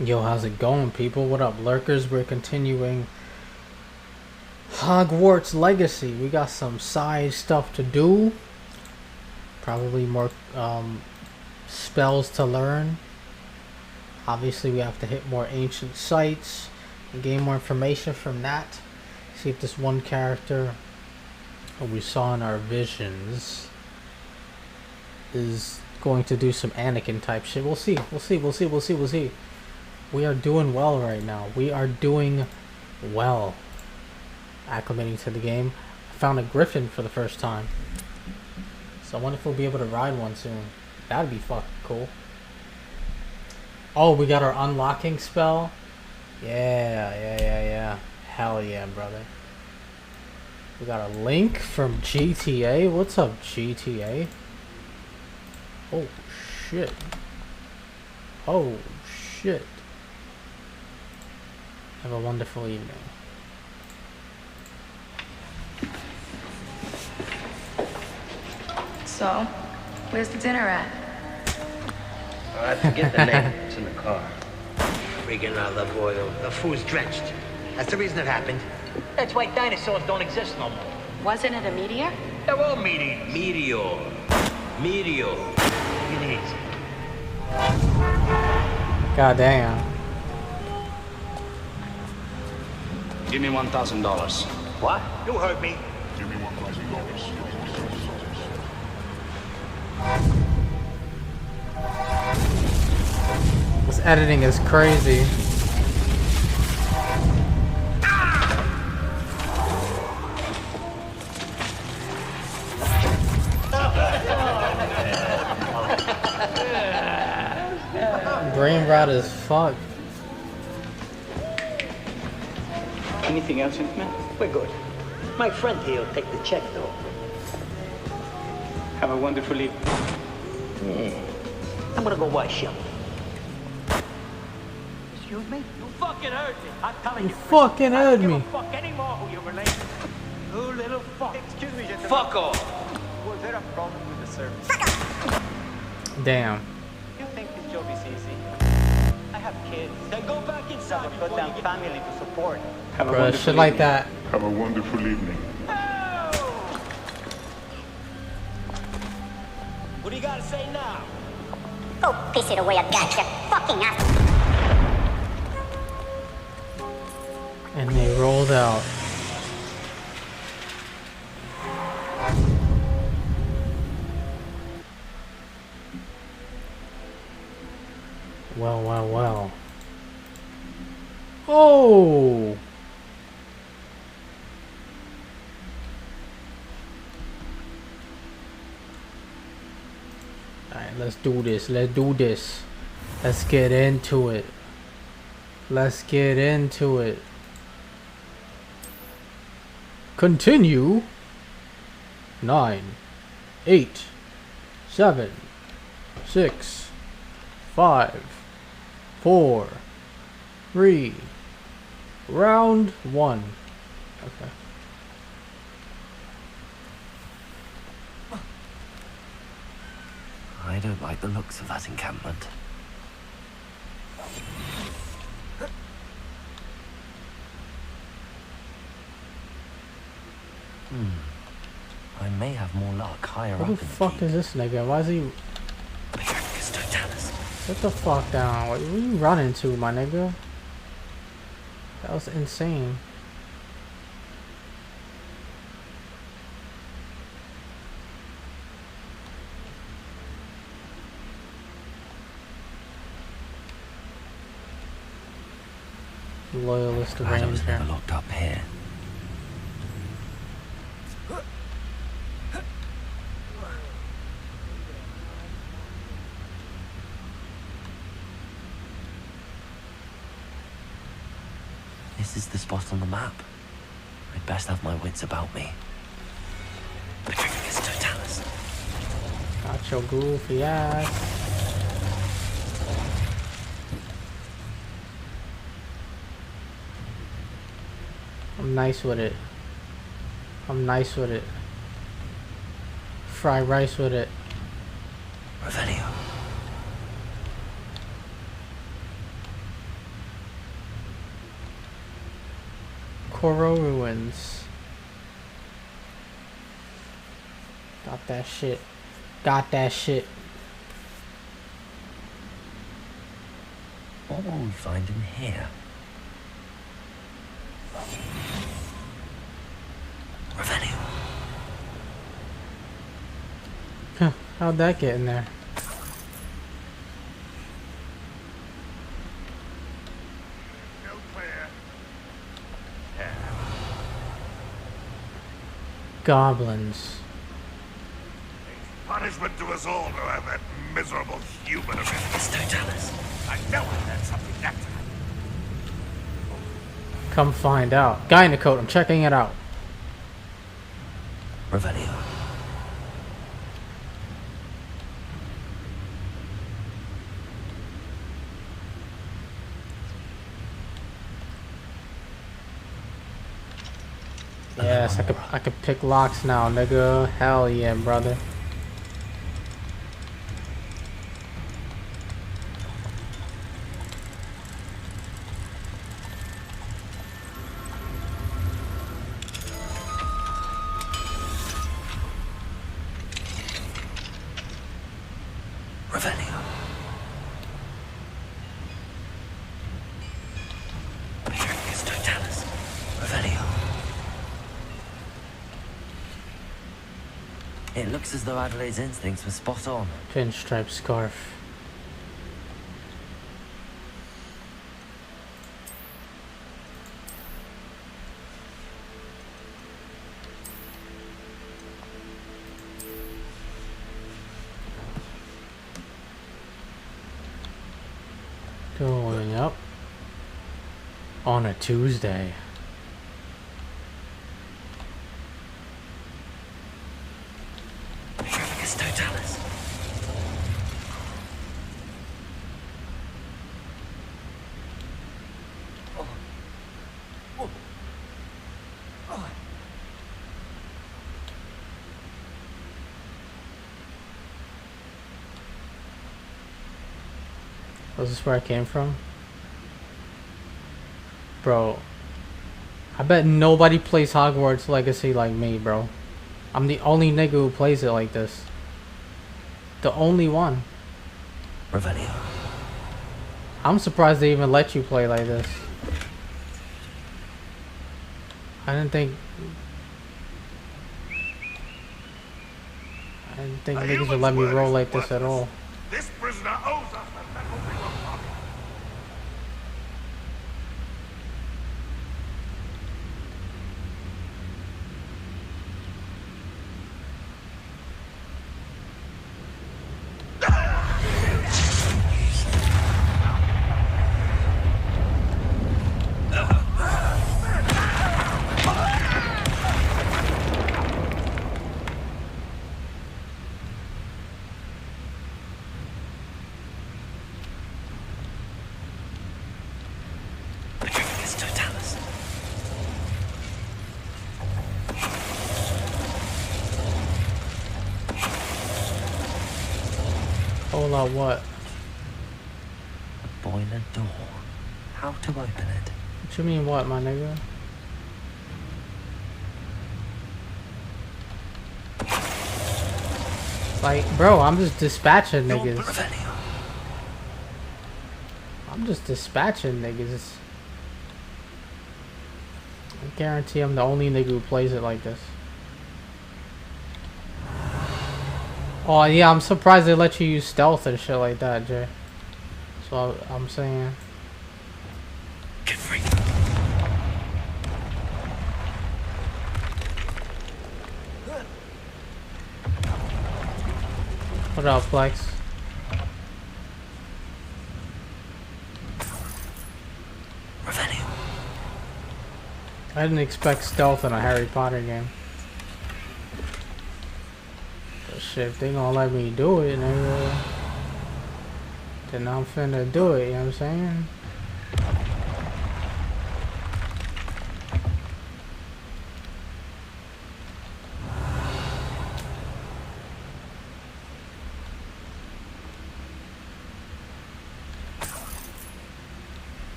Yo, how's it going, people? What up, lurkers? We're continuing Hogwarts Legacy. We got some side stuff to do. Probably more spells to learn. Obviously, we have to hit more ancient sites and gain more information from that. See if this one character that we saw in our visions is going to do some Anakin type shit. We'll see. We'll see. We are doing well right now. We are doing well. Acclimating to the game. I found a griffin for the first time. So I wonder if we'll be able to ride one soon. That'd be fucking cool. Oh, we got our unlocking spell. Yeah. Hell yeah, brother. We got a link from GTA. What's up, GTA? Oh, shit. Oh, shit. Have a wonderful evening. So, where's the dinner at? I forget the name. It's in the car. Freaking olive oil. The food's drenched. That's the reason it happened. That's why dinosaurs don't exist no more. Wasn't it a meteor? They're all meteors. Meteor. It is. God damn. Give me $1,000. What? You heard me. Give me $1,000. This editing is crazy. Brain rot as fuck. Anything else, man? We're good. My friend here will take the check, though. Have a wonderful evening. I'm gonna go wash up. Excuse me? You fucking heard me. I'm telling You you. fucking heard me. I don't give a fuck anymore who you're related to. You little fuck. Excuse me, gentlemen. Fuck off. Was there a problem with the service? Damn. You think this job is easy? I have kids. Then go back I inside have a before you goddamn get family to support. Have a Bruh, wonderful shit like evening. that. Have a wonderful evening. What do you gotta say now? Go piss it away, I got you. Fucking ass. And they rolled out. Well. Oh! Alright, let's do this. Let's get into it. Continue. 9, 8, 7, 6, 5, 4, 3, round 1. Okay. I don't like the looks of that encampment. I may have more luck higher Who up the in the fuck keep. is this nigga? Why is he... Mechanicus totalis. Get the fuck down. What are you running to, my nigga? That was insane. Loyalist Glad I was Ranger. never locked up here. This is the spot on the map. I'd best have my wits about me. Mechanicus totalis. Got your goofy ass. I'm nice with it. Fry rice with it. Revelio. Koro ruins. Got that shit. Got that shit. What will we find in here? Revelio. Huh, how'd that get in there? Goblins. Punishment to us all to have that miserable human of it. It's Totalis. I know I had something that time. Come find out. Guy in the coat, I'm checking it out. Revelio. Yes, I could pick locks now, nigga. Hell yeah, brother. Revelio. It's Totalis. Revelio. It looks as though Adelaide's instincts were spot on. Pinstripe scarf. Going up on a Tuesday. It's Totalis. Was this where I came from? Bro, I bet nobody plays Hogwarts Legacy like me, bro. I'm the only nigga who plays it like this. The only one. Revelio. I'm surprised they even let you play like this. I didn't think niggas would let me roll like this at all. This prisoner owes us the metal we were promised. It's Totalis. Hold on, what? A boiler door. How to open it? What you mean what, my nigga? Like, bro, I'm just dispatching niggas. Revelio. I'm just dispatching niggas. I guarantee I'm the only nigga who plays it like this. Oh yeah, I'm surprised they let you use stealth and shit like that, Jay. So I'm saying. Get free. What up, Flex? Revelio. I didn't expect stealth in a Harry Potter game. But shit, if they gonna let me do it, nigga, then I'm finna do it, you know what I'm saying?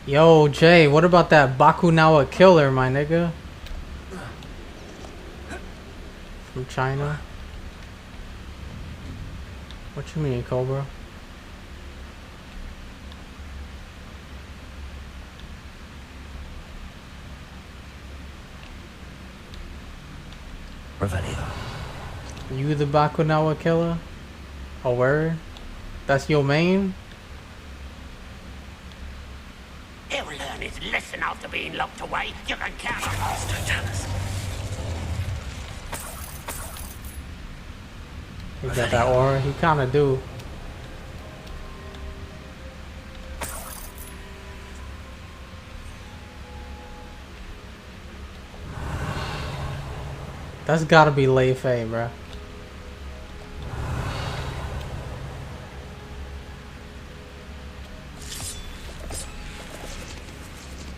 Yo, Jay, what about that Bakunawa killer, my nigga? From China? What you mean, Cobra? Revelio. You the Bakunawa killer? A word? That's your main? He'll learn his lesson after being locked away. You can count on us. Don't tell us. He got that aura. He kinda do. That's gotta be Lei Fei, bruh.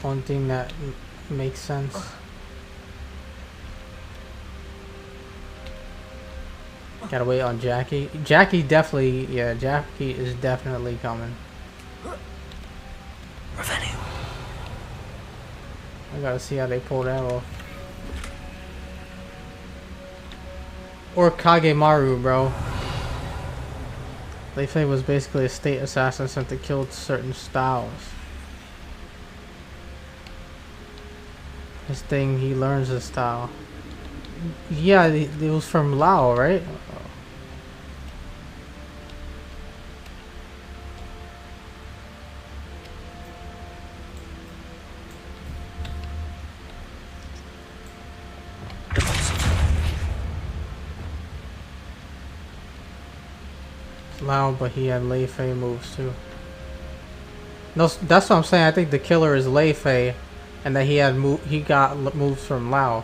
One thing that makes sense. Gotta wait on Jackie. Jackie definitely, yeah, Jackie is definitely coming. Revelio. I gotta see how they pull that off. Or Kagemaru, bro. Lei Fei was basically a state assassin sent to kill certain styles. His thing, he learns his style. Yeah, it was from Lao, right? Lao, but he had Lei Fei moves too. No, that's what I'm saying. I think the killer is Lei Fei, and that he got moves from Lao.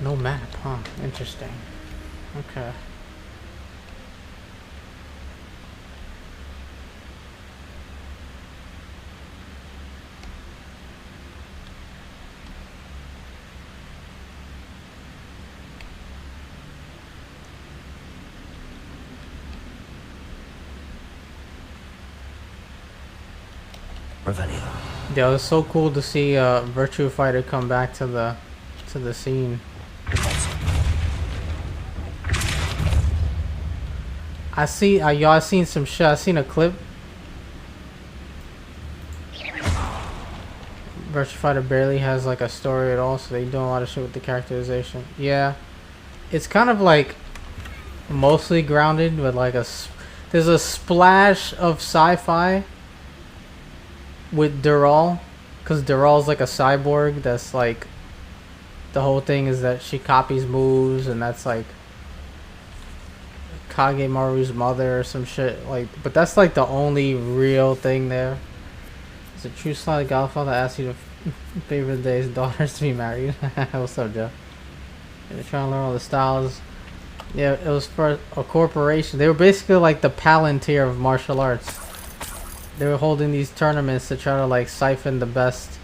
No map, huh? Interesting. Okay. Revelio. Yeah, it was so cool to see Virtua Fighter come back to the scene. Y'all seen some shit. I seen a clip. Virtua Fighter barely has like a story at all, so they doing a lot of shit with the characterization. Yeah, it's kind of like mostly grounded with like there's a splash of sci-fi with Dural, because Dural's like a cyborg that's like, the whole thing is that she copies moves, and that's like Kagemaru's mother or some shit, like, but that's like the only real thing there. It's a true slide Godfather asks you to favorite his daughters to be married. What's up, Joe? They're trying to learn all the styles. Yeah, it was for a corporation. They were basically like the Palantir of martial arts. They were holding these tournaments to try to like siphon the best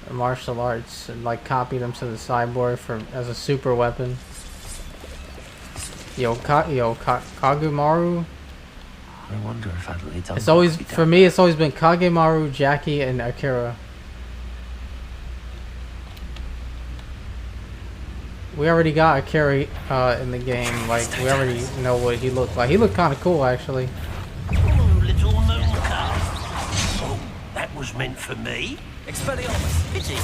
martial arts and like copy them to the cyborg as a super weapon. Kagemaru. I wonder if Adley done. It's always, for me, it's always been Kagemaru, Jackie, and Akira. We already got Akira in the game. Like, we already know what he looked like. He looked kind of cool, actually. Oh, little moon car. Oh, that was meant for me. Expelliarmus. Is it?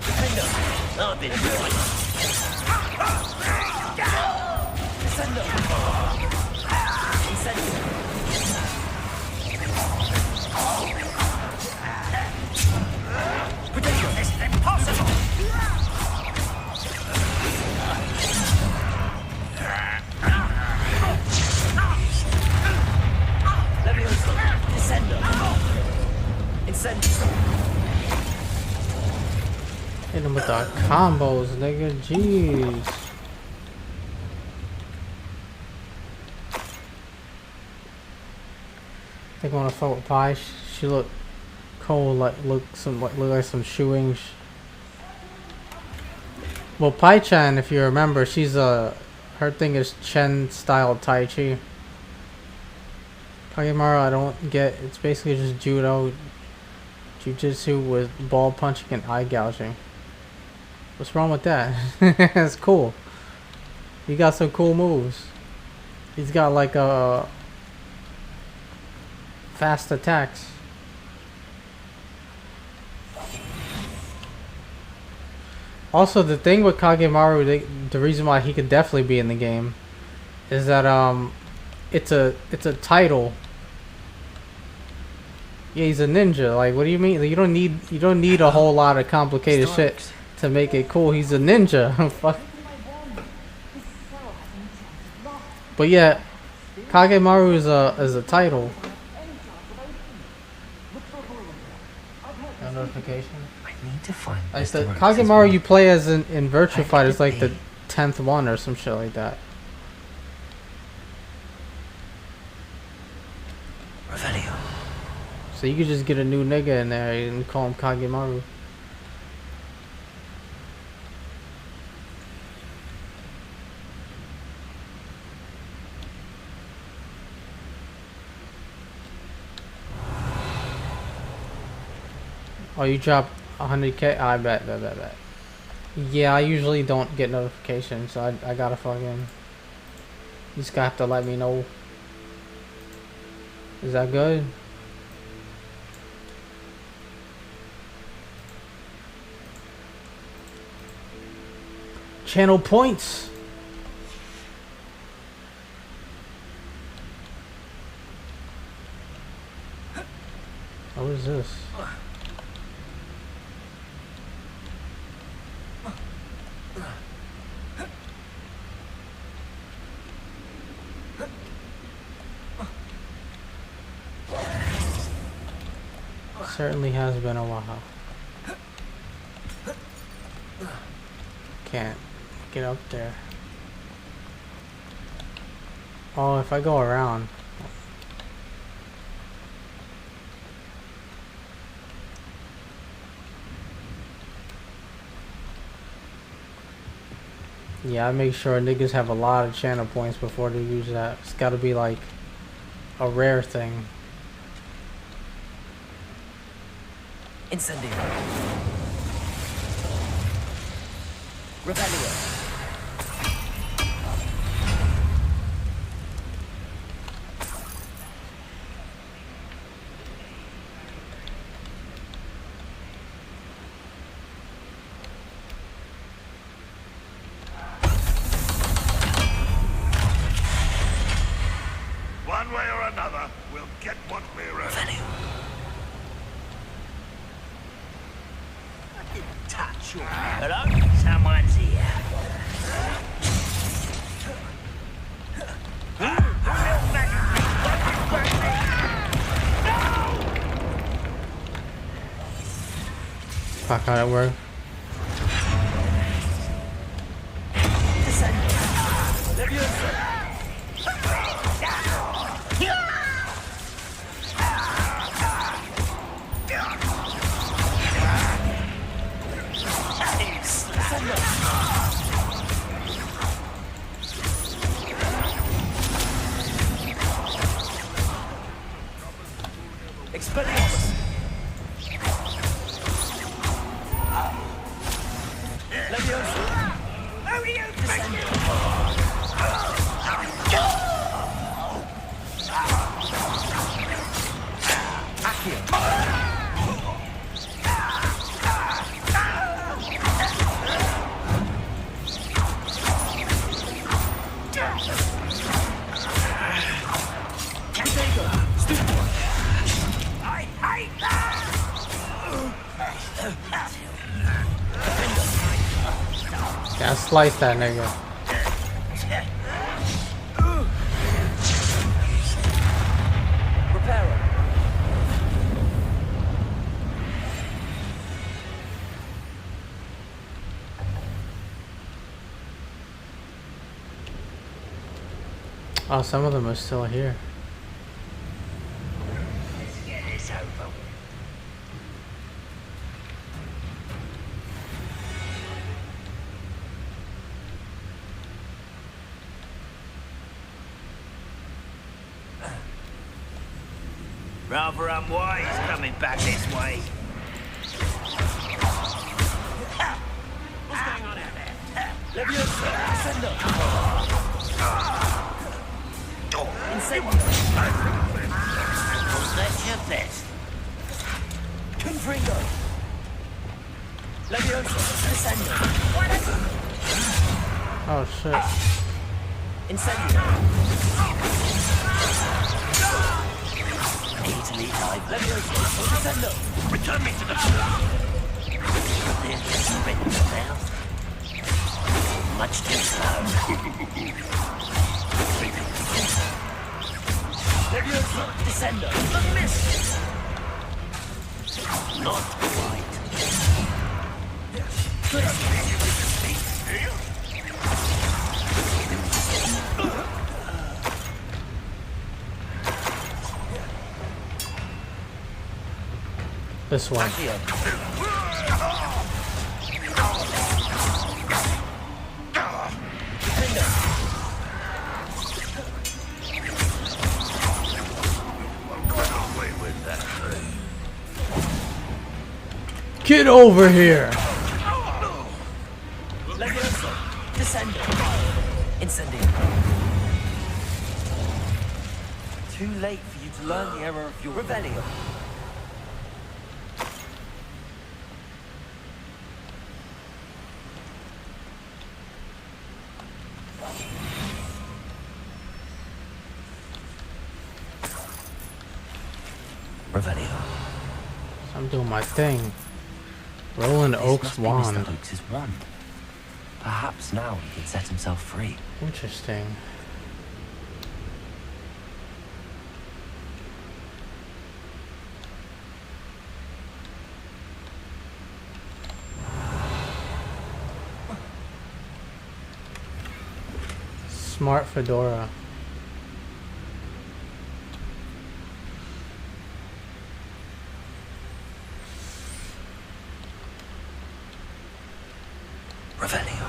Defender. I've been doing. Descendo. Incendio. Potato. It's impossible. Levioso. Descendo. Incendio. Hit him with the combos, nigga. Jeez. I think I want to fuck with Pi. She looked Cole look like some shoeing. Well, Pai Chan, if you remember, she's her thing is Chen style Tai Chi. Kagemaru, I don't get. It's basically just judo, jujitsu with ball punching and eye gouging. What's wrong with that? It's cool. He got some cool moves. He's got like a fast attacks. Also, the thing with Kagemaru, the reason why he could definitely be in the game, is that it's a title. Yeah, he's a ninja. Like, what do you mean? You don't need a whole lot of complicated shit to make it cool. He's a ninja. Fuck. But yeah, Kagemaru is a title. No notification. I need to find. I said Kagemaru you play as in Virtua Fighter is like the 10th one or some shit like that. Revelio. So you could just get a new nigga in there and call him Kagemaru. Oh, you dropped 100k? I bet. Yeah, I usually don't get notifications, so I gotta fucking... You just gotta have to let me know. Is that good? Channel points! Oh, what is this? Certainly has been a while. Can't get up there. Oh, if I go around. Yeah, I make sure niggas have a lot of channel points before they use that. It's gotta be like a rare thing. Incendio. Revelio. One way or another, we'll get what we're earning. Touch your... Hello? Someone's here. Fuck, how that work? Yeah, slice that nigga. Oh, some of them are still here. Let's get this over with. Rather unwise coming back this way. What's going on out there? Leviosa, Ascendo. Incendio. That's your best. Confringo. Leviosa, Ascendo. Oh shit. Incendio. Easily live. Leviosa, Ascendo. Return me to the floor. There's surrender now. Much too slow. Leviosa, Descendo. A miss. Not quite. This one. Get over here! Leviosa, Descendo. Incendio. Too late for you to learn the error of your Revelio. Revelio. I'm doing my thing. Roland Oak's wand. Mr. Oakes' wand. Perhaps now he can set himself free. Interesting. Smart fedora. Revelio.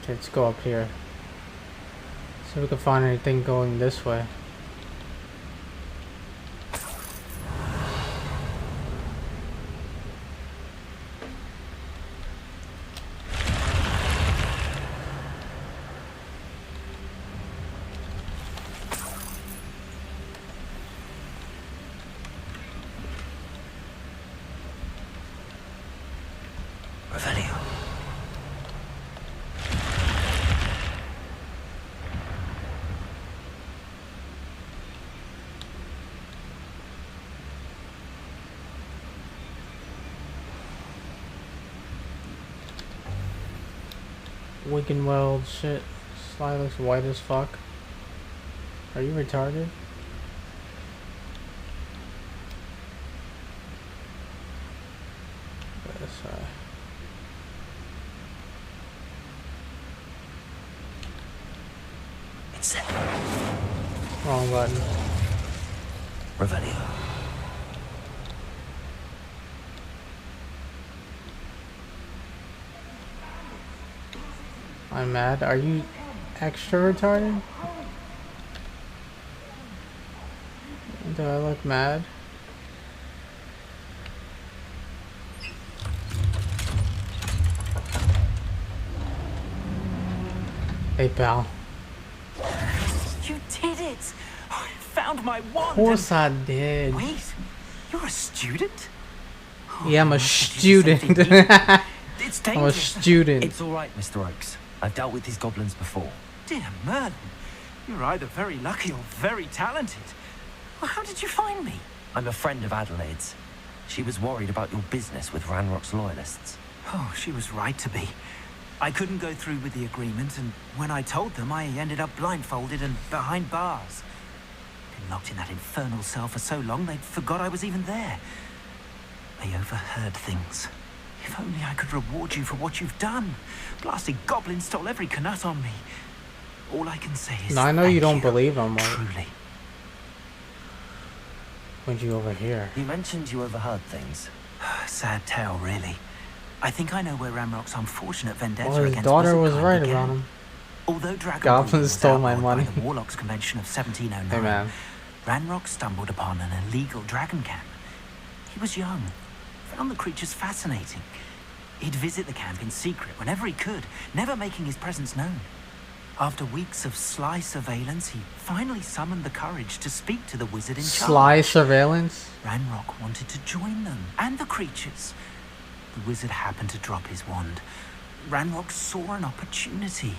Okay, let's go up here. See if we can find anything going this way. Revelio. Wigan Weld shit. Sly looks white as fuck. Are you retarded? This way. Wrong button. Revelio. I'm mad. Are you extra retarded? Do I look mad? Hey, pal. You did it! I found my wand. Of course I did. Wait, you're a student? Yeah, I'm a student. It's I'm a dangerous. student. It's all right, Mr. Oakes. I've dealt with these goblins before. Dear Merlin, you're either very lucky or very talented. Well, how did you find me? I'm a friend of Adelaide's. She was worried about your business with Ranrock's loyalists. Oh, she was right to be. I couldn't go through with the agreement, and when I told them, I ended up blindfolded and behind bars. Been locked in that infernal cell for so long, they'd forgot I was even there. They overheard things. If only I could reward you for what you've done. Blasted goblin stole every Knut on me. All I can say is No, I know you thank don't believe him. Like, Truly. when'd you overhear? You mentioned you overheard things. Sad tale, really. I think I know where Ramrock's unfortunate vendetta Well, his against daughter was Wizardkind right began. about him. Although Dragonborn Goblins was stole my outlawed by money. the Warlocks Convention of 1709, Hey man. Ranrock stumbled upon an illegal dragon camp. He was young, found the creatures fascinating. He'd visit the camp in secret whenever he could, never making his presence known. After weeks of sly surveillance, he finally summoned the courage to speak to the wizard in charge. Sly surveillance? Ranrock wanted to join them, and the creatures. The wizard happened to drop his wand. Ranrock saw an opportunity.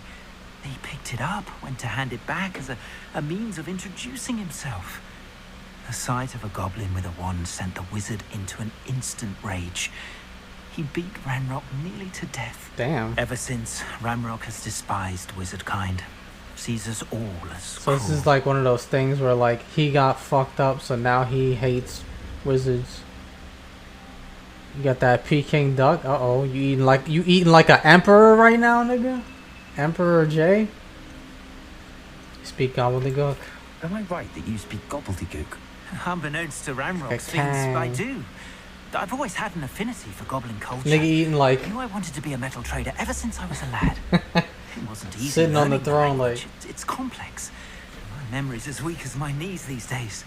He picked it up, went to hand it back as a means of introducing himself. The sight of a goblin with a wand sent the wizard into an instant rage. He beat Ranrock nearly to death. Damn. Ever since, Ranrock has despised wizard kind. Sees us all as So this cruel. is like one of those things where like he got fucked up, so now he hates wizards. You got that Peking duck. Uh-oh, you eating like an emperor right now, nigga? Emperor J? Speak gobbledygook. Am I right that you speak gobbledygook? Unbeknownst to Ranrock's Okay. things, I do. I've always had an affinity for goblin culture. Nigga eating like I knew I wanted to be a metal trader ever since I was a lad. It wasn't easy. Sitting on the learning throne, language. like- It's complex. My memory's as weak as my knees these days.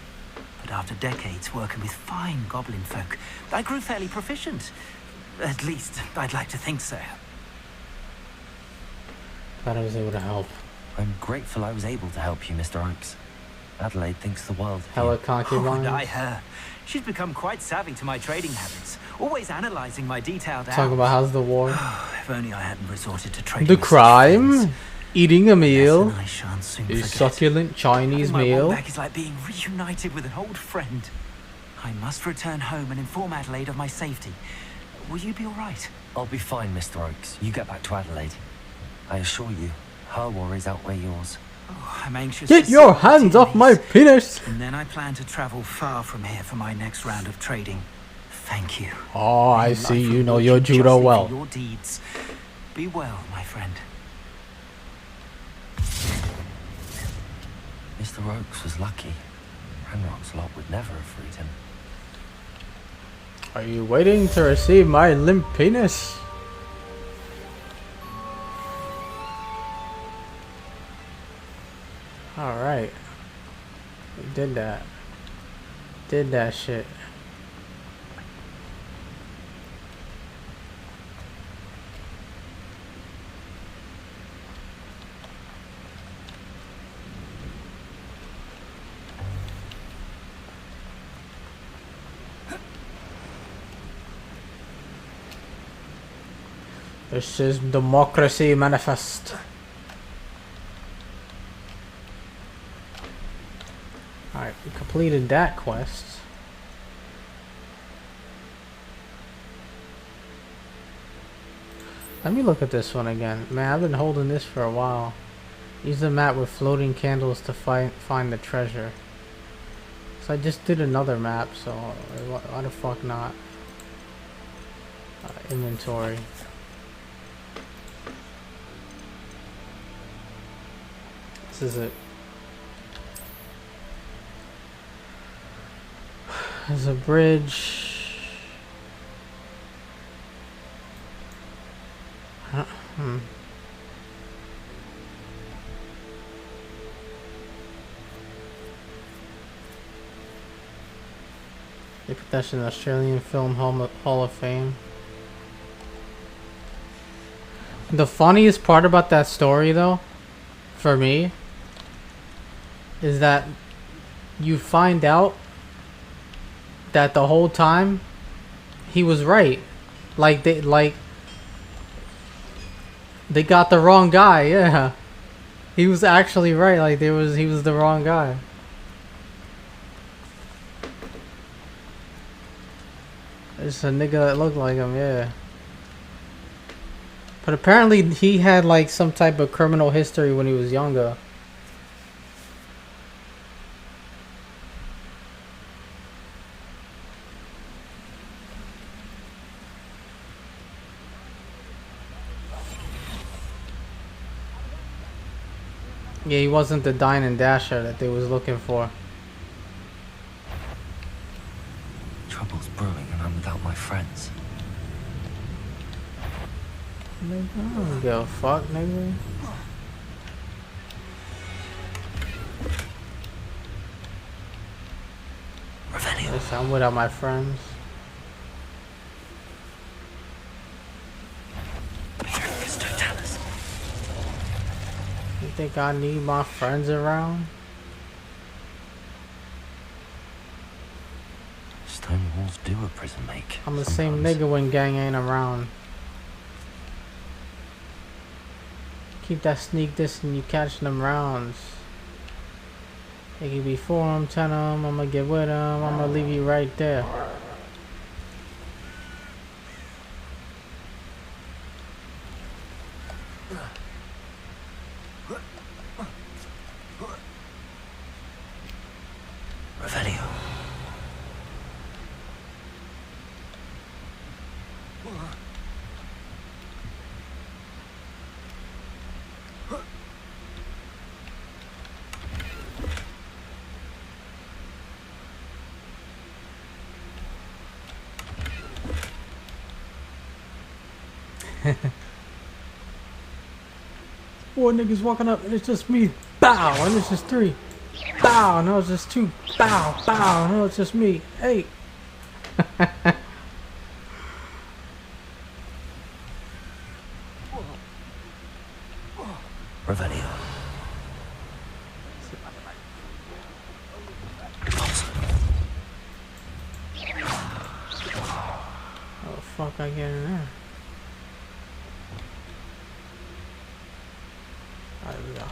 But after decades working with fine goblin folk, I grew fairly proficient. At least, I'd like to think so. glad I was able to help. I'm grateful I was able to help you, Mr. Oakes. Adelaide thinks the world of you. Hella Oh, concubines. and I her. She's become quite savvy to my trading habits, always analysing my detailed Talking about how's the war. If only I hadn't resorted to trading The with such crime? things. Eating a meal? Lesson I shan't soon A forget. succulent Chinese Having my meal? wand back is like being reunited with an old friend. I must return home and inform Adelaide of my safety. Will you be all right? I'll be fine, Mr. Oakes. You get back to Adelaide. I assure you, her worries outweigh yours. Oh, I'm anxious. Get to your see my hands off my teammates. penis! And then I plan to travel far from here for my next round of trading. Thank you. Oh, I May see life you reward know your judo justly for well. Your deeds. Be well, my friend. Mr. Oakes was lucky. Ranrock's lot would never have freed him. Are you waiting to receive my limp penis? Alright. We did that. Did that shit. This is Democracy Manifest. Alright, we completed that quest. Let me look at this one again. Man, I've been holding this for a while. Use the map with floating candles to find the treasure. So I just did another map, so why the fuck not? Inventory. This is it. There's a bridge. They put that in the Australian Film Hall of Fame. The funniest part about that story, though, for me, is that you find out that the whole time he was right. Like they got the wrong guy. Yeah, he was actually right. Like he was the wrong guy. It's a nigga that looked like him. Yeah. But apparently he had like some type of criminal history when he was younger. Yeah, he wasn't the dine and dasher that they was looking for. Trouble's brewing and I'm without my friends. Nigga, I don't give a fuck, nigga. Listen, I'm without my friends. You think I need my friends around? Stone walls do a prison make. I'm the same sometimes. nigga when gang ain't around. Keep that sneak this and you catching them rounds. It can be 4 'em, 10 'em, I'ma get with 'em, I'ma leave you right there. Revelio. Four niggas walking up and it's just me. Bow, and it's just 3. Bow, no, it's just 2. Bow, bow, no, it's just me. 8. Revelio. How the fuck I get in there? Alright, we go.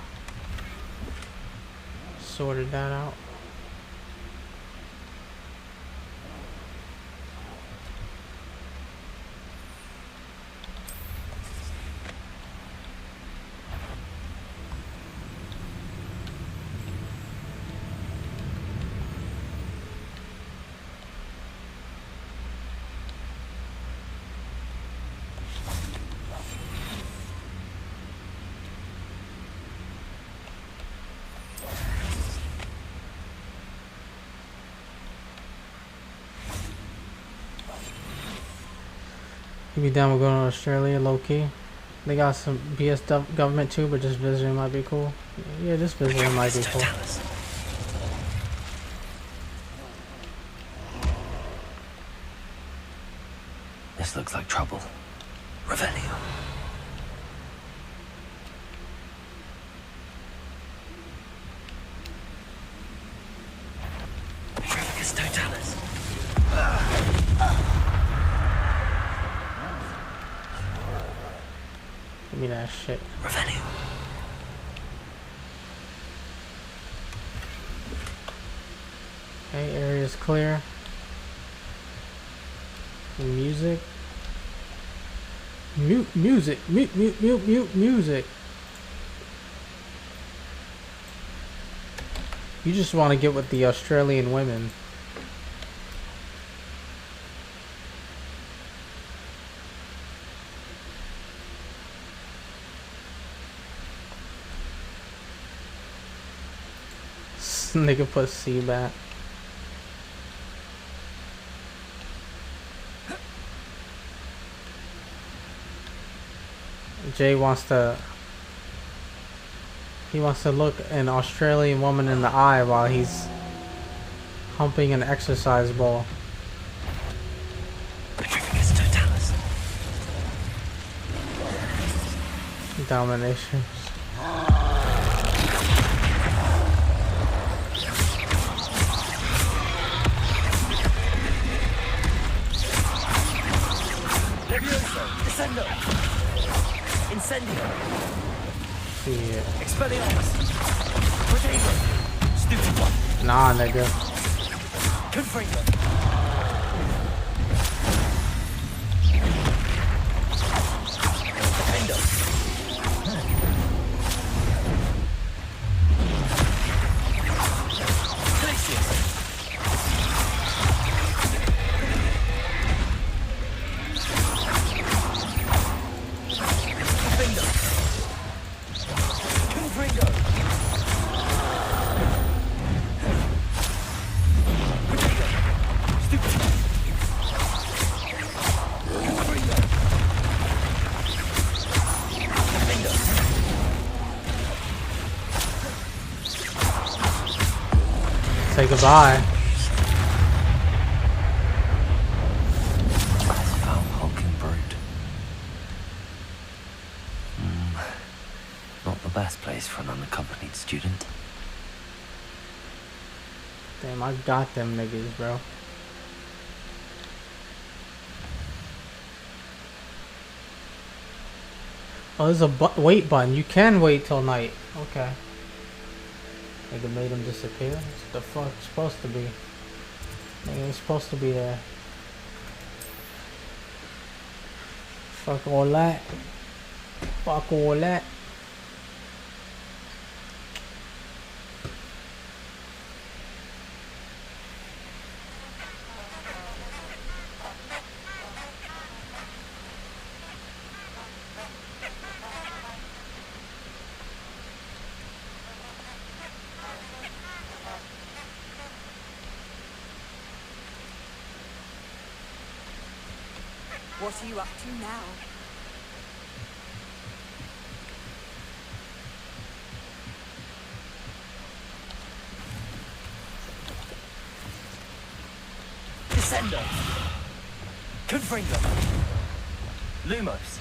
Sorted that out. You be down with going to Australia, low key. They got some BS government too, but just visiting might be cool. Yeah, just visiting might be cool. This looks like trouble. Revelio. Totalis. Give me that shit. Revelio. Okay, area's clear. Music. Mute music. Mute music. You just want to get with the Australian women. Nigga put C back. Jay wants to. He wants to look an Australian woman in the eye while he's humping an exercise ball. Domination. Descendo. Incendio. Yeah. Expelliarmus. Potato. Stupid one. Nah, nigga. Confringo. Defendo. Glacius. Defendo. Confringo. Say goodbye. best place for an unaccompanied student. Damn, I got them niggas, bro. Oh, there's a wait button. You can wait till night. Okay. Nigga made him disappear. That's what the fuck it's supposed to be. Nigga, it's supposed to be there. Fuck all that. Fuck all that. What are you up to now? Descendo! Confringo! Lumos!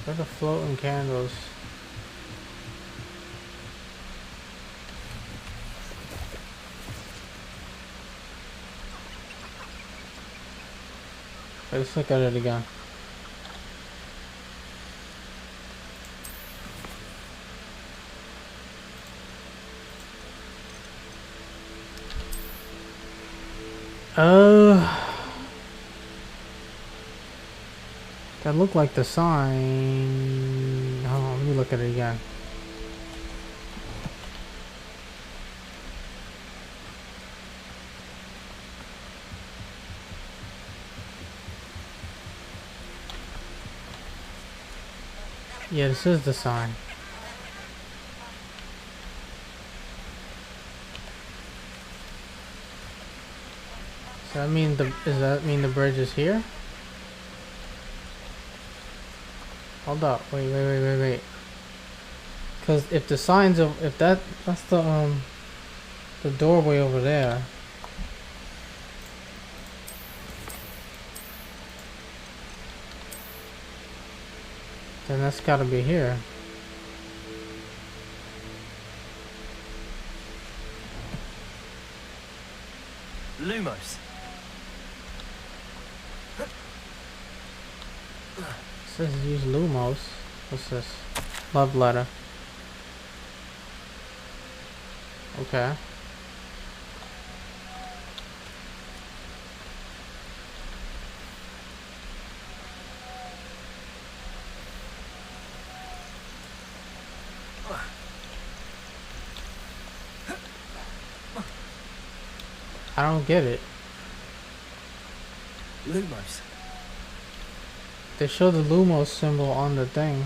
Where are the floating candles? Let's look at it again. That looked like the sign. Hold on, let me look at it again. Yeah, this is the sign. Does that mean the bridge is here? Hold up, wait. Cause if the signs of that's the doorway over there. Then that's gotta be here. Lumos! It says use Lumos. What's this? Love letter. Okay. I don't get it. Lumos! They show the Lumos symbol on the thing.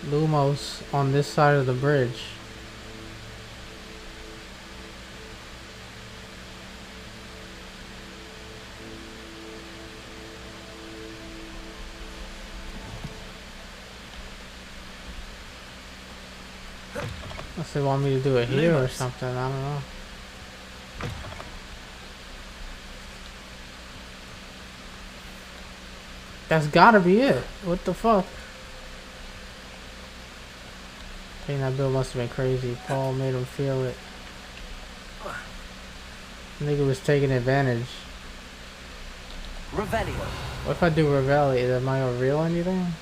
Lumos on this side of the bridge. Unless they want me to do it here or something, I don't know. That's gotta be it. What the fuck? Paying that bill must have been crazy. Paul made him feel it. Nigga was taking advantage. Revelio! What if I do Revelli? Am I gonna reveal anything?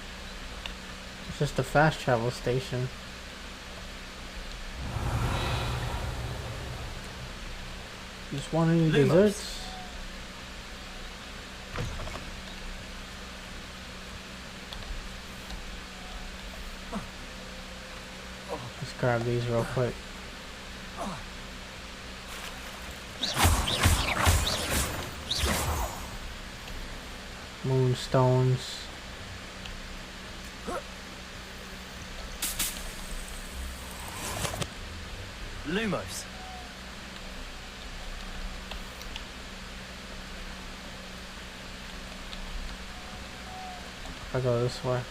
It's just a fast travel station. Just want any desserts? Let's grab these real quick. Moonstones. Lumos! if I go this way.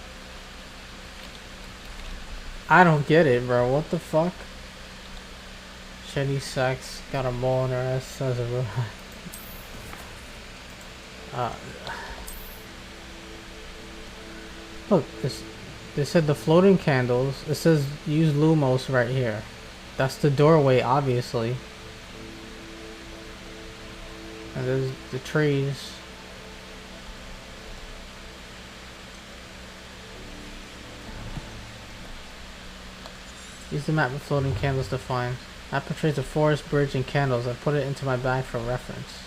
I don't get it, bro. What the fuck? Shitty sex, got a mole in her ass, says a real. Look, they said the floating candles. It says use Lumos right here. That's the doorway, obviously. And there's the trees. Use the map with floating candles to find. Map portrays a forest, bridge, and candles. I put it into my bag for reference.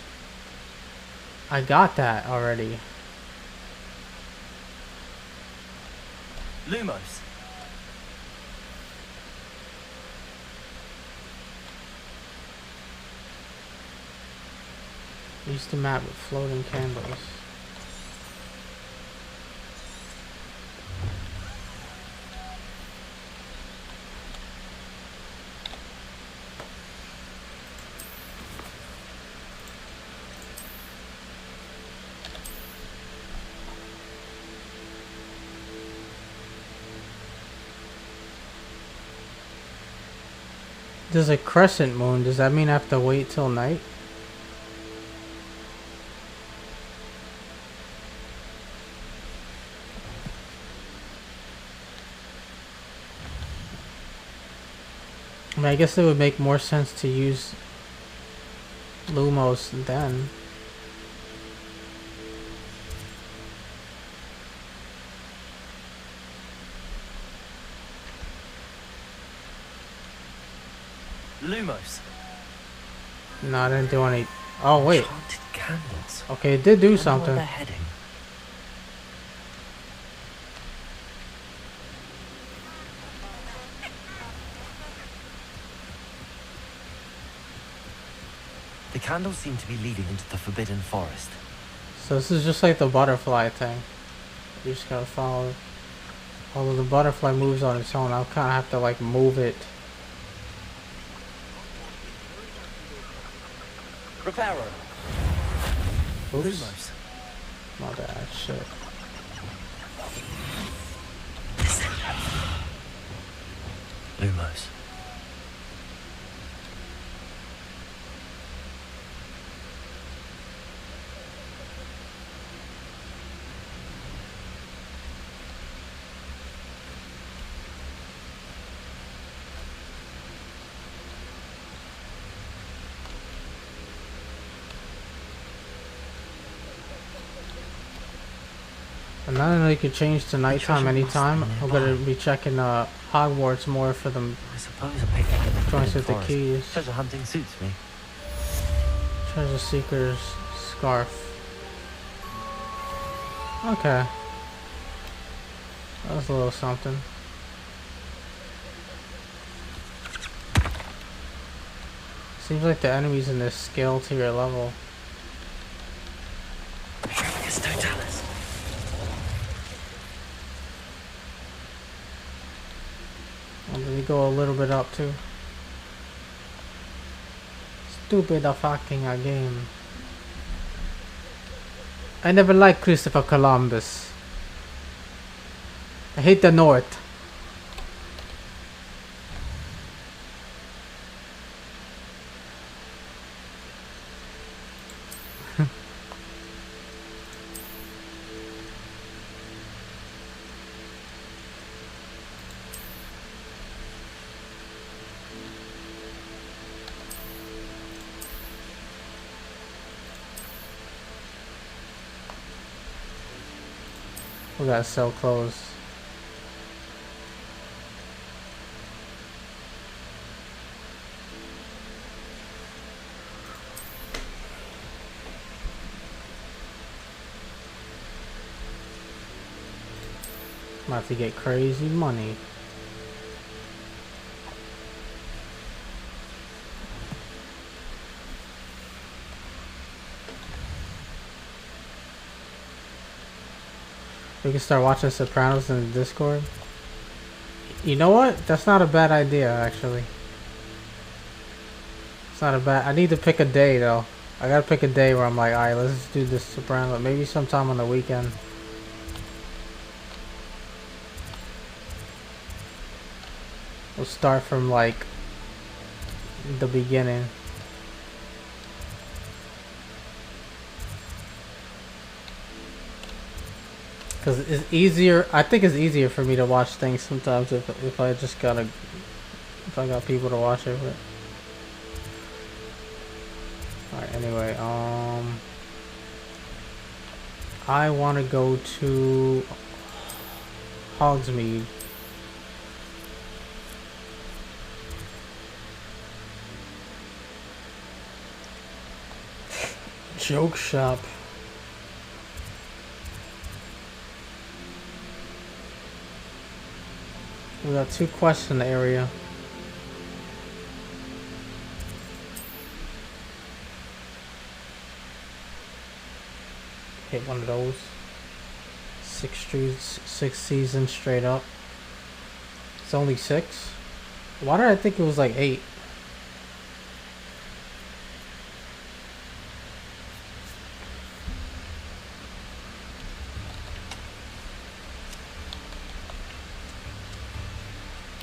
I got that already. Lumos. Use the map with floating candles. There's a crescent moon. Does that mean I have to wait till night? I mean, I guess it would make more sense to use Lumos then. Lumos. No, I didn't do any. Oh wait. Enchanted candles. Okay, it did do Wonder where something. they're heading. The candles seem to be leading into the Forbidden Forest. So this is just like the butterfly thing. You just gotta follow. Although the butterfly moves on its own, I'll kind of have to like move it. Reparo. Oops. Lumos. My bad. Shit. Lumos. And now I know you can change to nighttime anytime. I'm gonna be checking Hogwarts more for them I suppose a picnic in the joints Forbidden with the Forest. keys. Treasure hunting suits me. Treasure Seeker's scarf. Okay. That was a little something. Seems like the enemies in this scale to your level. It's Totalis. And then you go a little bit up too. Stupid fucking game. I never liked Christopher Columbus. I hate the North. We gotta sell clothes. I'm about to get crazy money. We can start watching Sopranos in the Discord. You know what? That's not a bad idea, actually. It's not a bad. I need to pick a day though. I gotta pick a day where I'm like, alright, let's do this Soprano. Maybe sometime on the weekend. We'll start from like the beginning. Cause it's easier. I think it's easier for me to watch things sometimes if I just gotta if I got people to watch it with. All right. Anyway, I want to go to Hogsmeade. Joke shop. We got 2 quests in the area. Hit one of those. 6 seasons straight up. It's only 6. Why did I think it was like 8?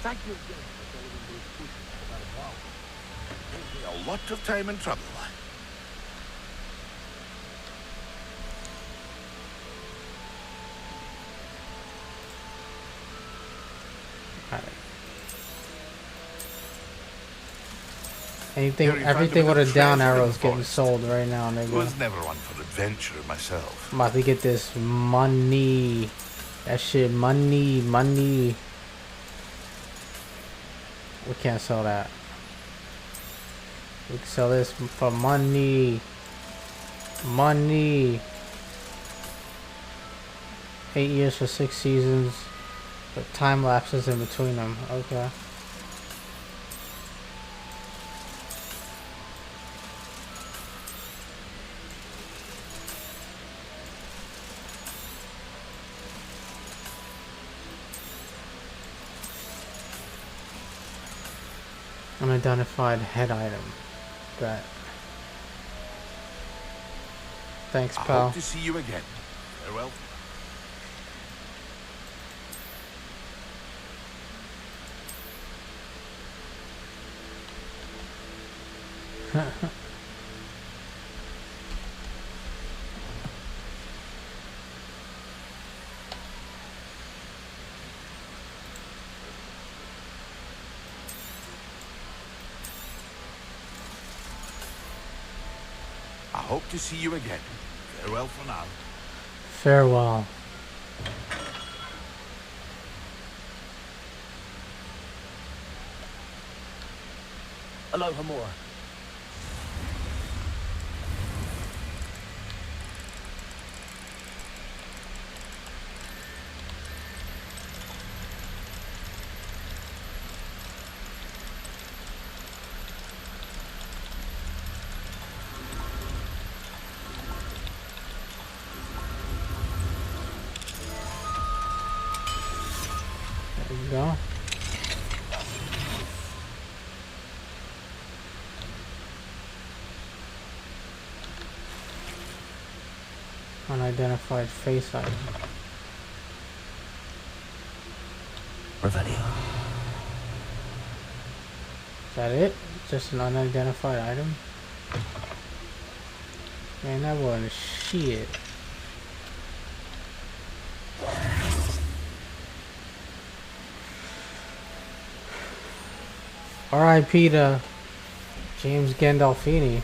Thank you again for delivering those pushes without a wow. Saved me a lot of time and trouble. Everything with a down arrow is getting sold right now, nigga. Was never one for adventure myself. I'm about to get this money. That shit, money. We can't sell that. We can sell this for money. 8 years for 6 seasons. But time lapses in between them. Okay. Unidentified head item. That. Thanks, I pal. hope to see you again. Farewell. I hope to see you again. Farewell for now. Farewell. Aloha more. There you go. Unidentified face item. Revelio. Is that it? Just an unidentified item? Man, that wasn't shit. R.I.P. to James Gandolfini.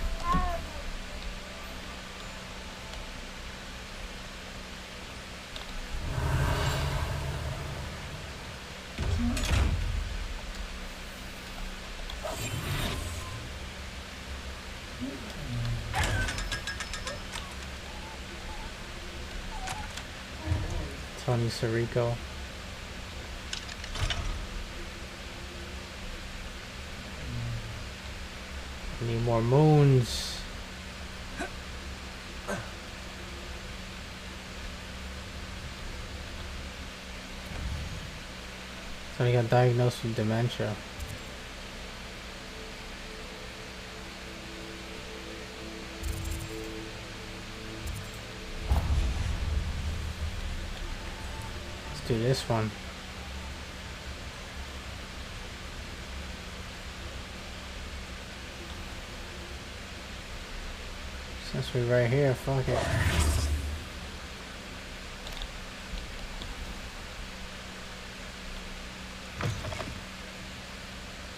Tony Sirico. Need more moons. So he got diagnosed with dementia. Let's do this one. Since we're right here, fuck it.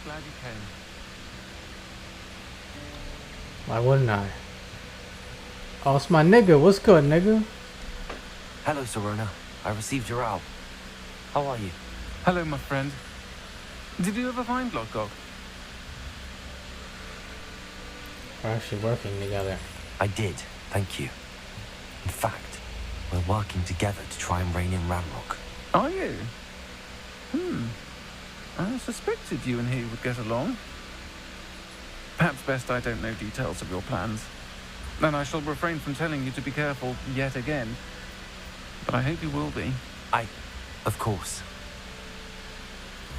Glad you came. Why wouldn't I? Oh, it's my nigga. What's good, nigga? Hello, Serona. I received your owl. How are you? Hello, my friend. Did you ever find Lodgok? We're actually working together. I did, thank you. In fact, we're working together to try and rein in Ranrock. Are you? I suspected you and he would get along. Perhaps best I don't know details of your plans. Then I shall refrain from telling you to be careful yet again. But I hope you will be. Of course.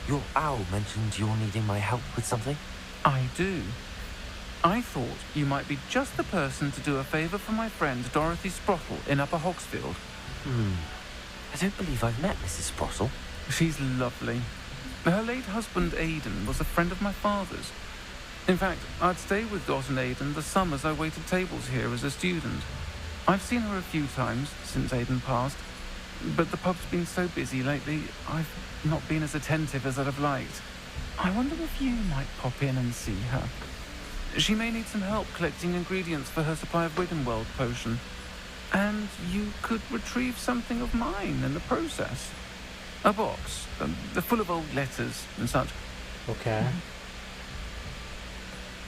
Your owl mentioned you're needing my help with something? I do. I thought you might be just the person to do a favor for my friend Dorothy Sprottle in Upper Hogsfield. I don't believe I've met Mrs. Sprottle. She's lovely. Her late husband Aidan was a friend of my father's. In fact, I'd stay with Dot and Aidan the summers I waited tables here as a student. I've seen her a few times since Aidan passed, but the pub's been so busy lately, I've not been as attentive as I'd have liked. I wonder if you might pop in and see her. She may need some help collecting ingredients for her supply of Wiggenweld potion. And you could retrieve something of mine in the process. A box, full of old letters and such. Okay.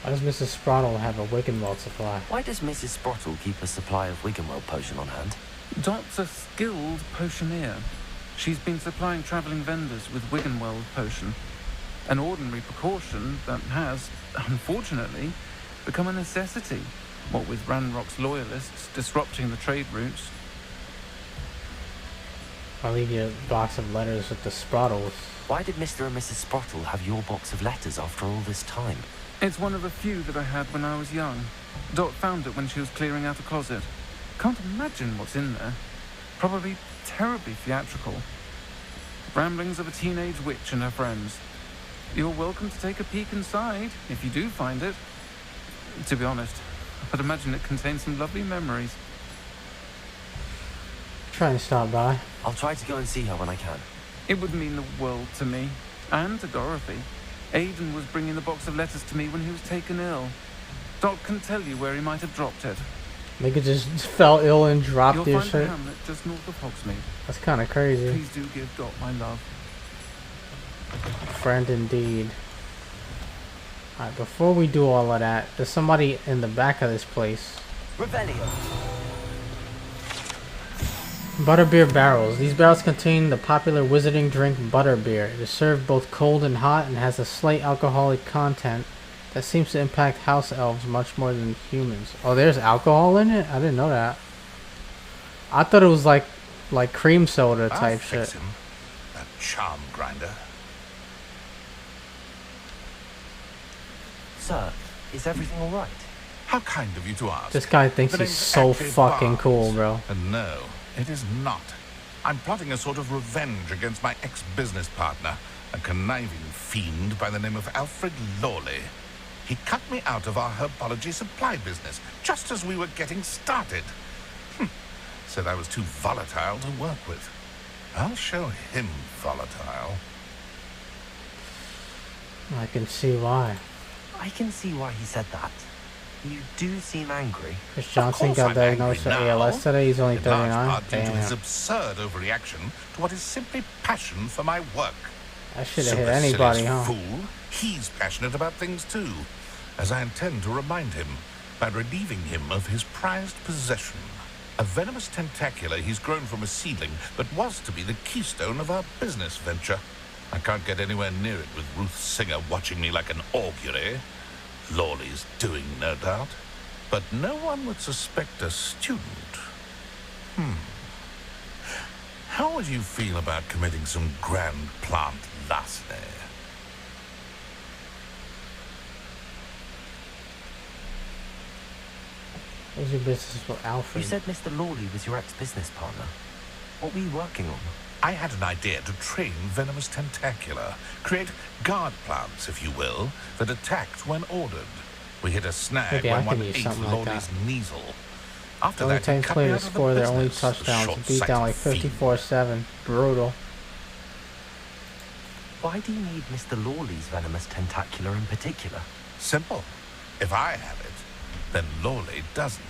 Why does Mrs. Sprottle have a Wiggenweld supply? Why does Mrs. Sprottle keep a supply of Wiggenweld potion on hand? Dot's a skilled potioneer. She's been supplying travelling vendors with Wiggenweld potion. An ordinary precaution that has, unfortunately, become a necessity, what with Ranrock's loyalists disrupting the trade routes. I'll leave you a box of letters with the Sprottles. Why did Mr. and Mrs. Sprottle have your box of letters after all this time? It's one of a few that I had when I was young. Dot found it when she was clearing out a closet. Can't imagine what's in there. Probably terribly theatrical. Ramblings of a teenage witch and her friends. You're welcome to take a peek inside, if you do find it. To be honest, I'd imagine it contains some lovely memories. Try and stop by. I'll try to go and see her when I can. It would mean the world to me, and to Dorothy. Aidan was bringing the box of letters to me when he was taken ill. Dot can tell you where he might have dropped it. Nigga just fell ill and dropped You'll his find shit. a hamlet just north of Hogsmeade. That's kind of crazy. Please do give Dot my love. Friend indeed. Alright, before we do all of that, there's somebody in the back of this place. Revelio. Butterbeer barrels. These barrels contain the popular wizarding drink butterbeer. It is served both cold and hot and has a slight alcoholic content that seems to impact house elves much more than humans. Oh, there's alcohol in it? I didn't know that. I thought it was like cream soda type shit. Him. That charm grinder. Sir, is everything all right? How kind of you to ask. This guy thinks The he's name's so actually fucking Barnes. cool, bro. And no, it is not. I'm plotting a sort of revenge against my ex-business partner, a conniving fiend by the name of Alfred Lawley. He cut me out of our herbology supply business just as we were getting started. Said I was too volatile to work with. I'll show him volatile. I can see why. I can see why he said that. You do seem angry. Chris Johnson Of course got I'm diagnosed with angry now, ALS today. He's only in large 39. part due to his Damn. absurd overreaction to what is simply passion for my work. That should have hit Supercilious anybody, huh? Fool, he's passionate about things too, as I intend to remind him by relieving him of his prized possession. A venomous tentacula he's grown from a seedling that was to be the keystone of our business venture. I can't get anywhere near it with Ruth Singer watching me like an augury. Lawley's doing, no doubt. But no one would suspect a student. How would you feel about committing some grand plant larceny? What's your business with You Alfred? said Mr. Lawley was your ex-business partner. What were you working on? I had an idea to train venomous tentacula, create guard plants, if you will, that attacked when ordered. We hit a snag Maybe I when can one use ate something like Lawley's that. Kneasel. After Only that, he Titans cut played me to out of the score their only business, touchdowns. Beat short-sighted down like fiend. 54-7. Brutal. Why do you need Mr. Lawley's venomous tentacular in particular? Simple. If I have it, then Lawley doesn't.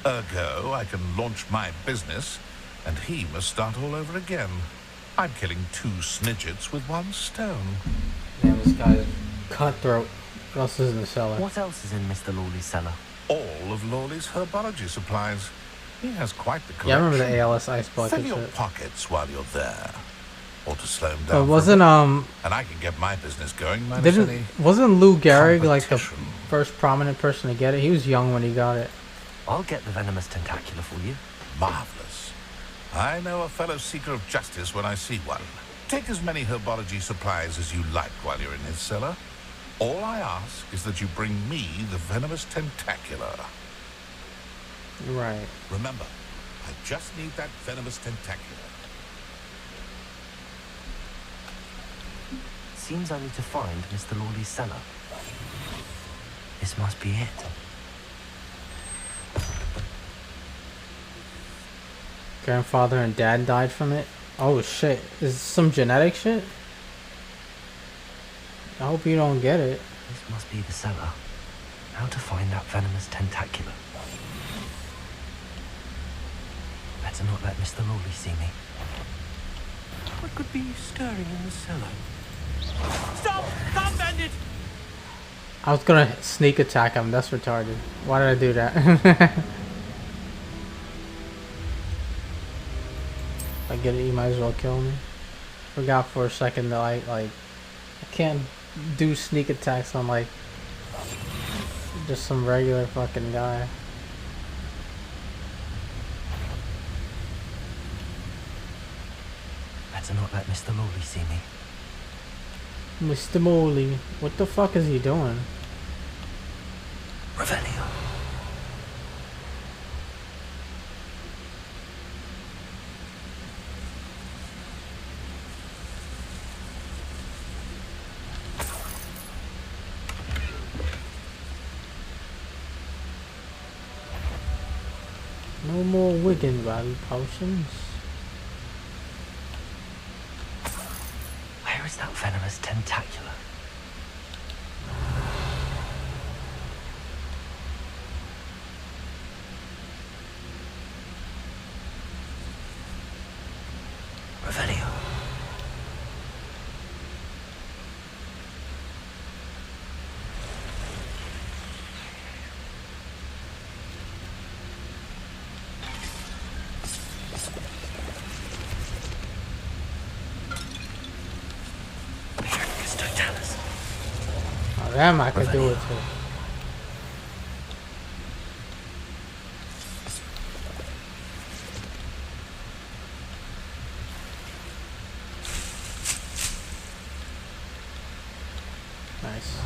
Ergo, I can launch my business, and he must start all over again. I'm killing 2 snidgets with 1 stone. Damn, this guy's cutthroat. What else is in the cellar? What else is in Mr. Lawley's cellar? All of Lawley's herbology supplies. He has quite the collection. Yeah, I remember the ALS ice bucket Fill your shit. pockets while you're there. Or to slow him down. But for a wasn't bit. And I can get my business going minus any wasn't Lou Gehrig like the competition. first prominent person to get it? He was young when he got it. I'll get the venomous tentacular for you. Marvelous. I know a fellow seeker of justice when I see one. Take as many herbology supplies as you like while you're in his cellar. All I ask is that you bring me the venomous tentacular. Right. Remember, I just need that venomous tentacular. Seems I need to find Mr. Lawley's cellar. This must be it. Grandfather and dad died from it. Oh shit. Is this some genetic shit? I hope you don't get it. This must be the cellar. How to find that venomous tentacular? Better not let Mr. Lawley see me. What could be stirring in the cellar? Stop! Stop, bandit! I was gonna sneak attack him. That's retarded. Why did I do that? If I get it, you might as well kill me. Forgot for a second that I can't do sneak attacks on like just some regular fucking guy. Better not let Mr. Lawley see me. Mr. Moley, what the fuck is he doing? Revelio. No more Wigan Valley potions. Where is that venomous tentacular? Revelio. Oh, damn, I could do it too. Nice.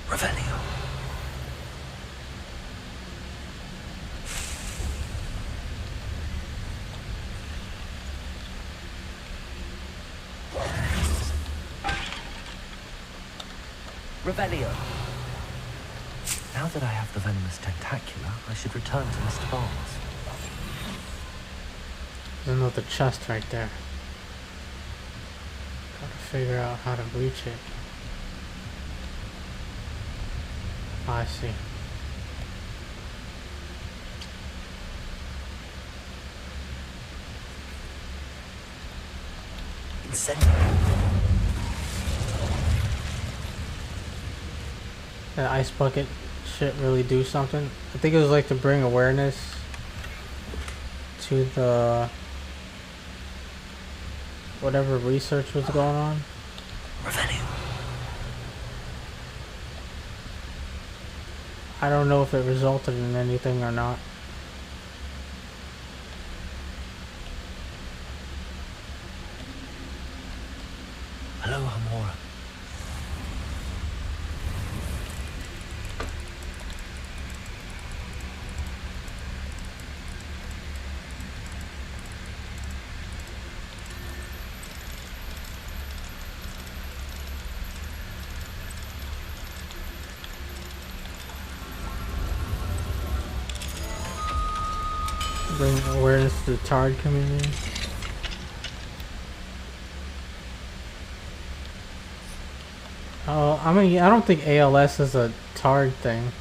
Revelio. Revelio. Now that I have the venomous tentacular, I should return to Mr. Barnes. There's another chest right there. Gotta figure out how to reach it. Oh, I see. That ice bucket shit really do something. I think it was like to bring awareness to the whatever research was going on. Revelio. I don't know if it resulted in anything or not. Hello, Hamora. Bring awareness to the Tard community. Oh, I mean, I don't think ALS is a Tard thing.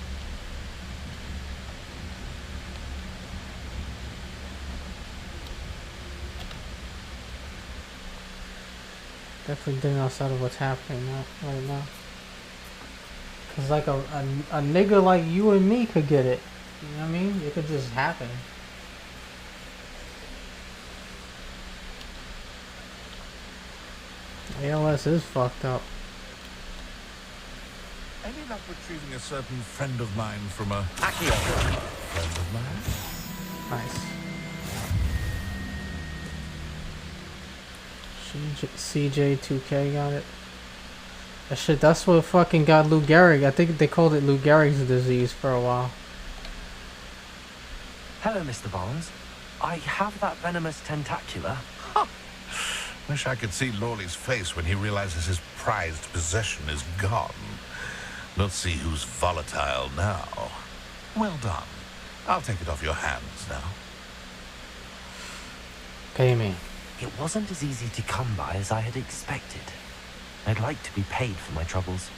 Definitely thinking outside of what's happening right now. Cause like a nigga like you and me could get it. You know what I mean? It could just happen. ALS is fucked up. Any luck retrieving a certain friend of mine from a friend of mine? Nice. CJ2K got it. That shit, that's what fucking got Lou Gehrig. I think they called it Lou Gehrig's disease for a while. Hello, Mr. Barnes. I have that venomous tentacula. Wish I could see Lawley's face when he realizes his prized possession is gone. Let's see who's volatile now. Well done. I'll take it off your hands now. Pay me. It wasn't as easy to come by as I had expected. I'd like to be paid for my troubles.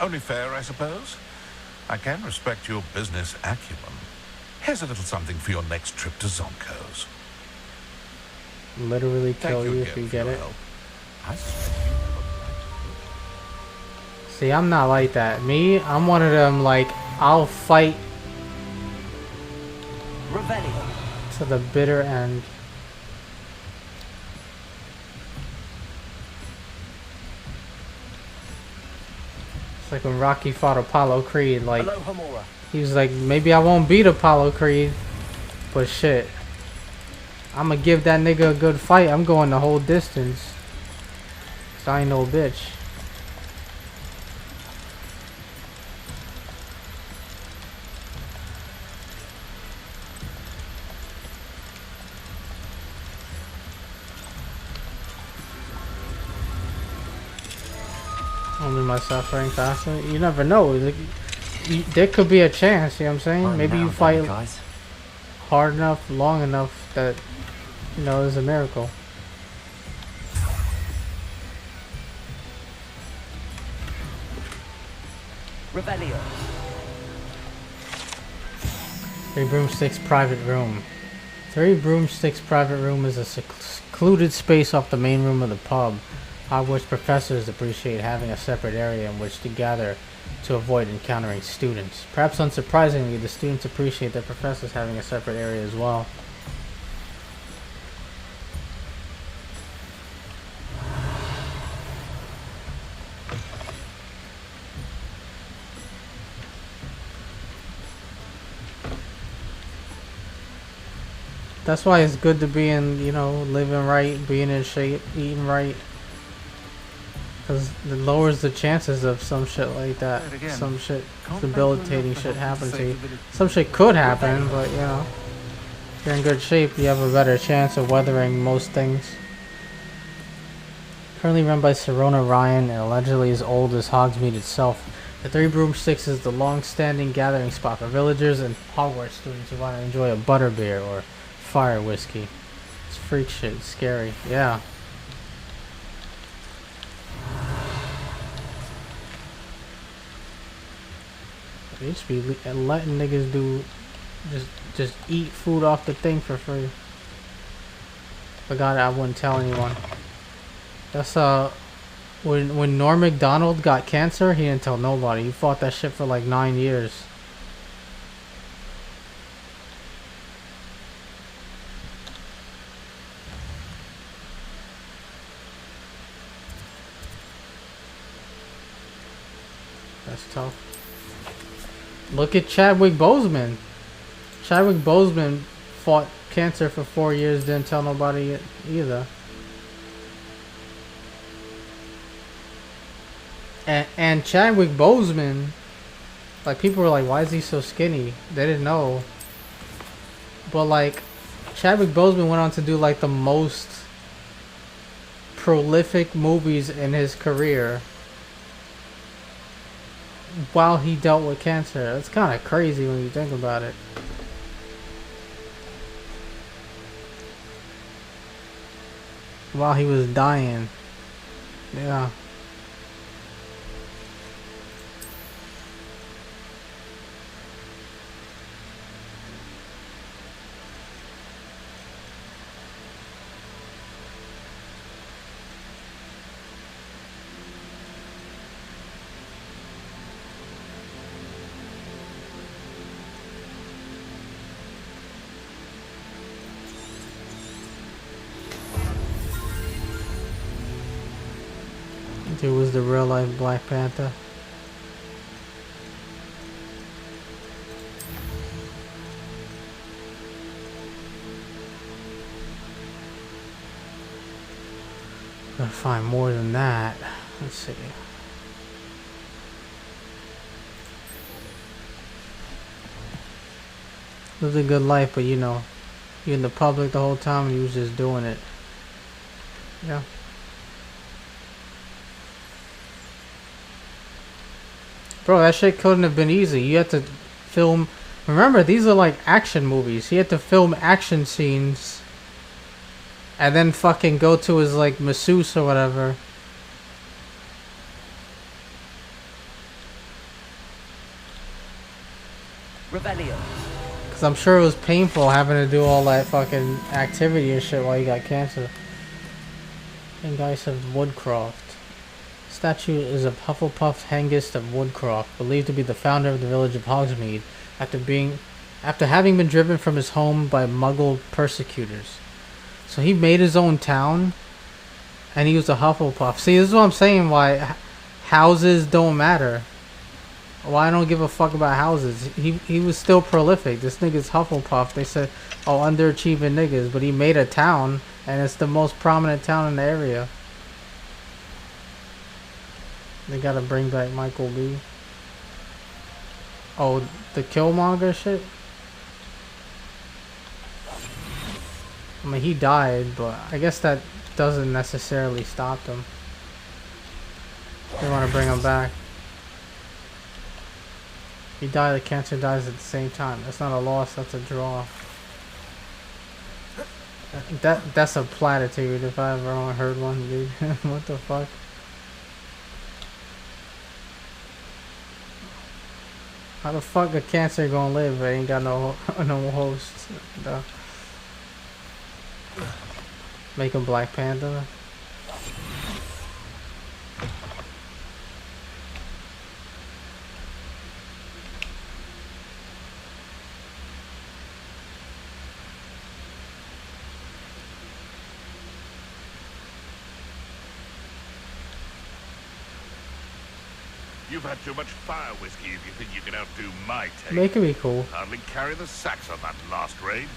Only fair, I suppose. I can respect your business acumen. Here's a little something for your next trip to Zonko's. Literally kill you if you get it. See, I'm not like that. Me, I'm one of them, like, I'll fight to the bitter end. It's like when Rocky fought Apollo Creed, like, he was like, maybe I won't beat Apollo Creed, but shit, I'ma give that nigga a good fight. I'm going the whole distance. 'Cause I ain't no bitch. Only my suffering faster. You never know. Like, there could be a chance. You know what I'm saying? Maybe you fight hard enough, long enough that, you know, it's a miracle. Rebellion. 3 Broomsticks private room. 3 Broomsticks private room is a secluded space off the main room of the pub. Hogwarts professors appreciate having a separate area in which to gather to avoid encountering students. Perhaps unsurprisingly, the students appreciate their professors having a separate area as well. That's why it's good to be in, you know, living right, being in shape, eating right. Because it lowers the chances of some shit like that. Some shit, debilitating shit happen to you. Some shit could happen, but, you know, if you're in good shape, you have a better chance of weathering most things. Currently run by Serona Ryan and allegedly as old as Hogsmeade itself. The 3 Broomsticks is the long-standing gathering spot for villagers and Hogwarts students who want to enjoy a butterbeer or fire whiskey. It's freak shit. It's scary. Yeah. They should be letting niggas do just eat food off the thing for free. Forgot I wouldn't tell anyone. That's when Norm Macdonald got cancer, he didn't tell nobody. He fought that shit for like 9 years. That's tough. Look at Chadwick Boseman. Chadwick Boseman fought cancer for 4 years, didn't tell nobody either. And Chadwick Boseman, like, people were like, why is he so skinny? They didn't know. But like, Chadwick Boseman went on to do like the most prolific movies in his career while he dealt with cancer. It's kind of crazy when you think about it. while he was dying. Yeah. Dude was the real life Black Panther. Gotta find more than that. Let's see. Lived a good life, but you know, you in the public the whole time and he was just doing it. Yeah. Bro, that shit couldn't have been easy. You had to film... Remember, these are like action movies. He had to film action scenes. And then fucking go to his like masseuse or whatever. Revelio. Because I'm sure it was painful having to do all that fucking activity and shit while you got cancer. And guys of Woodcroft. Statue is of Hufflepuff Hengist of Woodcroft, believed to be the founder of the village of Hogsmeade, after having been driven from his home by Muggle persecutors. So he made his own town, and he was a Hufflepuff. See, this is what I'm saying, why houses don't matter. Why I don't give a fuck about houses. He was still prolific. This nigga's Hufflepuff. They said, oh, underachieving niggas, but he made a town, and it's the most prominent town in the area. They gotta bring back Michael B. Oh, the Killmonger shit? I mean, he died, but I guess that doesn't necessarily stop them. They want to bring him back. He died, the cancer dies at the same time. That's not a loss, that's a draw. That's a platitude if I ever heard one, dude. What the fuck? How the fuck a cancer gonna live if it ain't got no host? No. Make him Black Panther. You've had too much fire whiskey if you think you can outdo my taste. Making me cool. Hardly carry the sacks on that last raid.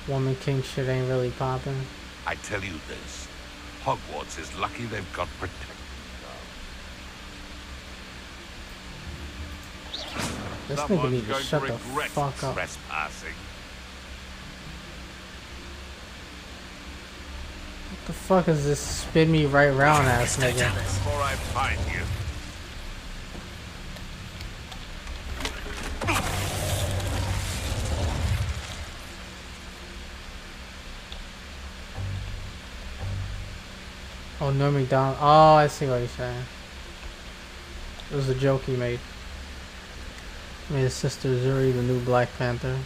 Woman King shit ain't really popping. I tell you this, Hogwarts is lucky they've got protection. This nigga Someone's need to going shut to the regret fuck up. trespassing. What the fuck is this spin me right round ass nigga? Before I find you. Oh, no McDonald. Oh, I see what he's saying. It was a joke he made. Made his sister Zuri the new Black Panther.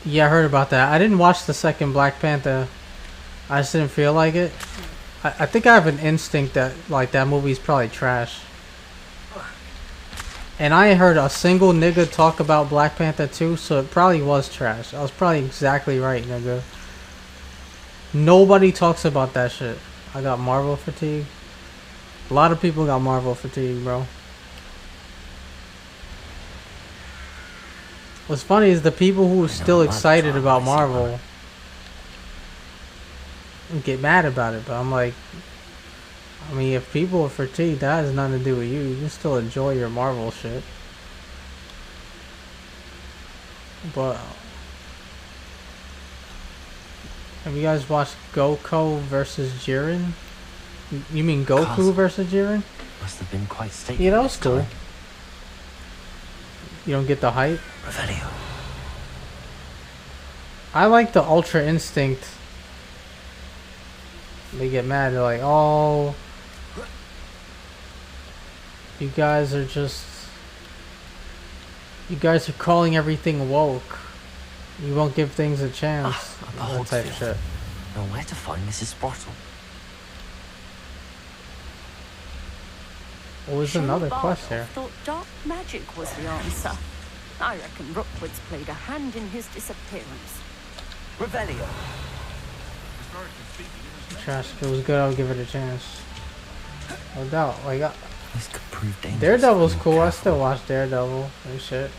Yeah, I heard about that. I didn't watch the second Black Panther. I just didn't feel like it. I think I have an instinct that like that movie's probably trash. And I ain't heard a single nigga talk about Black Panther 2, so it probably was trash. I was probably exactly right, nigga. Nobody talks about that shit. I got Marvel fatigue. A lot of people got Marvel fatigue, bro. What's funny is the people who are still excited about Marvel get mad about it, but I'm like, I mean, if people are fatigued, that has nothing to do with you. You can still enjoy your Marvel shit. But have you guys watched Goku versus Jiren? You mean Goku versus Jiren? Must have been quite stately. Yeah, that was cool. You don't get the hype? Revelio. I like the Ultra Instinct They get mad. They're like, "Oh, you guys are calling everything woke. You won't give things a chance." That type of shit. Now where to find Mrs. Sprottle? What was another quest here? Thought dark magic was the answer. I reckon Rookwood's played a hand in his disappearance. Revelio. Trash. If it was good, I would give it a chance. No doubt. Like, This could prove dangerous. Daredevil's cool. I still watch Daredevil and shit.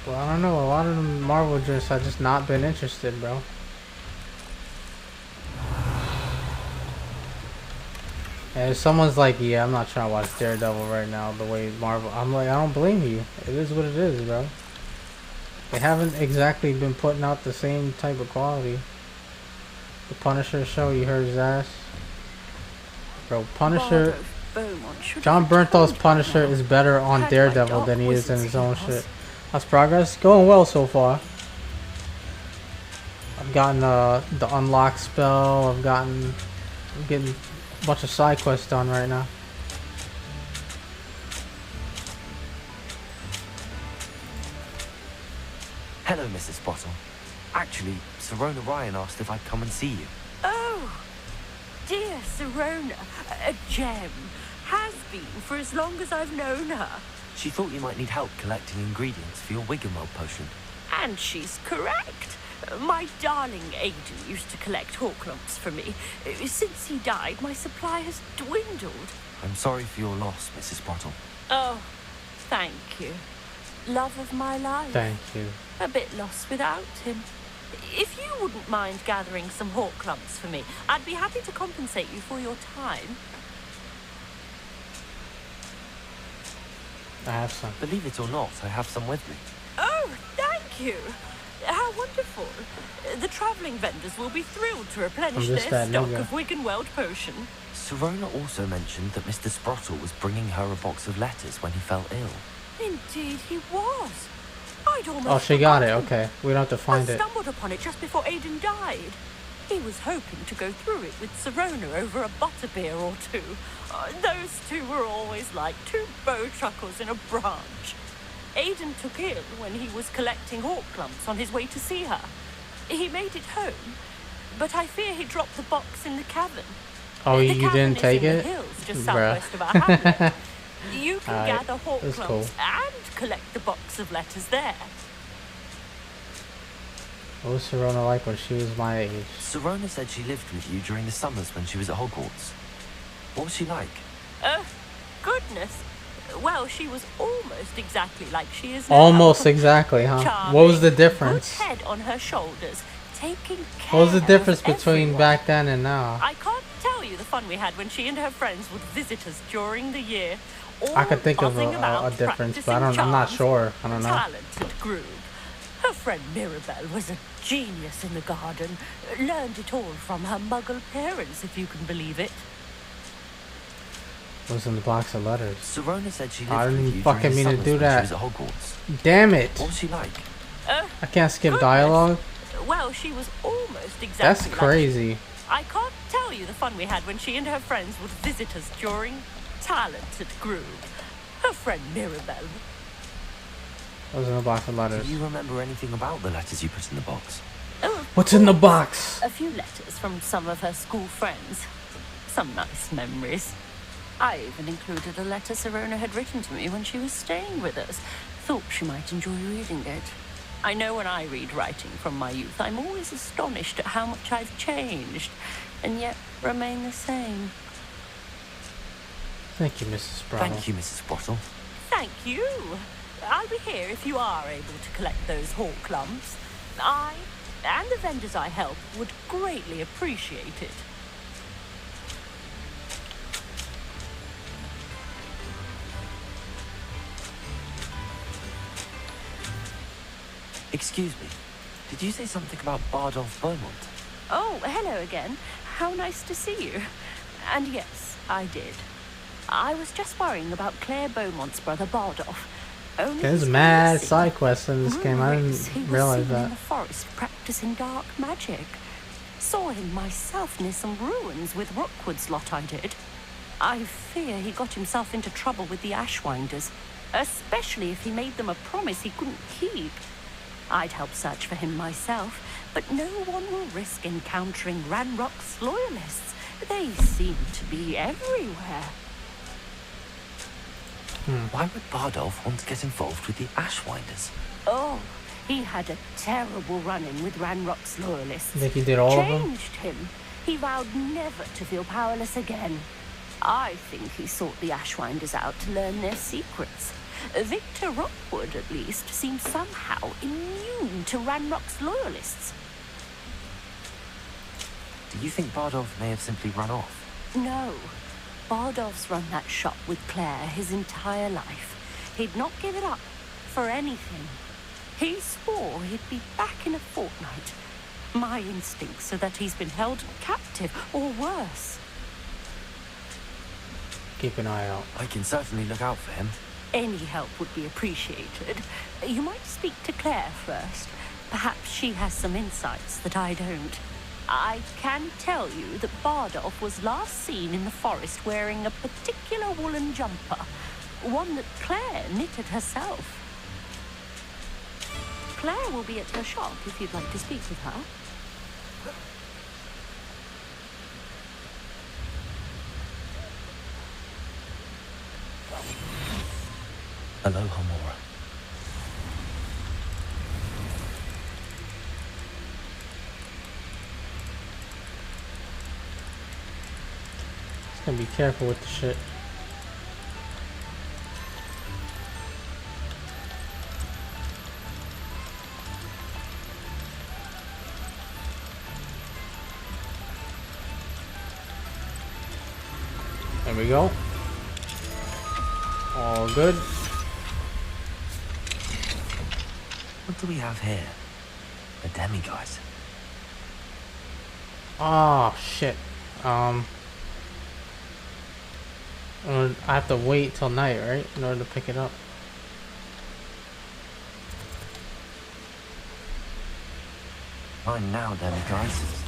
Well, I don't know. A lot of the Marvel joints I've just not been interested, bro. And if someone's like, "Yeah, I'm not trying to watch Daredevil right now," the way Marvel, I'm like, I don't blame you. It is what it is, bro. They haven't exactly been putting out the same type of quality. The Punisher show, you heard his ass. Bro, Punisher... John Bernthal's Punisher is better on Daredevil than he is in his own shit. That's progress. Going well so far. I've gotten the unlock spell. I'm getting a bunch of side quests done right now. Hello, Mrs. Sprottle. Actually, Serona Ryan asked if I'd come and see you. Oh, dear Serona, a gem. Has been for as long as I've known her. She thought you might need help collecting ingredients for your Wiggenweld potion. And she's correct. My darling Aiden used to collect Horklumps for me. Since he died, my supply has dwindled. I'm sorry for your loss, Mrs. Sprottle. Oh, thank you. Love of my life. Thank you. A bit lost without him. If you wouldn't mind gathering some Horklumps for me, I'd be happy to compensate you for your time. I have some. Believe it or not, I have some with me. Oh, thank you. How wonderful. The travelling vendors will be thrilled to replenish their stock of Wiggenweld potion. Serona also mentioned that Mr. Sprottle was bringing her a box of letters when he fell ill. Indeed he was. I'd almost Oh, she got it. Okay. We don't have to find it. I stumbled upon it just before Aiden died. He was hoping to go through it with Serona over a butterbeer or two. Those two were always like two bowtruckles in a branch. Aiden took ill when he was collecting Horklumps on his way to see her. He made it home, but I fear he dropped the box in the cavern. Oh, the you didn't take in it? The hills just southwest of our hamlet. You can gather Horklumps cool. and collect the box of letters there. What was Serona like when she was my age? Serona said she lived with you during the summers when she was at Hogwarts. What was she like? Goodness. Well, she was almost exactly like she is now. Almost exactly, huh? Charming, What was the difference? Good head on her shoulders, taking care What was the difference of between everyone. back then and now? I can't tell you the fun we had when she and her friends would visit us during the year. All I could think of buzzing about a difference, but practicing I'm not charms. sure. I don't know. Talented group. Her friend Mirabelle was a genius in the garden. Learned it all from her muggle parents, if you can believe it. What was in the box of letters? Serona said she lived I with didn't you fucking during the mean to summers do when that. she was at Hogwarts. Damn it! What was she like? I can't skip Goodness. dialogue. Well, she was almost exactly That's like crazy. I can't tell you the fun we had when she and her friends would visit us during Talented Group. Her friend Mirabelle. What was in the box of letters? Do you remember anything about the letters you put in the box? Oh, What's in the box? a few letters from some of her school friends. Some nice memories. I even included a letter Serona had written to me when she was staying with us. Thought she might enjoy reading it. I know when I read writing from my youth, I'm always astonished at how much I've changed, and yet remain the same. Thank you, Mrs. Sprottle. Thank you, Mrs. Sprottle. Thank you. I'll be here if you are able to collect those Horklumps. I and the vendors I help would greatly appreciate it. Excuse me. Did you say something about Bardolph Beaumont? Oh, hello again. How nice to see you. And yes, I did. I was just worrying about Claire Beaumont's brother Bardolph. Only There's he's mad missing. side quests in this game. I Rumours he didn't was realize seen in that. the forest practicing dark magic. Saw him myself near some ruins with Rookwood's lot, I did. I fear he got himself into trouble with the Ashwinders, especially if he made them a promise he couldn't keep. I'd help search for him myself, but no one will risk encountering Ranrock's loyalists. They seem to be everywhere. Why would Bardolph want to get involved with the Ashwinders? Oh, he had a terrible run-in with Ranrock's loyalists. Think he did all of them? Changed him. He vowed never to feel powerless again. I think he sought the Ashwinders out to learn their secrets. Victor Rookwood, at least, seems somehow immune to Ranrock's loyalists. Do you think Bardolph may have simply run off? No. Bardolph's run that shop with Claire his entire life. He'd not give it up for anything. He swore he'd be back in a fortnight. My instincts are that he's been held captive, or worse. Keep an eye out. I can certainly look out for him. Any help would be appreciated. You might speak to Claire first. Perhaps she has some insights that I don't. I can tell you that Bardolph was last seen in the forest wearing a particular woolen jumper, one that Claire knitted herself. Claire will be at her shop if you'd like to speak with her. Aloha, Mora. Just gonna be careful with the shit. There we go. All good. What do we have here? A demiguise. Oh shit. I have to wait till night, right, in order to pick it up. Mine now, demiguise.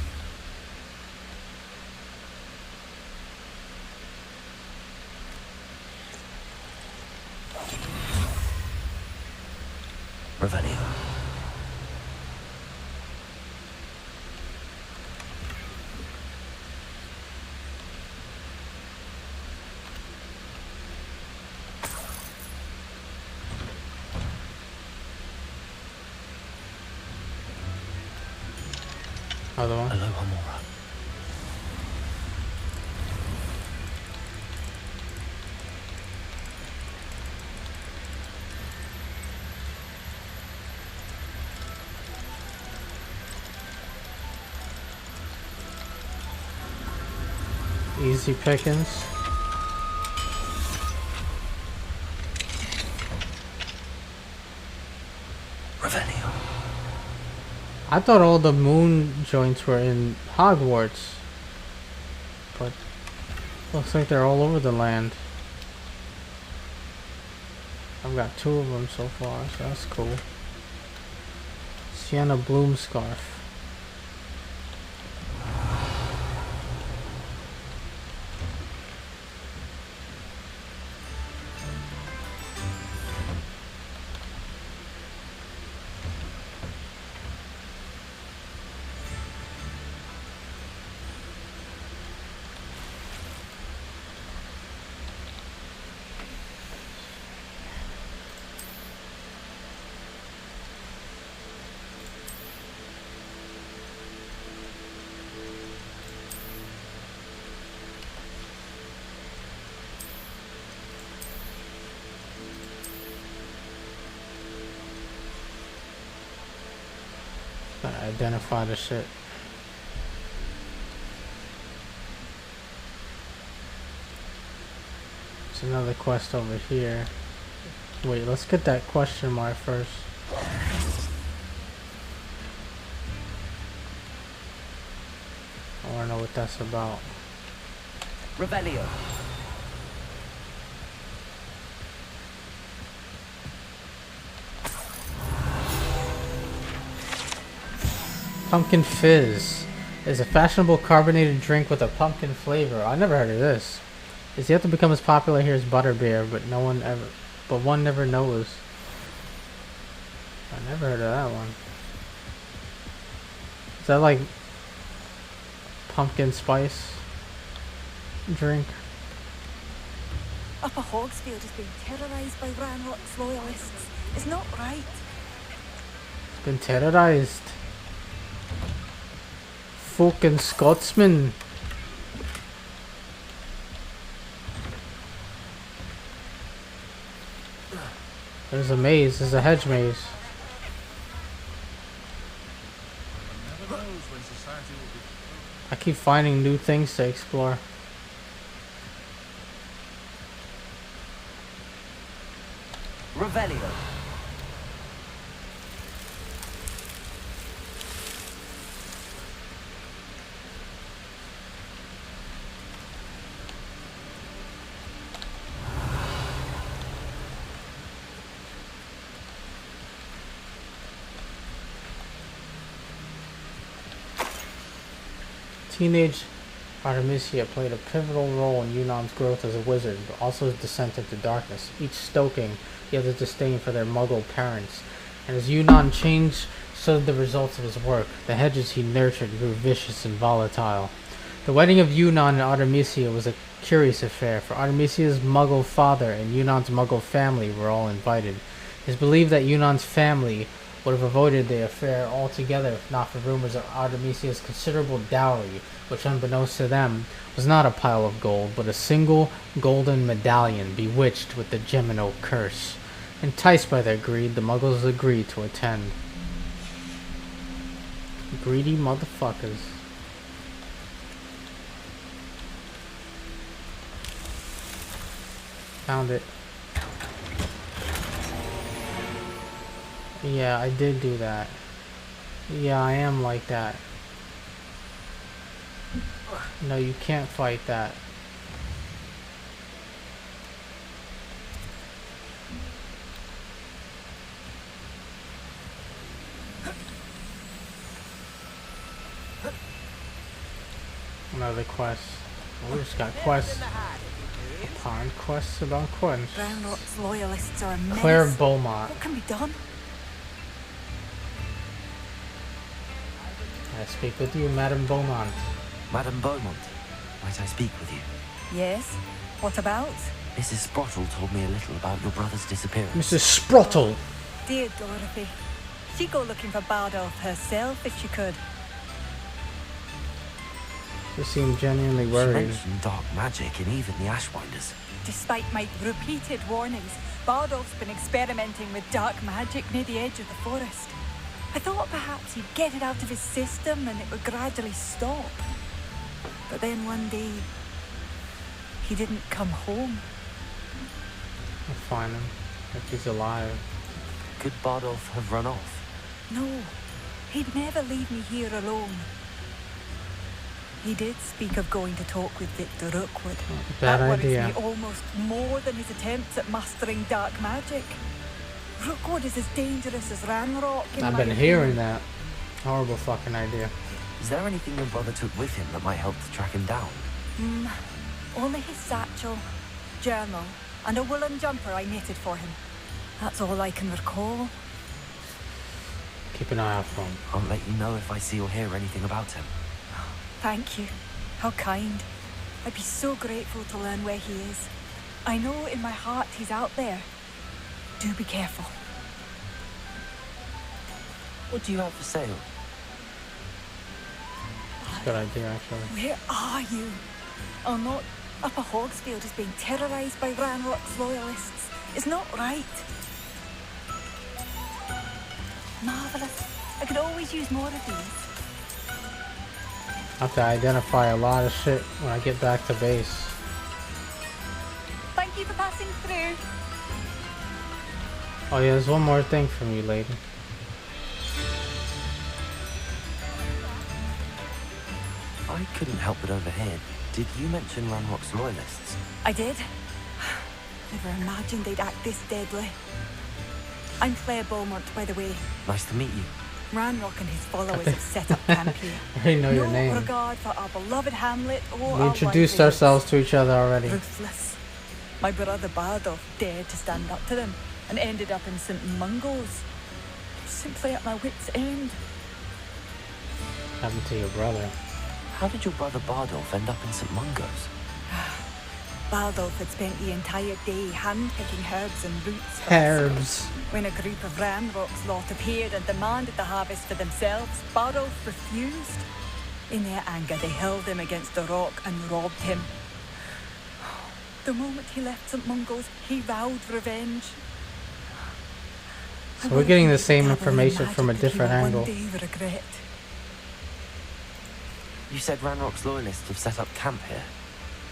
Revelio. Other one. Aloha, Mora. Easy pickings. Revelio. I thought all the moon joints were in Hogwarts, but looks like they're all over the land. I've got 2 of them so far, so that's cool. Sienna Bloom Scarf. Identify the shit. There's another quest over here. Wait, let's get that question mark first. I wanna know what that's about. Revelio. Pumpkin Fizz. Is a fashionable carbonated drink with a pumpkin flavor. I never heard of this. It's yet to become as popular here as butterbeer, but one never knows. I never heard of that one. Is that like pumpkin spice drink? Upper Hogsfield is being terrorised by Ranrock's loyalists. It's not right. It's been terrorised. Fucking Scotsman. There's a maze. There's a hedge maze. I keep finding new things to explore. Revelio. Teenage Artemisia played a pivotal role in Yunan's growth as a wizard, but also his descent into darkness, each stoking the other's disdain for their muggle parents. And as Yunnan changed, so did the results of his work. The hedges he nurtured grew vicious and volatile. The wedding of Yunnan and Artemisia was a curious affair, for Artemisia's muggle father and Yunan's muggle family were all invited. It is believed that Yunan's family would have avoided the affair altogether if not for rumors of Artemisia's considerable dowry, which unbeknownst to them was not a pile of gold, but a single golden medallion bewitched with the Gemino curse. Enticed by their greed, the Muggles agreed to attend. Greedy motherfuckers. Found it. Yeah, I did do that. Yeah, I am like that. No, you can't fight that. Another quest. Oh, we just got quests upon quests about quests. Ranrock's loyalists are a menace. Claire Beaumont. What can be done? I speak with you, Madame Beaumont. Madame Beaumont, might I speak with you? Yes. What about? Mrs. Sprottle told me a little about your brother's disappearance. Mrs. Sprottle! Dear Dorothy. She'd go looking for Bardolph herself if she could. She seemed genuinely worried. She mentioned dark magic and even the Ashwinders. Despite my repeated warnings, Bardolph's been experimenting with dark magic near the edge of the forest. I thought perhaps he'd get it out of his system and it would gradually stop. But then one day, he didn't come home. I'll find him, if he's alive. Could Bardolph have run off? No, he'd never leave me here alone. He did speak of going to talk with Victor Rookwood. Bad that idea. worries me almost more than his attempts at mastering dark magic. Rookwood is as dangerous as Ranrock. I've been hearing that. Horrible fucking idea. Is there anything your brother took with him that might help to track him down? Only his satchel, journal, and a woolen jumper I knitted for him. That's all I can recall. Keep an eye out for him. I'll let you know if I see or hear anything about him. Thank you. How kind. I'd be so grateful to learn where he is. I know in my heart he's out there. Do be careful. What do you have for sale? That's a good idea, actually. Where are you? Oh, not Upper Hogsfield is being terrorised by Ranrock's loyalists. It's not right. Marvellous. I could always use more of these. I have to identify a lot of shit when I get back to base. Thank you for passing through. Oh yeah, there's one more thing from you, lady. I couldn't help but overhear. Did you mention Ranrock's loyalists? I did. Never imagined they'd act this deadly. I'm Claire Beaumont, by the way. Nice to meet you. Ranrock and his followers have set up camp here. I already know your No name. regard for our beloved hamlet or We our introduced livelihoods. ourselves to each other already. Ruthless. My brother Bardolph dared to stand up to them and ended up in St. Mungo's. Simply at my wit's end. Happened to your brother. How did your brother Bardolph end up in St. Mungo's? Bardolph had spent the entire day hand-picking herbs and roots for us. Herbs. When a group of Ranrock's lot appeared and demanded the harvest for themselves, Bardolph refused. In their anger, they hurled him against the rock and robbed him. The moment he left St. Mungo's, he vowed revenge. So we're getting the same information from a different One angle. day regret. You said Ranrock's loyalists have set up camp here.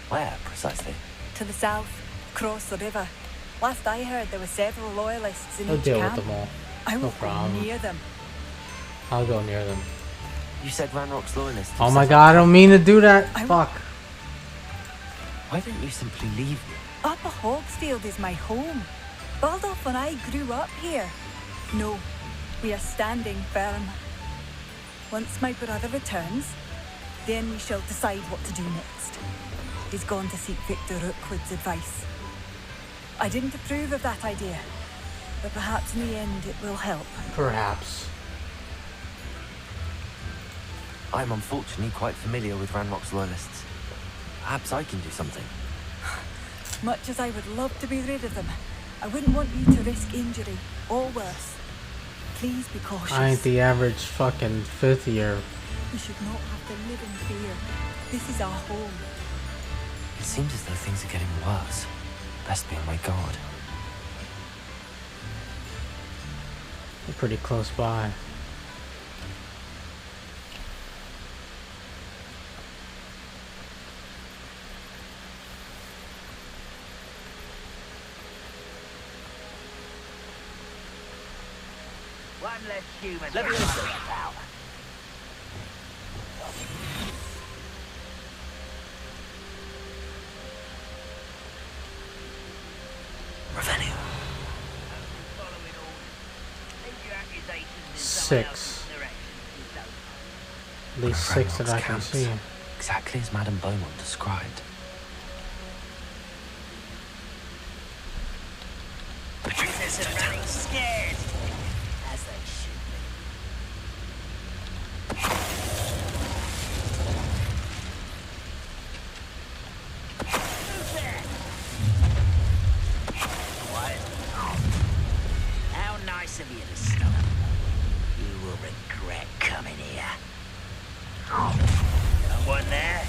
Where, precisely? To the south, across the river. Last I heard, there were several loyalists in I'll each deal camp. with them all. I No will problem. go near them. I'll go near them. You said Ranrock's loyalists have Oh set my up god, I camp. don't mean to do that. I- Fuck. Why didn't you simply leave me? Upper Hogsfield is my home. Bardolph and I grew up here. No, we are standing firm. Once my brother returns, then we shall decide what to do next. He's gone to seek Victor Rookwood's advice. I didn't approve of that idea, but perhaps in the end it will help. Perhaps. I'm unfortunately quite familiar with Ranrock's loyalists. Perhaps I can do something. Much as I would love to be rid of them, I wouldn't want you to risk injury, or worse. Please be cautious. I ain't the average fucking 5th year. We should not have to live in fear. This is our home. It seems as though things are getting worse. Best be on my guard. We're pretty close by. One less human. Let me listen. Revenue. 6. At least 6 that I can Camps. see. Exactly as Madame Beaumont described. Princess are running scared. As they should be. Who's there? Quiet. How nice of you to stop. You will regret coming here. Someone there?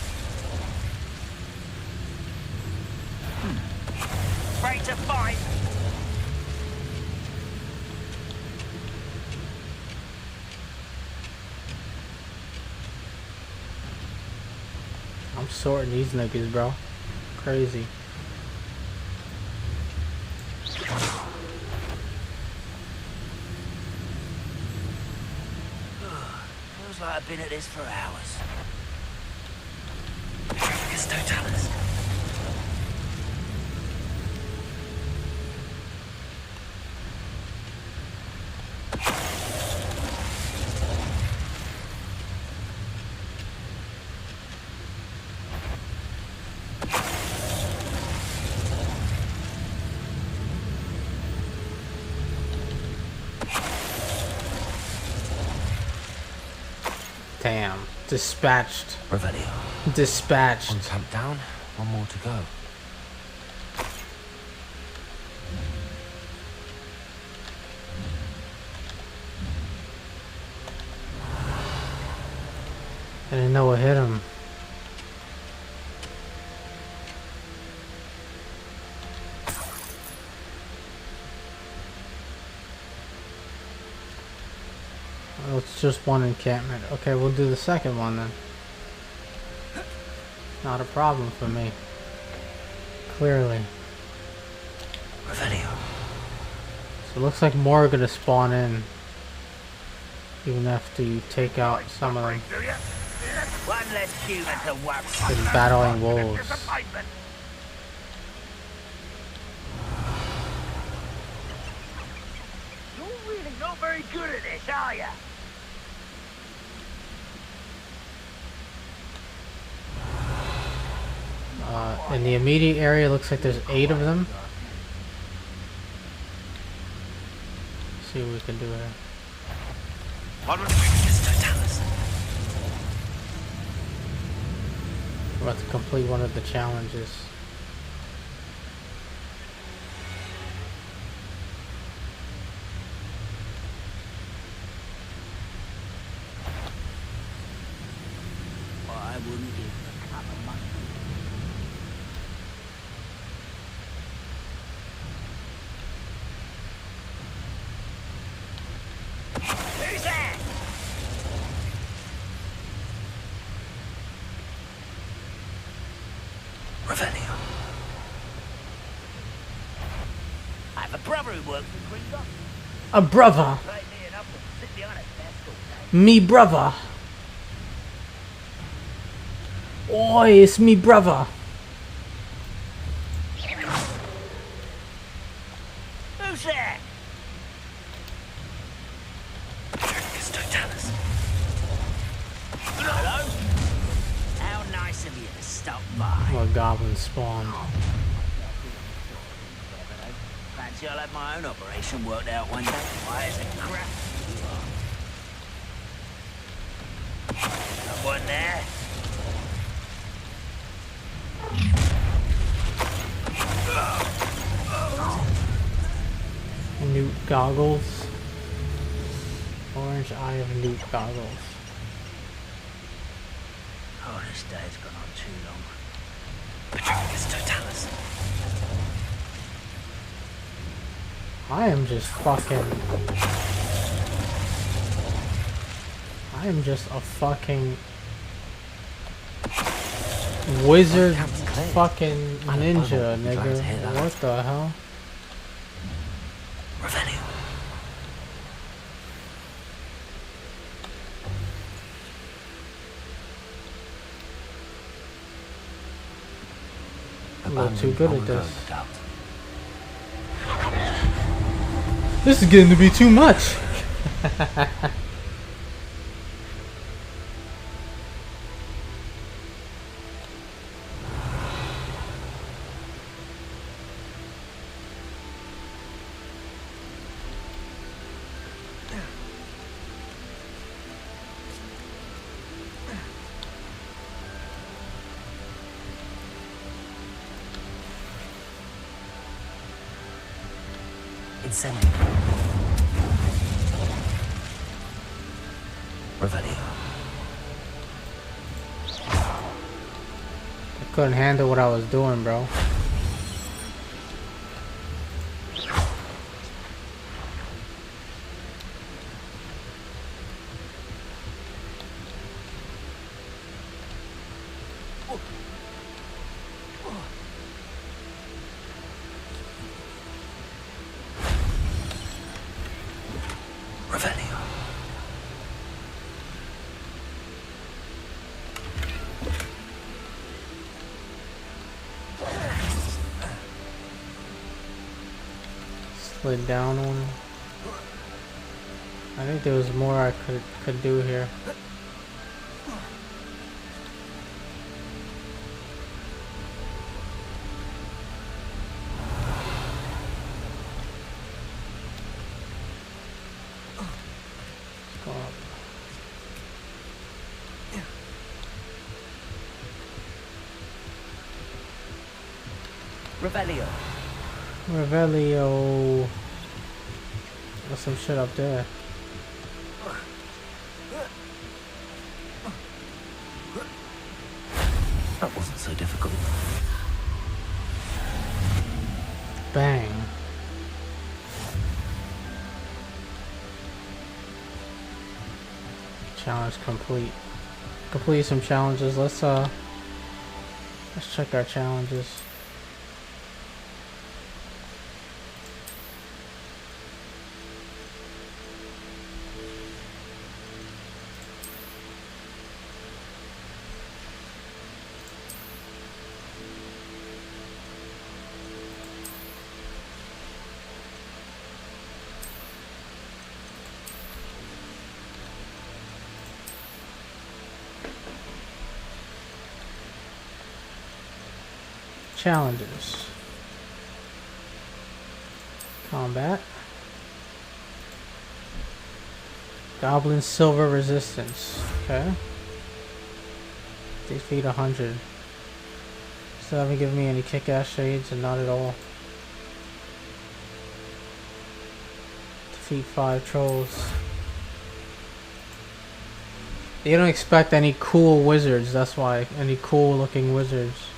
Afraid to fight? I'm sorting these niggas, bro. Crazy. Feels like I've been at this for hours. It's Totalis. Damn. Dispatched. Revelio. Dispatched. One camp down, one more to go. I didn't know what hit him. Oh, it's just one encampment. Okay, we'll do the second one then. Not a problem for me. Clearly. Revelio. So it looks like more are gonna spawn in. Even after you take out some of them. One less human to worry. Been battling wolves. You're really not very good at this, are you? In the immediate area, looks like there's 8 of them. Let's see what we can do here. We're about to complete one of the challenges. I wouldn't give a cup of money. Who's that? Revelio. I have a brother who works for Gringo. A brother. Play me enough to sit behind a desk all day. Me brother. Oi, it's me brother. Who's that? It's Totalis. Hello? How nice of you to stop by. What goblin spawned. Fancy I'll have my own operation worked out one day. Why is it crap? Someone there? Newt goggles. Orange eye of Newt goggles. Oh, this day's gone on too long. It's Totalis. I am just a fucking wizard fucking ninja, nigga. What the hell? Revelio. I'm a little too good at this. This is getting to be too much. Incendio. Revelio. I couldn't handle what I was doing, bro. Revelio. Slid down on him. I think there was more I could do here. Go up. Revelio. Revelio. There's some shit up there. That wasn't so difficult. Bang. Challenge complete. Complete some challenges. Let's check our challenges. challenges. Combat. Goblin silver resistance. Okay. Defeat 100. Still haven't given me any kick-ass shades, and not at all. Defeat 5 trolls. You don't expect any cool wizards, that's why. Any cool looking wizards.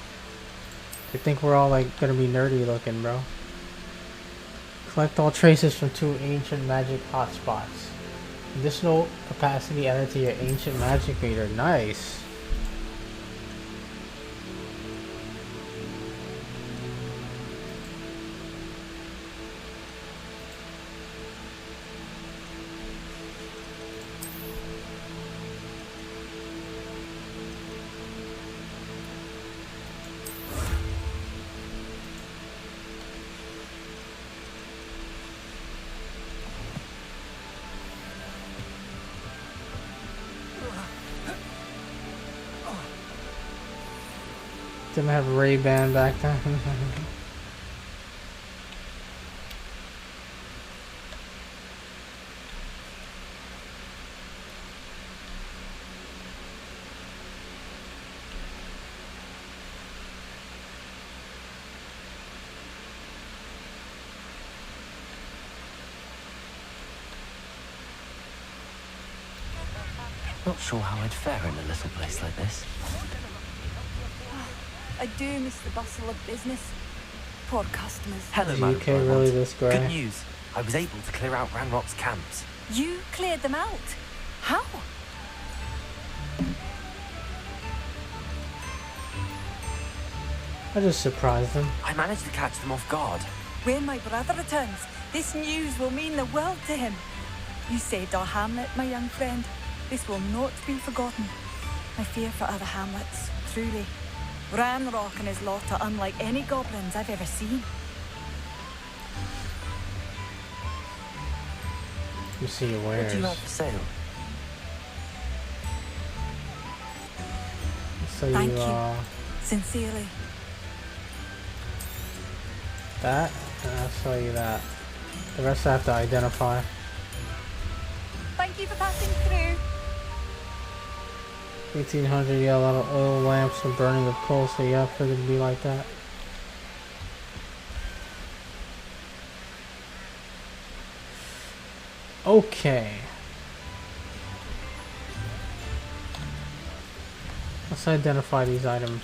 They think we're all like gonna be nerdy looking, bro. Collect all traces from 2 ancient magic hotspots. Additional capacity added to your ancient magic meter. Nice. Didn't have Ray-Ban back then. Not sure how I'd fare in a little place like this. I do miss the bustle of business. Poor customers. Hello, Is Madam UK really Beaumont. this grey? Good news. I was able to clear out Ranrock's camps. You cleared them out? How? I just surprised them. I managed to catch them off guard. When my brother returns, this news will mean the world to him. You saved our hamlet, my young friend. This will not be forgotten. I fear for other hamlets, truly. Ranrock and his lot are unlike any goblins I've ever seen. Let me see your wares. What do you have for sale? So Thank you. Sincerely. That, and I'll show you that. The rest I have to identify. Thank you for passing through. 1800, yeah, a lot of oil lamps and burning of coal, so yeah, I figured it'd be like that. Okay. Let's identify these items.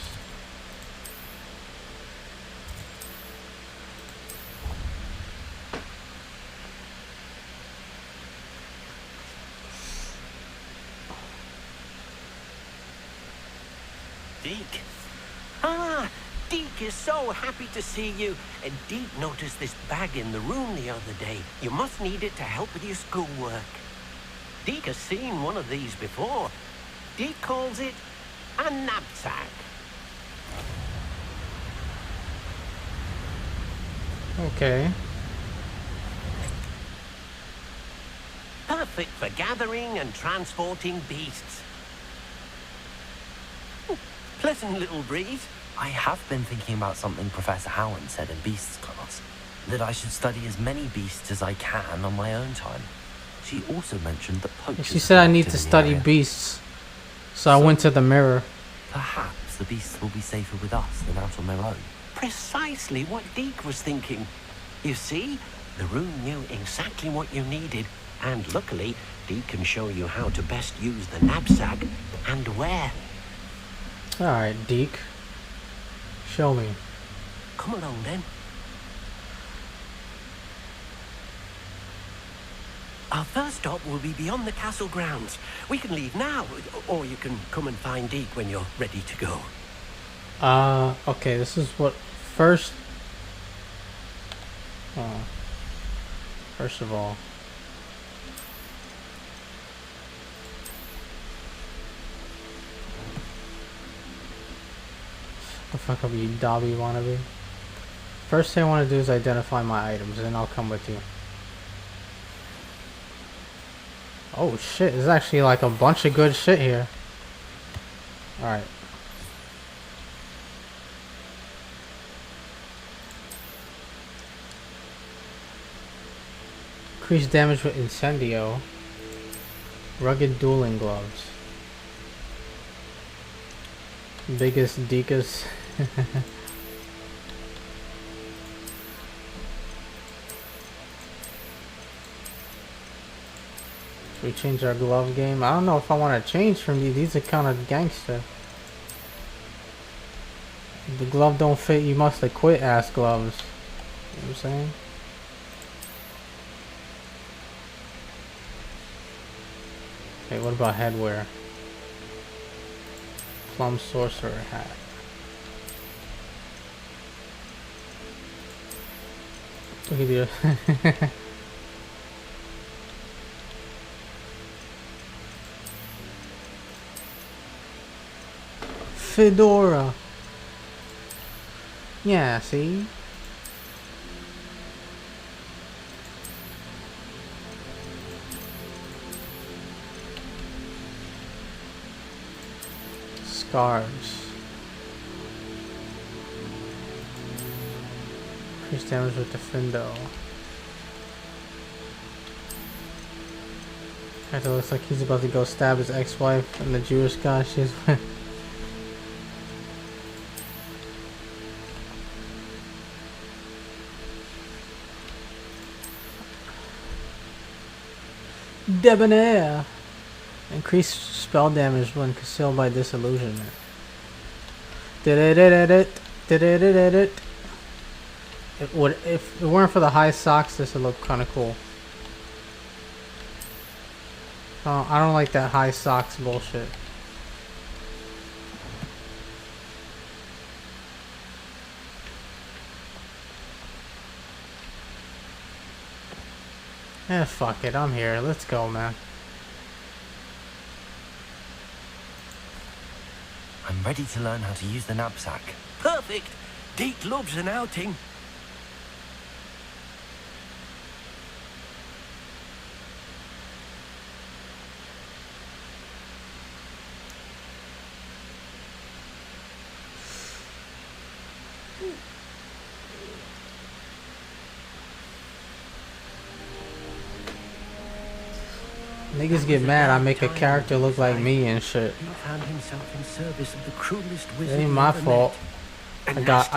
Deke. Ah, Deke is so happy to see you. And Deke noticed this bag in the room the other day. You must need it to help with your schoolwork. Deke has seen one of these before. Deke calls it a knapsack. Okay. Perfect for gathering and transporting beasts. Pleasant little breeze. I have been thinking about something Professor Howard said in Beasts class. That I should study as many beasts as I can on my own time. She also mentioned that poachers... She said I need to in the study area. beasts. So I went to the mirror. Perhaps the beasts will be safer with us than out on their own. Precisely what Deke was thinking. You see, the room knew exactly what you needed. And luckily, Deke can show you how to best use the knapsack and where. Alright, Deke. Show me. Come along then. Our first stop will be beyond the castle grounds. We can leave now, or you can come and find Deke when you're ready to go. Okay, this is what first... first of all... The fuck up, you Dobby wannabe. First thing I want to do is identify my items, and then I'll come with you. Oh shit, there's actually like a bunch of good shit here. Alright. Increased damage with Incendio. Rugged dueling gloves. Biggest Dekas. We change our glove game. I don't know if I want to change from these. These are kind of gangster. If the glove don't fit, you must have quit ass gloves. You know what I'm saying? Okay, what about headwear? Plum sorcerer hat. Look at you. Fedora. Yeah, see? Scarves. Increased damage with the Findo. It looks like he's about to go stab his ex-wife and the Jewish guy she's with. Debonair. Increased spell damage when concealed by disillusionment. It would, if it weren't for the high socks, this would look kind of cool. I don't like that high socks bullshit. Eh, fuck it, I'm here. Let's go, man. I'm ready to learn how to use the knapsack. Perfect. Deke loves an outing. Niggas get mad I make a character look like me and shit. He found himself in service of the cruelest It wizard ain't my fault. I got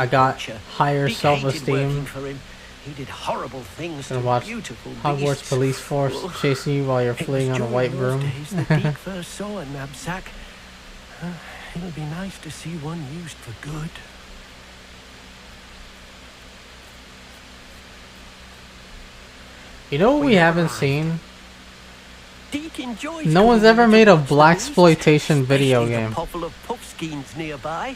higher self-esteem. He did horrible things Gonna to watch beautiful Hogwarts beasts. police force chasing you while you're fleeing on a white broom. Days that Deke first saw a knapsack. It'll be nice to see one used for good. You know what we haven't seen? Deke enjoys No one's coming ever in to made a watch the blaxploitation beasts, video especially game. the couple of Puffskeins nearby.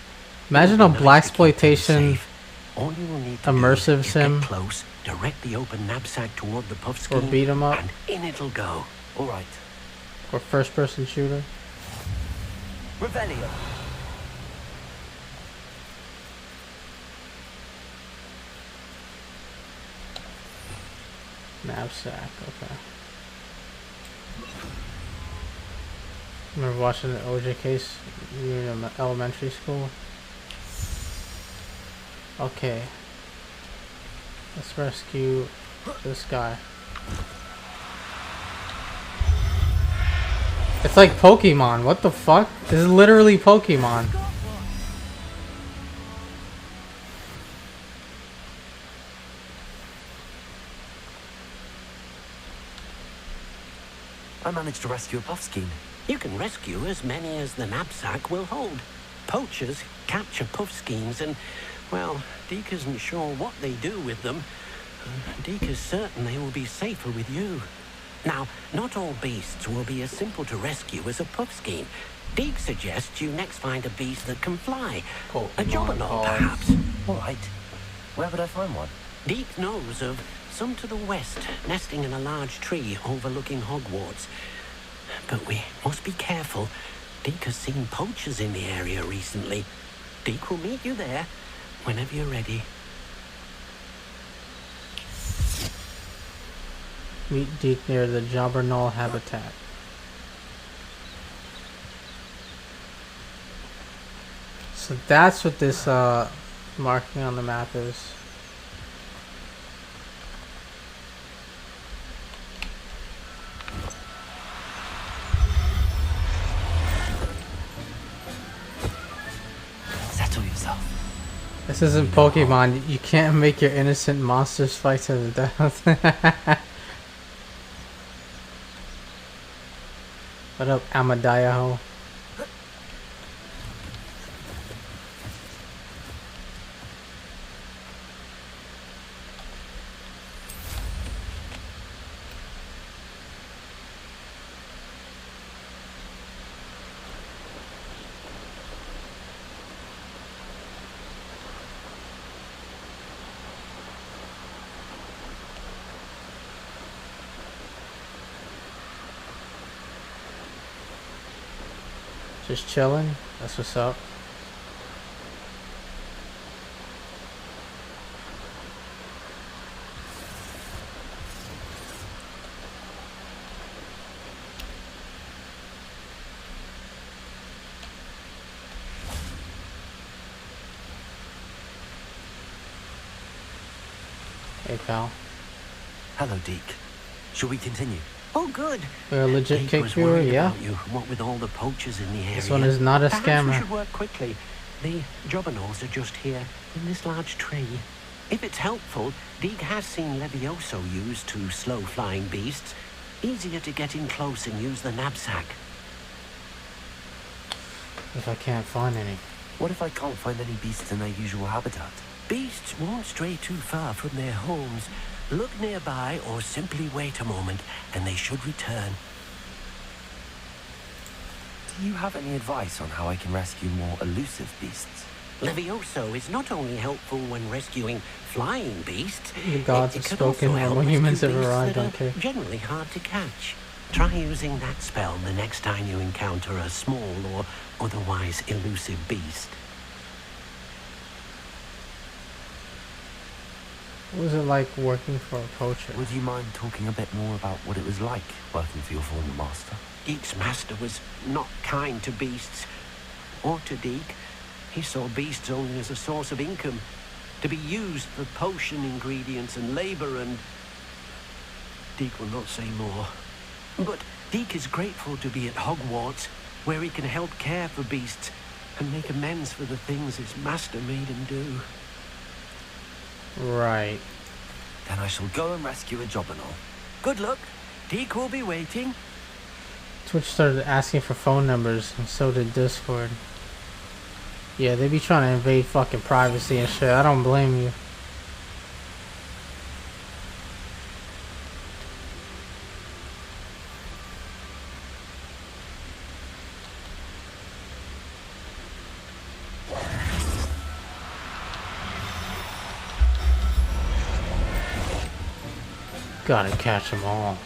Imagine a It'll be nice to keep them blaxploitation safe. All you will need to immersive do is sim. get close, direct the open knapsack toward the Puffskein, Or beat 'em up. and in it'll go. All right. Or first-person shooter. Revelio. Knapsack, okay. Remember watching the OJ case in elementary school? Okay. Let's rescue this guy. It's like Pokemon, what the fuck? This is literally Pokemon. I managed to rescue a Puffskein. You can rescue as many as the knapsack will hold. Poachers capture Puffskeins and, well, Deke isn't sure what they do with them. Deke is certain they will be safer with you. Now, not all beasts will be as simple to rescue as a Puffskein. Deke suggests you next find a beast that can fly. A Jobberknoll, perhaps. All right. Where would I find one? Deke knows of some to the west, nesting in a large tree overlooking Hogwarts. But we must be careful. Deke has seen poachers in the area recently. Deke will meet you there whenever you're ready. Meet Deke near the Jobberknoll habitat. So that's what this marking on the map is. This isn't Pokemon. You can't make your innocent monsters fight to the death. What up, Amadiaho? Just chilling. That's what's up. Hey, pal. Hello, Deke. Shall we continue? Oh, good. We're a legit Deke kick was viewer, worried yeah. about you, what with all the poachers in the area. This one is not a Perhaps we scammer. should work quickly. The jobberknolls are just here, in this large tree. If it's helpful, Deke has seen Levioso used to slow flying beasts. Easier to get in close and use the knapsack. If I can't find any. What if I can't find any beasts in their usual habitat? Beasts won't stray too far from their homes. Look nearby or simply wait a moment and they should return. Do you have any advice on how I can rescue more elusive beasts? Levioso is not only helpful when rescuing flying beasts, The gods it have can also spoken, help and when humans rescue have beasts arrived, that don't care. are generally hard to catch. Try using that spell the next time you encounter a small or otherwise elusive beast. What was it like working for a poacher? Would you mind talking a bit more about what it was like working for your former master? Deke's master was not kind to beasts, or to Deke. He saw beasts only as a source of income, to be used for potion ingredients and labor, and Deke will not say more. But Deke is grateful to be at Hogwarts, where he can help care for beasts and make amends for the things his master made him do. Right. Then I shall go and rescue a jobberknoll. Good luck. Deke will be waiting. Twitch started asking for phone numbers, and so did Discord. Yeah, they be trying to invade fucking privacy and shit. I don't blame you. Gotta catch them all.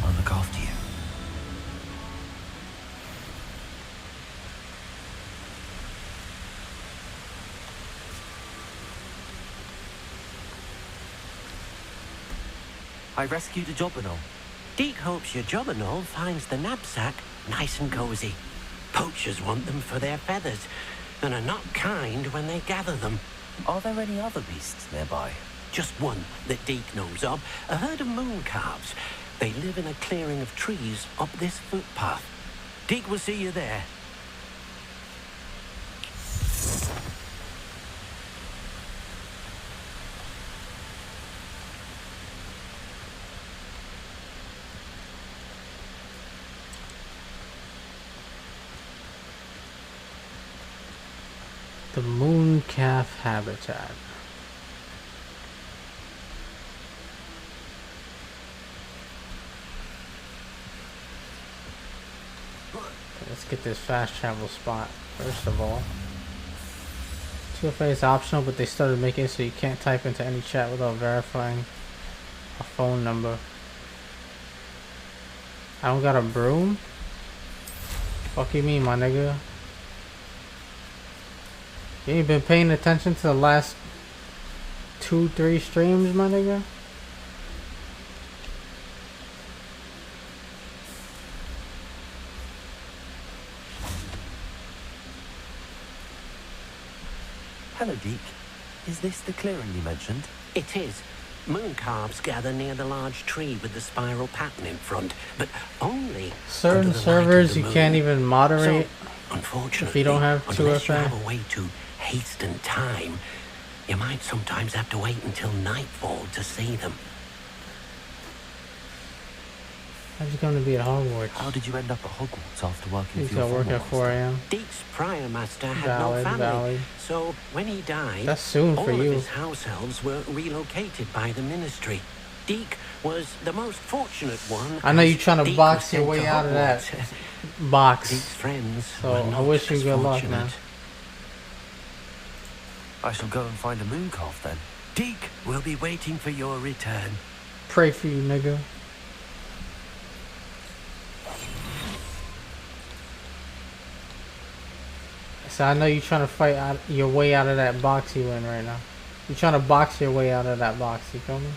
I'll look after you. I rescued a jobberknoll. Deke hopes your jobberknoll finds the knapsack nice and cozy. Poachers want them for their feathers, and are not kind when they gather them. Are there any other beasts nearby? Just one that Deke knows of, a herd of moon calves. They live in a clearing of trees up this footpath. Deke will see you there. The moon calf habitat. Let's get this fast travel spot first of all. 2FA is optional, but they started making it so you can't type into any chat without verifying a phone number. I don't got a broom? Fuck you mean, my nigga? You ain't been paying attention to the last 2-3 streams, my nigga? Hello, Deke. Is this the clearing you mentioned? It is. Moon calves gather near the large tree with the spiral pattern in front, but only certain under the servers light of the you moon. can't even moderate So, unfortunately, if you don't have unless you 2FA. have a way to hasten time, You might sometimes have to wait until nightfall to see them. How'd you come to be at Hogwarts? How did you end up at Hogwarts after working You for your got work former at 4 master? a.m. Deke's prior master had Valid, no family, valid. so when he died, That's soon all for of you. his house elves were relocated by the ministry. Deke was the most fortunate one. I know as you're trying to Deke box was your sent way to out of that Hogwarts. box. Deke's friends So were I not wish you as good luck, man. fortunate. I shall go and find a moon calf then. Deke will be waiting for your return. Pray for you, nigga. So I know you're trying to fight your way out of that box you in right now. You're trying to box your way out of that box, you feel me?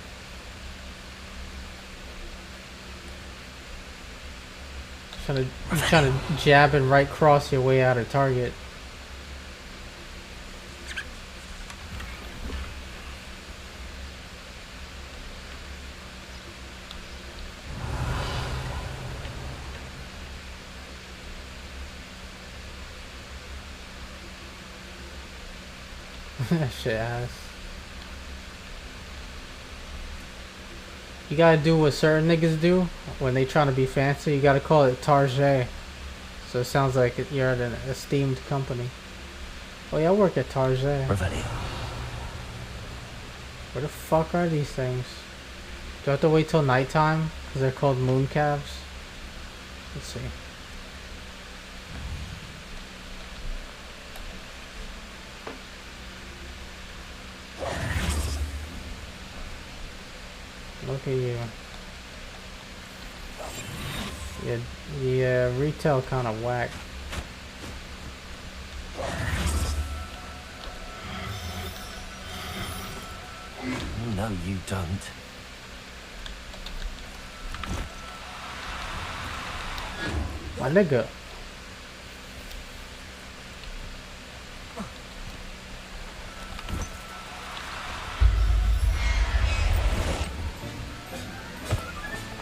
You're trying to jab and right cross your way out of target. Shit ass. You gotta do what certain niggas do when they trying to be fancy. You gotta call it Target. So it sounds like you're at an esteemed company. Oh yeah, I work at Target. Revelio. Where the fuck are these things? Do I have to wait till nighttime? Because they're called moon calves? Let's see. Look at you. Yeah, retail kind of whack. No, you don't. My nigga.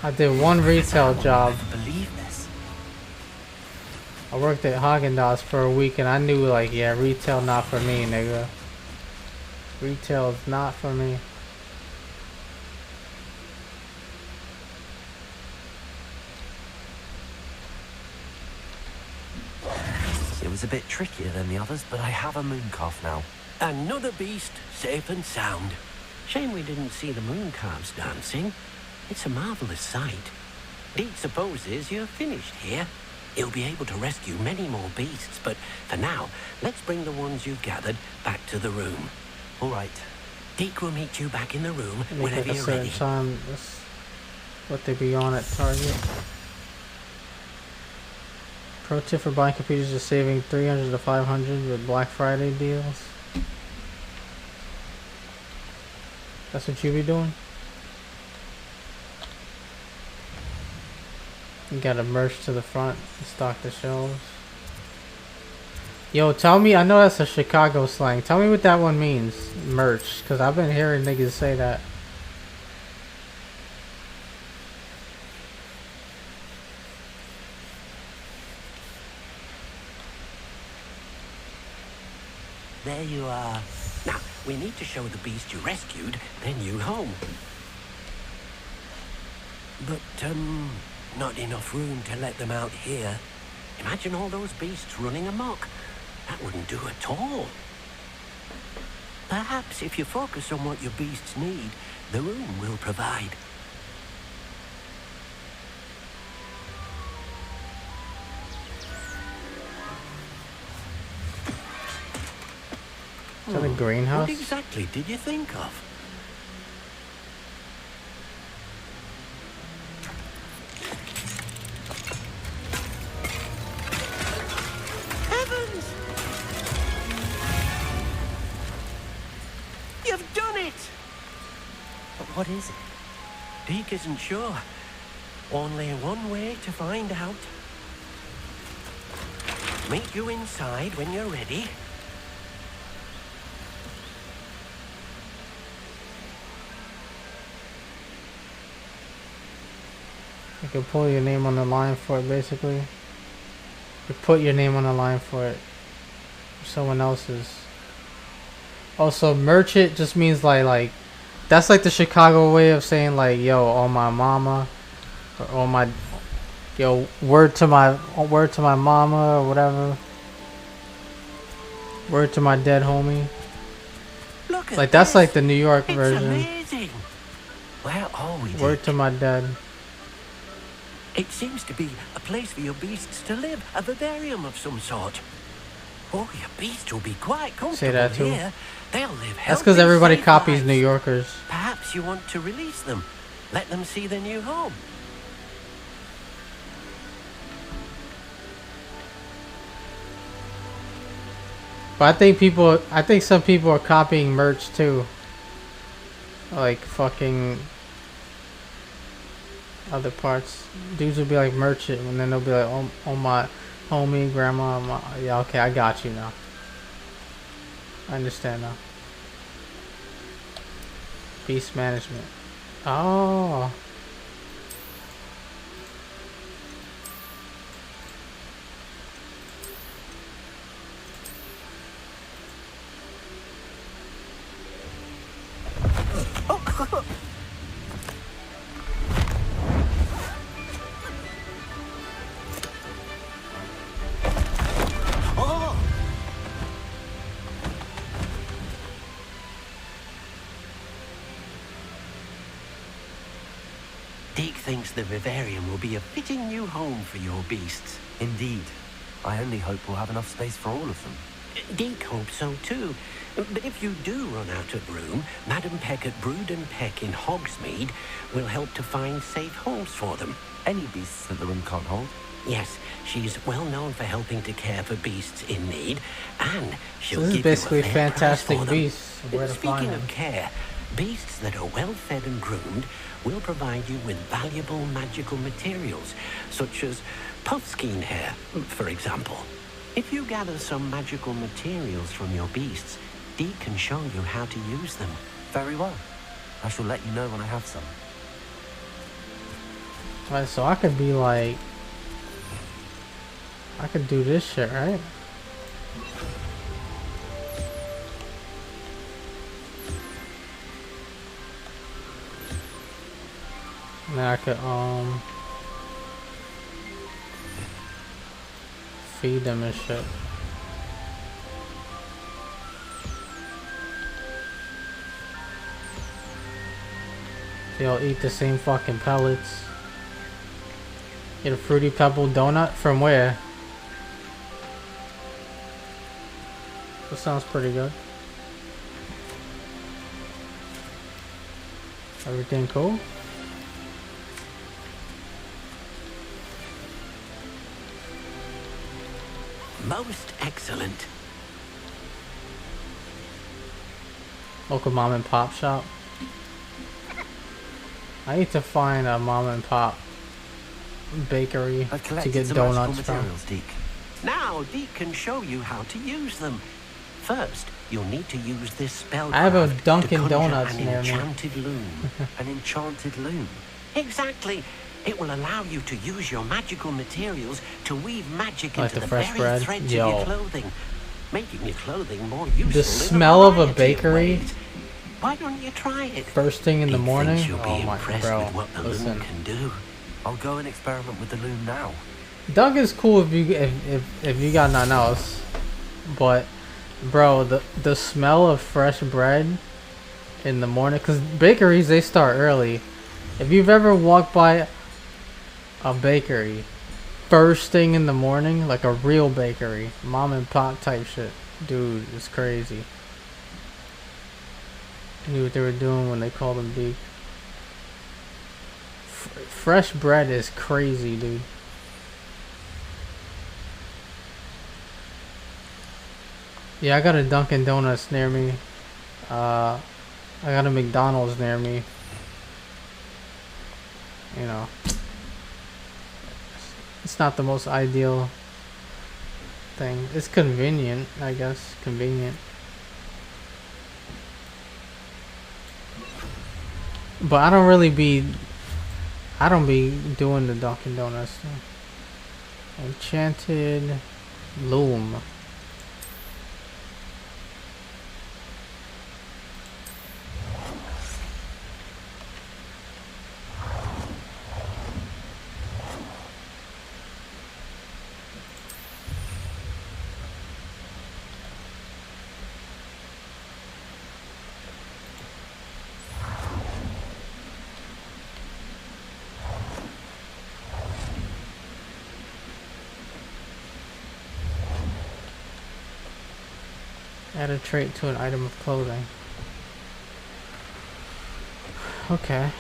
I did one retail job. Believe this. I worked at Haagen-Dazs for a week and I knew like, yeah, retail not for me, nigga. Retail is not for me. It was a bit trickier than the others, but I have a moon calf now. Another beast, safe and sound. Shame we didn't see the moon calves dancing. It's a marvelous sight. Deke supposes you're finished here. He'll be able to rescue many more beasts, but for now, let's bring the ones you've gathered back to the room. All right. Deke will meet you back in the room Make whenever it a you're certain ready. time. That's what they be on at Target. Pro tip for buying computers is saving $300 to $500 with Black Friday deals. That's what you be doing? You gotta merge to the front and stock the shelves. Yo, tell me, I know that's a Chicago slang. Tell me what that one means, merch, because I've been hearing niggas say that. There you are. Now, we need to show the beast you rescued, then you home. But, not enough room to let them out here. Imagine all those beasts running amok. That wouldn't do at all. Perhaps if you focus on what your beasts need, the room will provide. Is that a greenhouse? What exactly did you think of? Heavens! You've done it! But what is it? Deke isn't sure. Only one way to find out. Meet you inside when you're ready. You can pull your name on the line for it, basically. You put your name on the line for it. Someone else's. Also, merchant just means like that's like the Chicago way of saying like, yo, on my mama, or on my, yo, word to my mama or whatever. Word to my dead homie. Look at Like that's this. like the New York It's version. amazing. Where are we, Word Dick? to my dead. It seems to be a place for your beasts to live, a vivarium of some sort. Oh, your beasts will be quite comfortable Say that too. here. They'll live That's because healthy, everybody safe copies lives. New Yorkers. Perhaps you want to release them. Let them see their new home. But I think some people are copying merch too. Like fucking other parts. Dudes will be like merchant, and then they'll be like, oh my homie, grandma, yeah, okay, I got you now. I understand now. Beast management. Oh. Deke thinks the vivarium will be a fitting new home for your beasts. Indeed. I only hope we'll have enough space for all of them. Deke hopes so too. But if you do run out of room, Madam Peck at Brood and Peck in Hogsmeade will help to find safe homes for them. Any beasts that the room can't hold? Yes, she's well known for helping to care for beasts in need, and she'll So this is give basically you a fair Fantastic price for them. Beasts. Where to find Speaking them? of care, beasts that are well fed and groomed will provide you with valuable magical materials, such as puffskein hair, for example. If you gather some magical materials from your beasts, Dee can show you how to use them. Very well. I shall let you know when I have some. Right, so I could be like, I could do this shit, right? And then I could feed them and shit. They'll eat the same fucking pellets. Get a Fruity Pebble donut from where? That sounds pretty good. Everything cool? Most excellent. Local mom and pop shop. I need to find a mom and pop bakery I've to collected get some donuts magical from. materials, Deke. Now Deke can show you how to use them. First, you'll need to use this spell. I have a craft Dunkin' to conjure Donuts an near me. enchanted loom. An enchanted loom. Exactly. It will allow you to use your magical materials to weave magic Like into the the fresh very bread? threads of Yo. your clothing, making your clothing more useful. The in smell of a variety bakery ways. Why don't you try it? first thing in the Deke morning? thinks you'll be Oh my, impressed bro. with what the Listen. loom can do. I'll go and experiment with the loom now. Doug is cool if you got nothing else, but bro, the smell of fresh bread in the morning, because bakeries, they start early. If you've ever walked by a bakery first thing in the morning, like a real bakery, mom and pop type shit, dude, it's crazy. I knew what they were doing when they called them Deke. Fresh bread is crazy, dude. Yeah, I got a Dunkin' Donuts near me. I got a McDonald's near me. You know, it's not the most ideal thing. It's convenient, I guess. Convenient. But I don't be doing the Dunkin' Donuts thing. Enchanted loom. Add a trait to an item of clothing. Okay.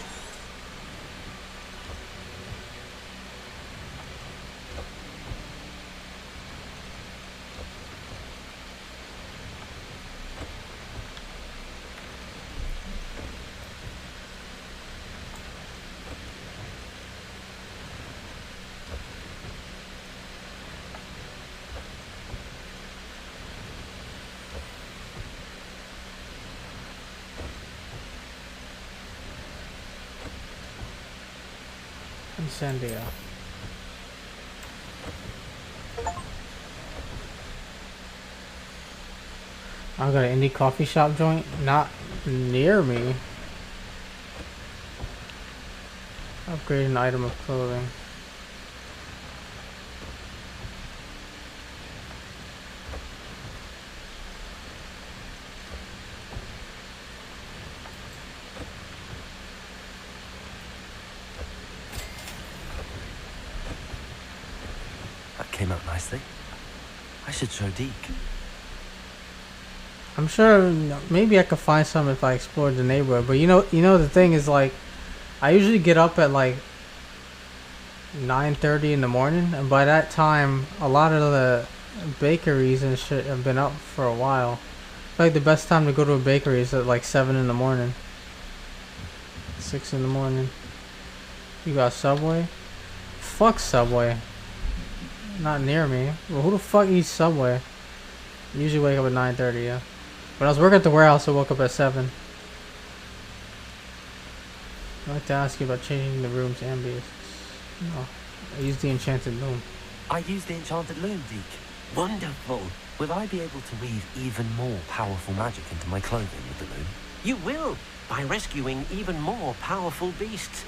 Incendio. I got an indie coffee shop joint not near me. Upgrade an item of clothing. Came out nicely. I should show Deke. I'm sure maybe I could find some if I explored the neighborhood, but you know the thing is, like, I usually get up at like 9:30 in the morning, and by that time a lot of the bakeries and shit have been up for a while. I feel like the best time to go to a bakery is at like 7 in the morning, 6 in the morning. You got Subway? Fuck Subway. Not near me. Well, who the fuck eats Subway? I usually wake up at 9:30, yeah. When I was working at the warehouse, I woke up at 7. I'd like to ask you about changing the room's ambience. No, I use the enchanted loom. I use the enchanted loom, Deke. Wonderful. Will I be able to weave even more powerful magic into my clothing with the loom? You will, by rescuing even more powerful beasts.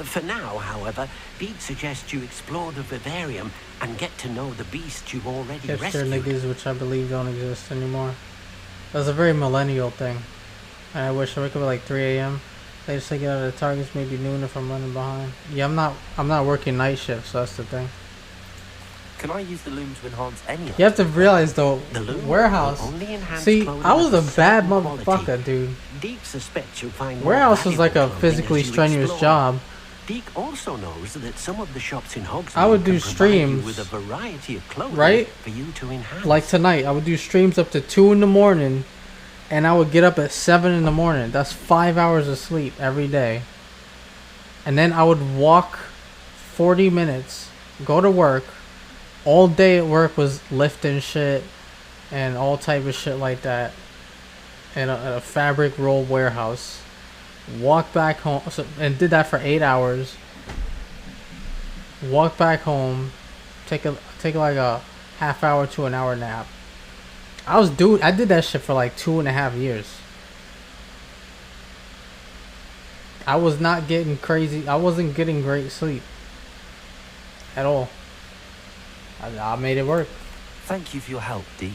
For now, however, Pete suggests you explore the vivarium and get to know the beasts you've already Hipster rescued. niggas, which I believe don't exist anymore. That was a very millennial thing. And I wish I wake up at like 3 a.m. They just get out of the targets, maybe noon if I'm running behind. Yeah, I'm not working night shift, so that's the thing. Can I use the loom to enhance any? You have to realize though, The loom warehouse. will only enhance See, clothing I was of a a bad certain quality. motherfucker, dude. Deke suspects you'll find Warehouse more was like a valuable physically clothing as you strenuous explore. job. Deke also knows that some of the shops in Hogwarts I would do can provide streams, you with a variety of clothing right? for you to enhance. Like tonight, I would do streams up to 2 in the morning, and I would get up at 7 in the morning. That's 5 hours of sleep every day. And then I would walk 40 minutes, go to work. All day at work was lifting shit and all type of shit like that in a fabric roll warehouse. Walk back home, and did that for 8 hours. Walk back home, take like a half hour to an hour nap. I did that shit for like 2.5 years. I was not getting crazy. I wasn't getting great sleep at all. I made it work. Thank you for your help, Deke.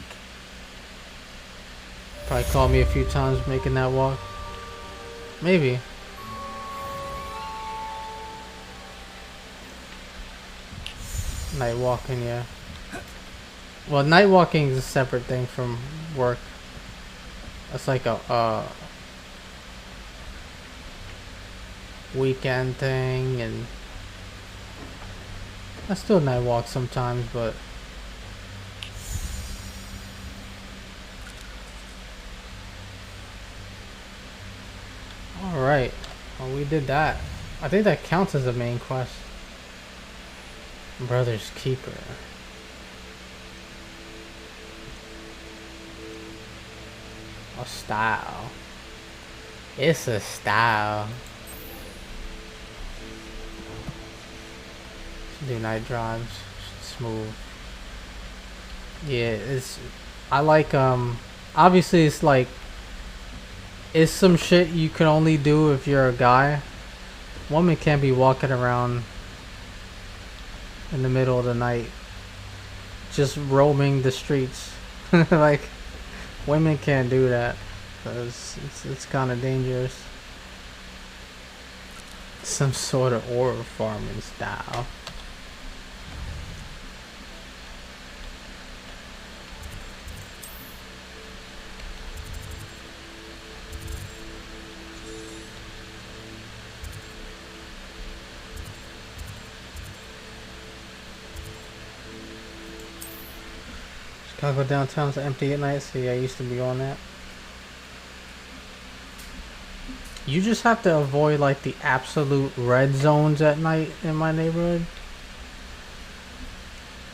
Probably called me a few times making that walk. Maybe. Night walking, yeah. Well, night walking is a separate thing from work. That's like a weekend thing, and I still night walk sometimes, but alright. Well, we did that. I think that counts as a main quest. Brother's Keeper. A style. It's a style. Do night drives. Smooth. Yeah, I like, obviously it's like, it's some shit you can only do if you're a guy. Woman can't be walking around in the middle of the night just roaming the streets. Like, women can't do that, because it's kind of dangerous. Some sort of ore farming style. Gotta go downtown to empty at night. So yeah, I used to be on that. You just have to avoid like the absolute red zones at night in my neighborhood.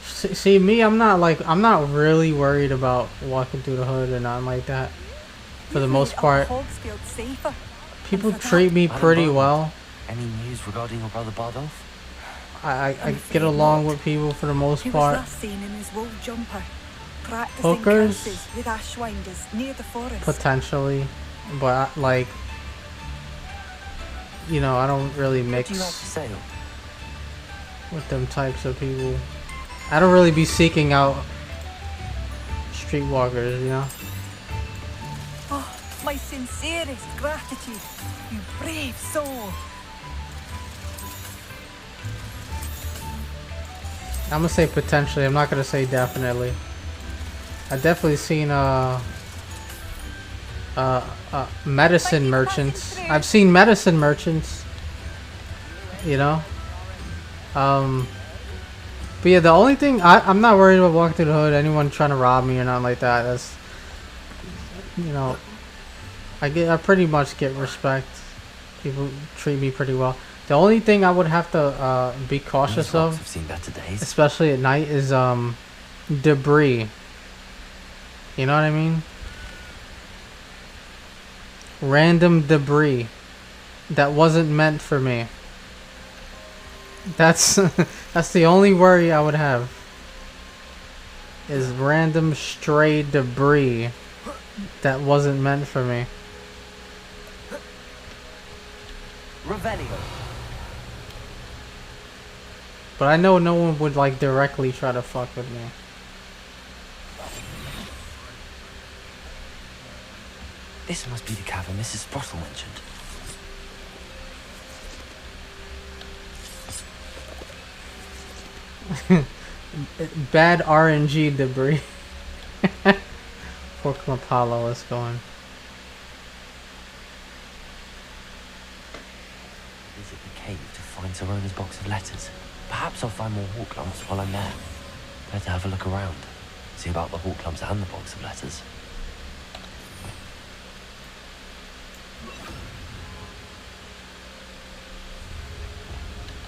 See me, I'm not really worried about walking through the hood or nothing like that. For the most part, people treat me pretty well. Any news regarding your brother Bardolph? I get along with people for the most part. Hookers, potentially, but like, you know, I don't really mix with them types of people. I don't really be seeking out streetwalkers, you know. Oh, my sincerest gratitude, you brave soul. I'm gonna say potentially. I'm not gonna say definitely. I definitely seen medicine merchants. I've seen medicine merchants. You know. But yeah, the only thing I'm not worried about walking through the hood. Anyone trying to rob me or nothing like that. That's, you know, I pretty much get respect. People treat me pretty well. The only thing I would have to be cautious of, especially at night, is debris. You know what I mean? Random debris that wasn't meant for me. That's that's the only worry I would have. Is random stray debris that wasn't meant for me. Revelio. But I know no one would like directly try to fuck with me. This must be the cavern Mrs. Sprottle mentioned. Bad RNG debris. Poor Apollo is going. Visit the cave to find Serona's box of letters. Perhaps I'll find more hawk lumps while I'm there. Better have a look around. See about the hawk lumps and the box of letters.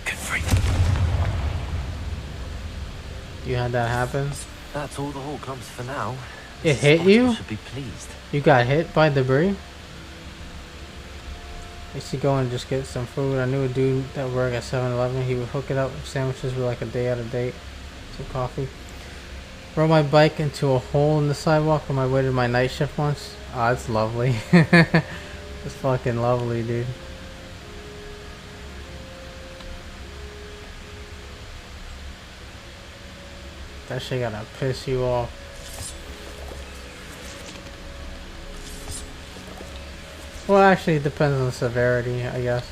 Good freak. You had that happen? That's all the hawk lumps for now. It hit you? Should be pleased. You got hit by debris? I used to go and just get some food. I knew a dude that worked at 7-Eleven. He would hook it up. Sandwiches were like a day out of date. Some coffee. Rode my bike into a hole in the sidewalk on my way to my night shift once. Oh, it's lovely. It's fucking lovely, dude. That shit gotta piss you off. Well, actually, it depends on the severity, I guess.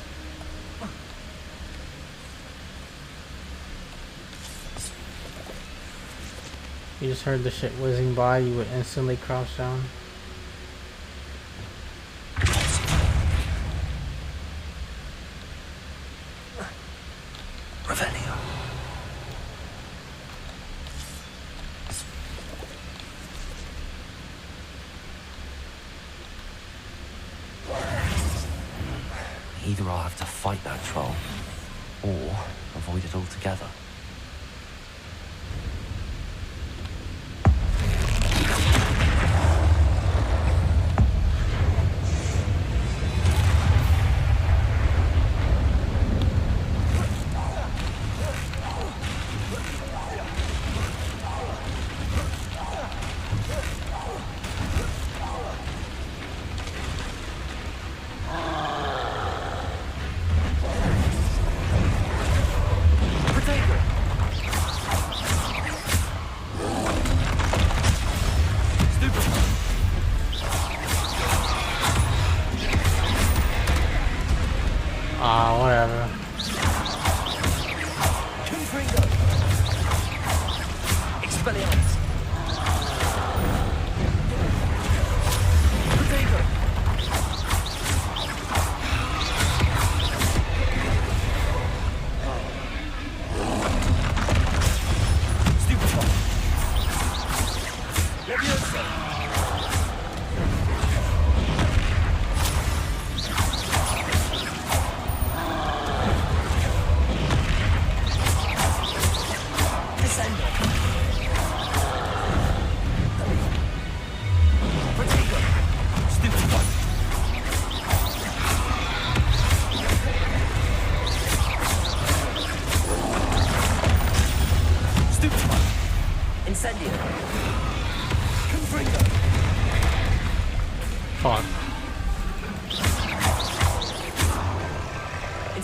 You just heard the shit whizzing by, you would instantly crouch down. Revelio. Either I'll have to fight that troll, or avoid it altogether. Ah, whatever. Expelliarmus.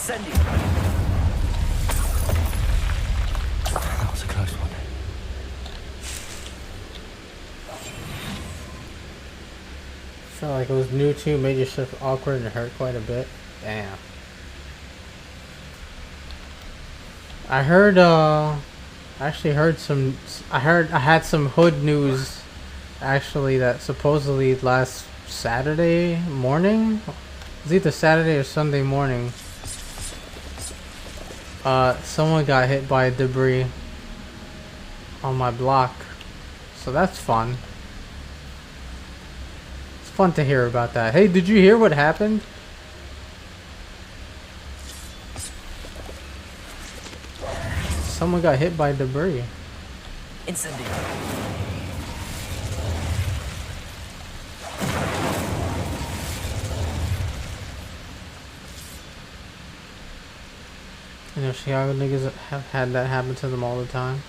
Incendio. That was a close one. Felt like it was new too, made your shift awkward and hurt quite a bit. Damn. I heard, I had some hood news, actually, that supposedly last Saturday morning? It was either Saturday or Sunday morning. Someone got hit by debris on my block. So that's fun. It's fun to hear about that. Hey, did you hear what happened? Someone got hit by debris. Incendio. You know, Chicago niggas have had that happen to them all the time.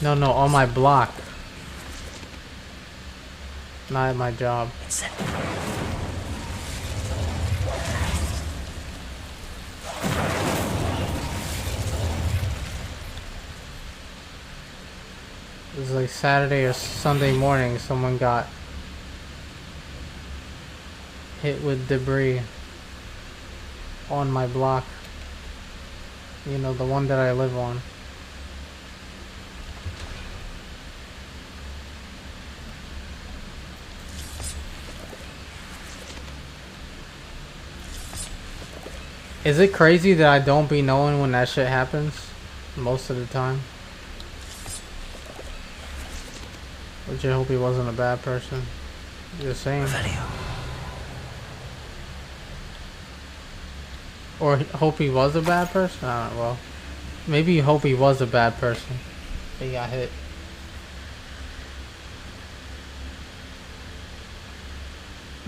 No, on my block. Not at my job. It was like Saturday or Sunday morning, someone got hit with debris on my block. You know, the one that I live on. Is it crazy that I don't be knowing when that shit happens? Most of the time. Which I hope he wasn't a bad person. Just saying. Or hope he was a bad person? I don't know, well. Maybe you hope he was a bad person. He got hit.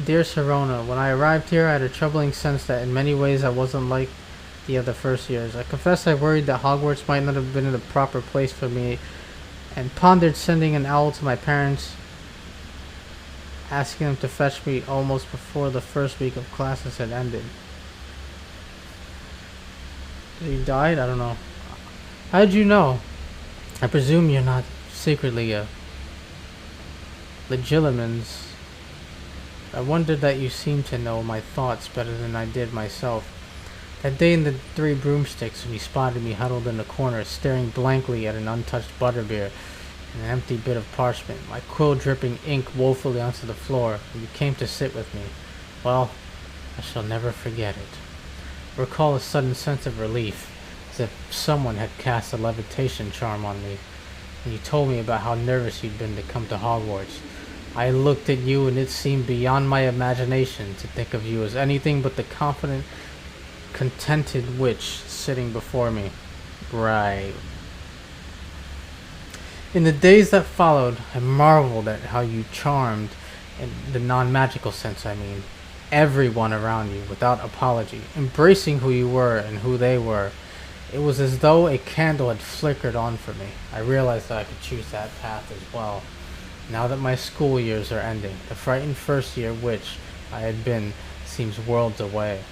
Dear Sirona, when I arrived here I had a troubling sense that in many ways I wasn't like the other first years. I confess I worried that Hogwarts might not have been the proper place for me and pondered sending an owl to my parents, asking them to fetch me almost before the first week of classes had ended. He died? I don't know. How did you know? I presume you're not secretly a Legilimens. I wondered that you seemed to know my thoughts better than I did myself. That day in the Three Broomsticks when you spotted me huddled in the corner, staring blankly at an untouched butterbeer and an empty bit of parchment, my quill dripping ink woefully onto the floor, and you came to sit with me. Well, I shall never forget it. I recall a sudden sense of relief, as if someone had cast a levitation charm on me, and you told me about how nervous you'd been to come to Hogwarts. I looked at you and it seemed beyond my imagination to think of you as anything but the confident, contented witch sitting before me. Right. In the days that followed, I marveled at how you charmed, in the non-magical sense I mean, everyone around you without apology, embracing who you were and who they were. It was as though a candle had flickered on for me. I realized that I could choose that path as well. Now that my school years are ending, the frightened first-year witch I had been seems worlds away.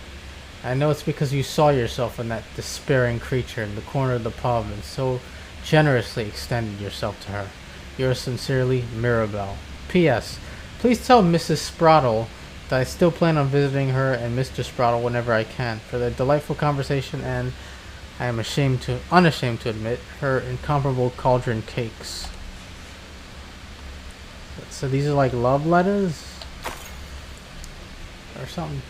I know it's because you saw yourself in that despairing creature in the corner of the pub and so generously extended yourself to her. Yours sincerely, Mirabelle. P.S. Please tell Mrs. Sprottle that I still plan on visiting her and Mr. Sprottle whenever I can for their delightful conversation and, I am unashamed to admit, her incomparable cauldron cakes. So these are like love letters? Or something.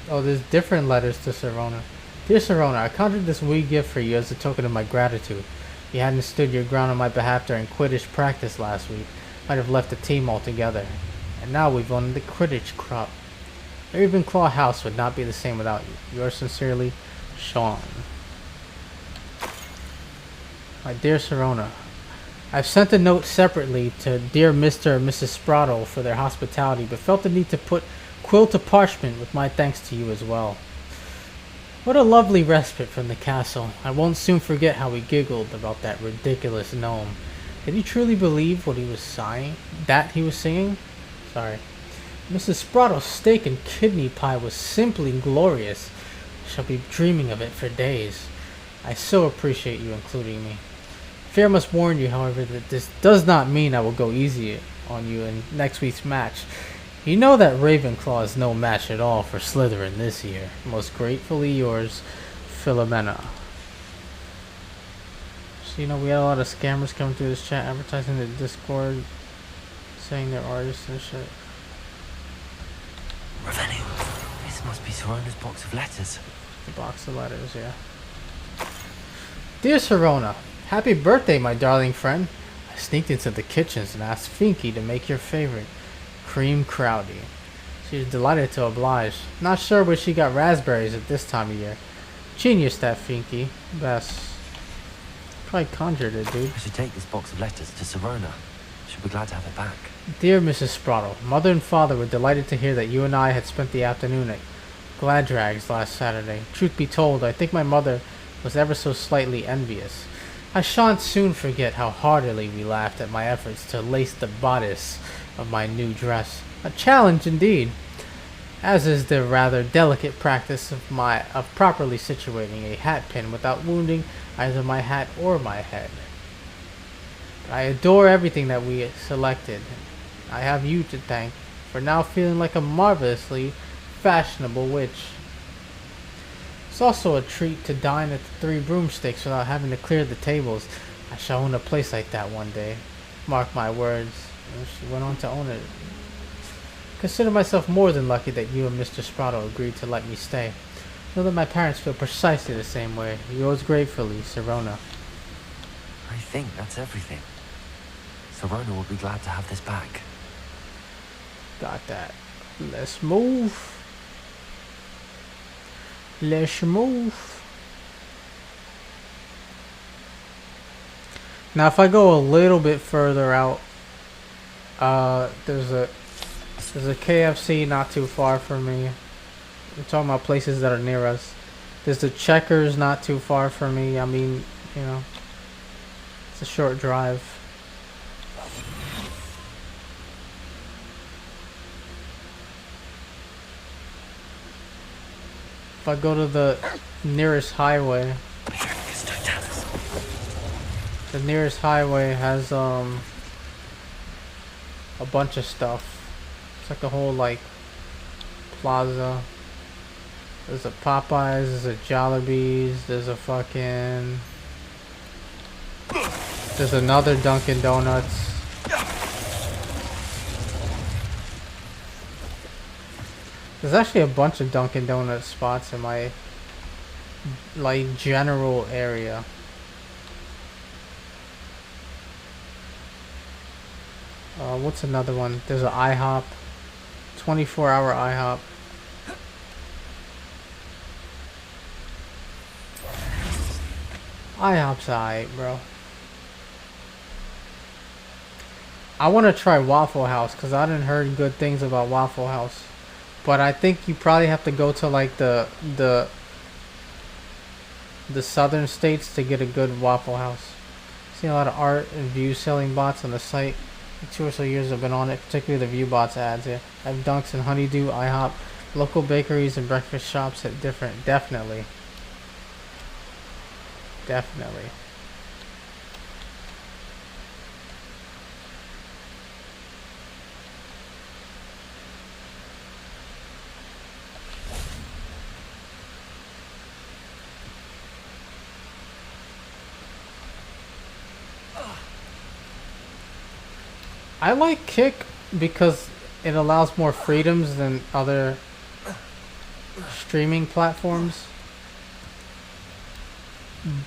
Oh, there's different letters to Sirona. Dear Sirona, I conjured this wee gift for you as a token of my gratitude. If you hadn't stood your ground on my behalf during Quidditch practice last week, might have left the team altogether. And now we've won the Quidditch crop. Ravenclaw House would not be the same without you. Yours sincerely, Sean. My dear Sirona, I've sent a note separately to dear Mr. and Mrs. Sprottle for their hospitality, but felt the need to put quill to parchment with my thanks to you as well. What a lovely respite from the castle. I won't soon forget how we giggled about that ridiculous gnome. Did he truly believe what he was sighing? That he was singing? Sorry. Mrs. Sprattle's steak and kidney pie was simply glorious. I shall be dreaming of it for days. I so appreciate you including me. Fear must warn you, however, that this does not mean I will go easy on you in next week's match. You know that Ravenclaw is no match at all for Slytherin this year. Most gratefully yours, Philomena. So, you know, we had a lot of scammers coming through this chat advertising the Discord, saying they're artists and shit. Revenue. This must be Sorona's box of letters. The box of letters, yeah. Dear Serona, happy birthday, my darling friend. I sneaked into the kitchens and asked Finky to make your favorite, cream crowdy. She was delighted to oblige. Not sure where she got raspberries at this time of year. Genius, that Finky. Best. Probably conjured it, dude. I should take this box of letters to Serona. She'll be glad to have it back. Dear Mrs. Sprottle, Mother and Father were delighted to hear that you and I had spent the afternoon at Gladrags last Saturday. Truth be told, I think my mother was ever so slightly envious. I shan't soon forget how heartily we laughed at my efforts to lace the bodice of my new dress. A challenge indeed, as is the rather delicate practice of properly situating a hat pin without wounding either my hat or my head. I adore everything that we selected. I have you to thank for now feeling like a marvelously fashionable witch. It's also a treat to dine at the Three Broomsticks without having to clear the tables. I shall own a place like that one day. Mark my words. And she went on to own it. Consider myself more than lucky that you and Mr. Sprottle agreed to let me stay. Know that my parents feel precisely the same way. Yours gratefully, Serona. I think that's everything. Serona will be glad to have this back. Got that. Let's move. Let's move. Now if I go a little bit further out, there's a KFC not too far from me. We're talking about places that are near us. There's a Checkers not too far from me. I mean, you know, it's a short drive. If I go to the nearest highway, the nearest highway has a bunch of stuff. It's like a whole like plaza. There's a Popeyes, there's a Jollibee's, there's a fucking, there's another Dunkin' Donuts. There's actually a bunch of Dunkin' Donuts spots in my like general area. What's another one? There's an IHOP, 24-hour IHOP. IHOP's alright, bro. I want to try Waffle House because I didn't heard good things about Waffle House. But I think you probably have to go to like the southern states to get a good Waffle House. Seen a lot of art and view selling bots on the site. 2 or so years I've been on it, particularly the view bots ads. Yeah, I have Dunks and Honeydew, IHOP, local bakeries and breakfast shops at different. Definitely. I like Kick because it allows more freedoms than other streaming platforms.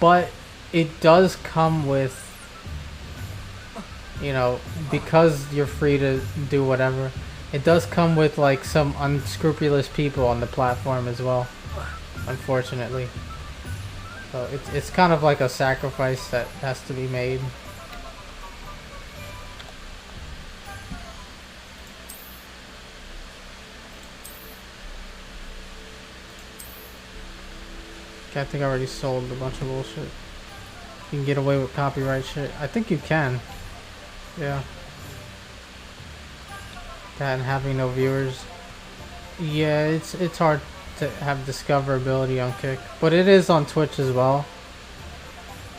But it does come with, you know, because you're free to do whatever, it does come with like some unscrupulous people on the platform as well, unfortunately. So it's kind of like a sacrifice that has to be made. I think I already sold a bunch of bullshit. You can get away with copyright shit. I think you can. Yeah. That and having no viewers. Yeah, it's hard to have discoverability on Kick, but it is on Twitch as well.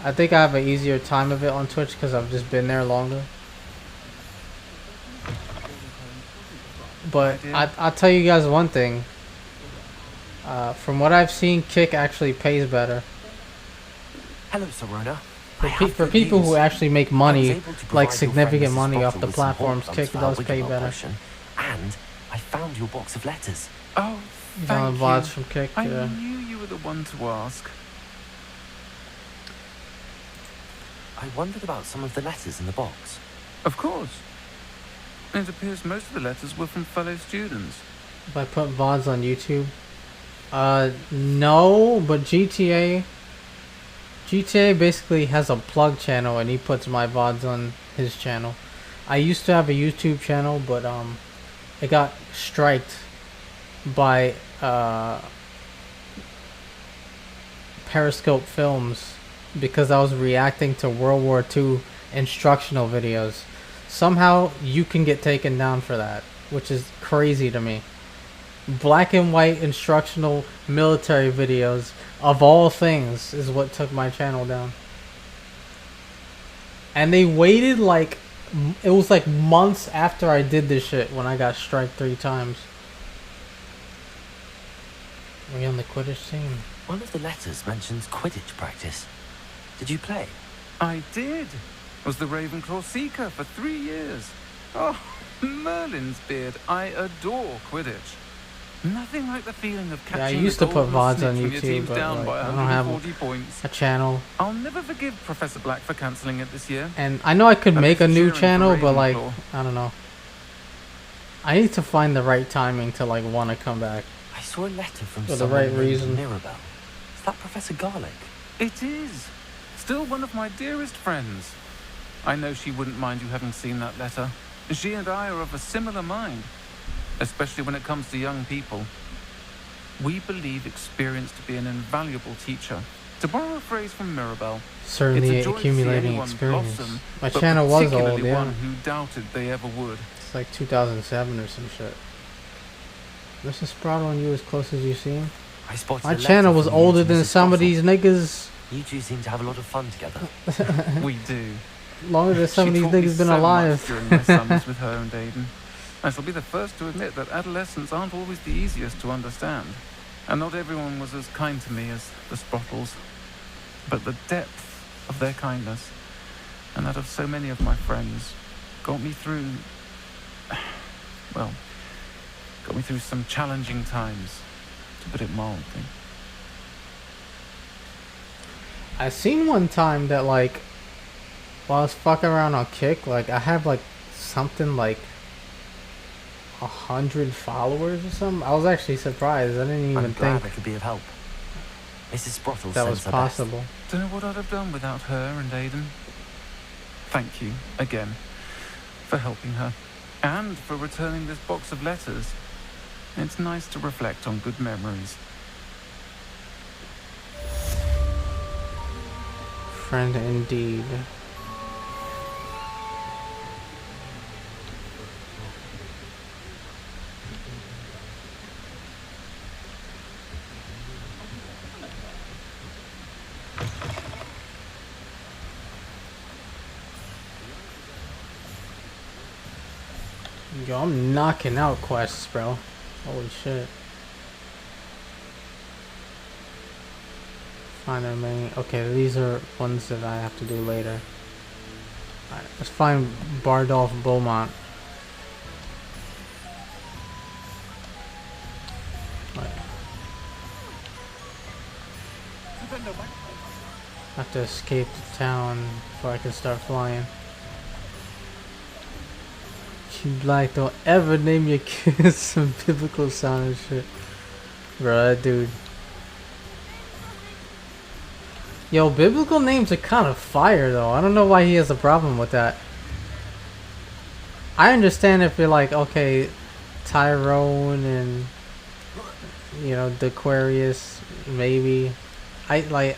I think I have an easier time of it on Twitch because I've just been there longer. But I'll tell you guys one thing. From what I've seen, Kick actually pays better. Hello, Serona. For people who actually make money, like significant money off the platforms, Kick does pay better. And I found your box of letters. Oh, You thank know, you. VODs from Kick. I Yeah. knew you were the one to ask. I wondered about some of the letters in the box. Of course. It appears most of the letters were from fellow students. If I put VODs on YouTube, no, but GTA basically has a plug channel, and he puts my VODs on his channel. I used to have a YouTube channel, but it got striked by Periscope Films because I was reacting to World War II instructional videos. Somehow you can get taken down for that, which is crazy to me. Black and white instructional military videos, of all things, is what took my channel down. And they waited like, it was like months after I did this shit when I got striked 3 times. We on the Quidditch team. One of the letters mentions Quidditch practice. Did you play? I did. Was the Ravenclaw Seeker for 3 years. Oh, Merlin's beard. I adore Quidditch. Nothing like the feeling of catching Yeah, I used to put VODs on YouTube, but down by like, I don't have 140 points. a channel. I'll never forgive Professor Black for cancelling it this year. And I know I could make a new channel, but like, Ravenclaw. I don't know. I need to find the right timing to like want to come back. I saw a letter from For the someone right named reason. Mirabelle. Is that Professor Garlic? It is. Still one of my dearest friends. I know she wouldn't mind you having seen that letter. She and I are of a similar mind, especially when it comes to young people. We believe experience to be an invaluable teacher. To borrow a phrase from Mirabelle, Certainly it's a joy to see accumulating anyone experience. blossom, My but channel was particularly old, yeah. one who doubted they ever would. It's like 2007 or some shit. Mr. Sprout on you as close as you seem. I spotted My a letter channel was from you older to than Mrs. some of Fossil. these niggas. You two seem to have a lot of fun together. We do. Longer than some of She these taught me niggas been so much alive. during my summers with her and Aiden. I shall be the first to admit that adolescents aren't always the easiest to understand. And not everyone was as kind to me as the Sprottles. But the depth of their kindness, and that of so many of my friends, got me through... well, got me through some challenging times, to put it mildly. I seen one time that like, while I was fucking around on Kick, like I have like something like 100 followers or something. I was actually surprised. I didn't even I'm glad think I could be of help. Mrs. Sprottle that sends was her possible. Don't know what I'd have done without her and Aiden. Thank you, again, for helping her, and for returning this box of letters. It's nice to reflect on good memories. Friend indeed. Yo, I'm knocking out quests, bro. Holy shit. Find our main. Okay, these are ones that I have to do later. Alright, let's find Bardolph Beaumont. Right. I have to escape the town before I can start flying. You like, don't ever name your kids some biblical sounding shit. Bruh, dude. Yo, biblical names are kind of fire though. I don't know why he has a problem with that. I understand if you're like, okay, Tyrone and, you know, Dequarius, maybe. I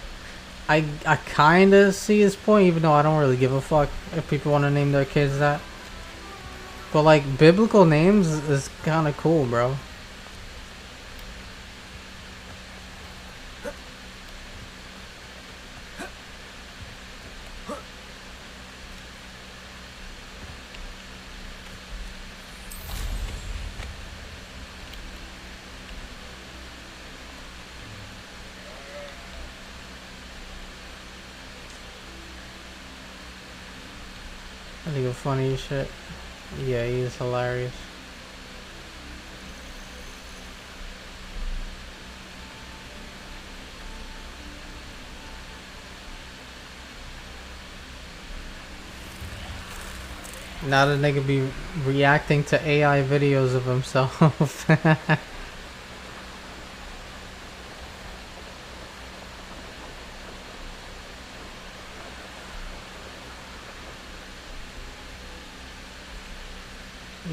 kind of see his point, even though I don't really give a fuck if people want to name their kids that. But like biblical names is kind of cool, bro. I think it's funny as shit. Yeah, he is hilarious. Now the nigga be reacting to AI videos of himself.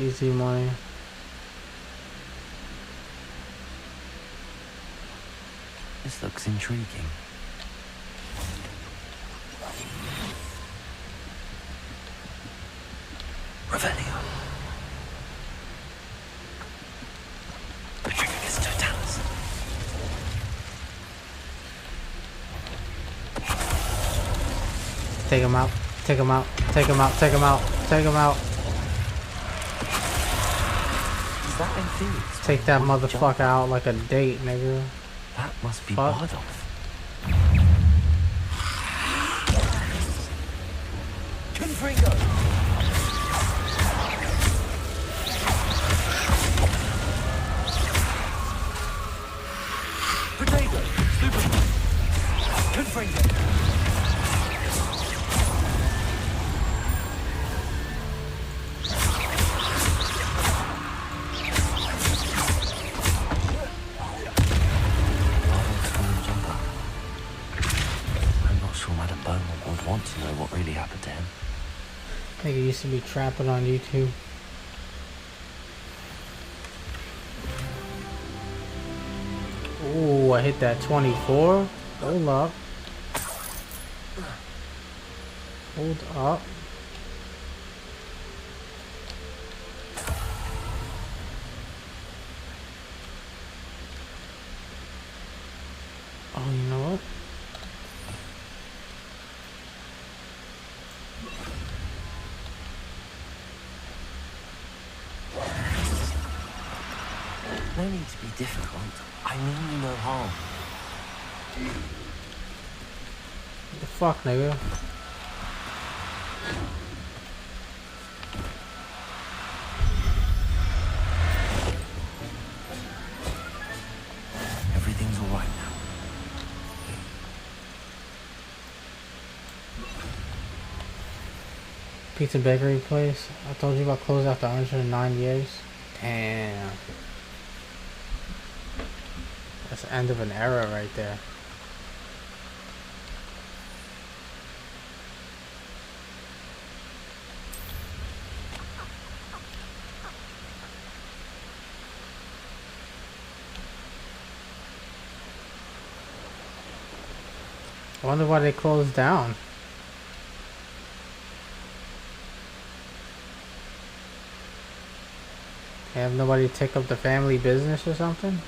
Easy money. This looks intriguing. Revelio. Petrificus totalis. Take him out. Take him out. Take him out. Take him out. Take him out. Is that inferior? Take that motherfucker out like a date, nigga. That must be Fuck. Bardolph. Confringo! Potato! Super! Confringo! Want to know what really happened to him. I think he used to be trapping on YouTube. Ooh, I hit that 24. Hold up. Hold up. Oh, you know what? No need to be difficult. I mean you no harm. What the fuck, nigga? Everything's alright now. Pizza bakery place. I told you about closed after 109 years. Damn. That's the end of an era right there. I wonder why they closed down. They have nobody take up the family business or something?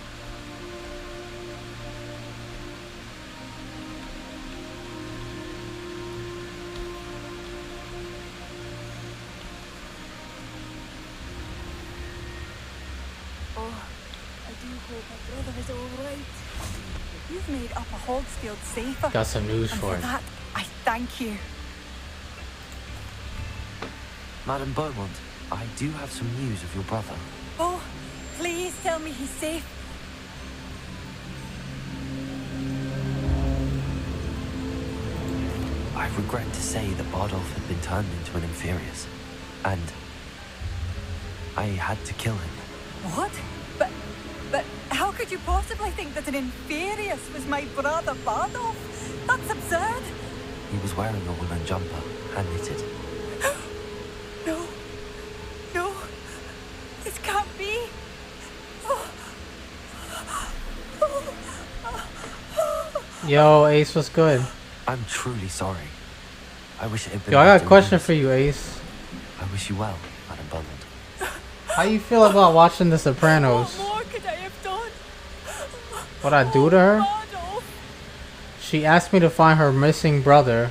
You've made Upper Hogsfield safer. Got some news and for for it. that, I thank you. Madam Beaumont, I do have some news of your brother. Oh, please tell me he's safe. I regret to say that Bardolph had been turned into an Inferius, and I had to kill him. What? But how could you possibly think that an Inferius was my brother Bardolph? That's absurd. He was wearing a woolen jumper, hand-knitted. No. No. This can't be. Yo, Ace, what's good? I'm truly sorry. I wish it had been Yo, I got a better question news. for you, Ace. I wish you well, Madam Bundled. How you feel about watching The Sopranos? What more could I have done? What I do to her? Adolf. She asked me to find her missing brother.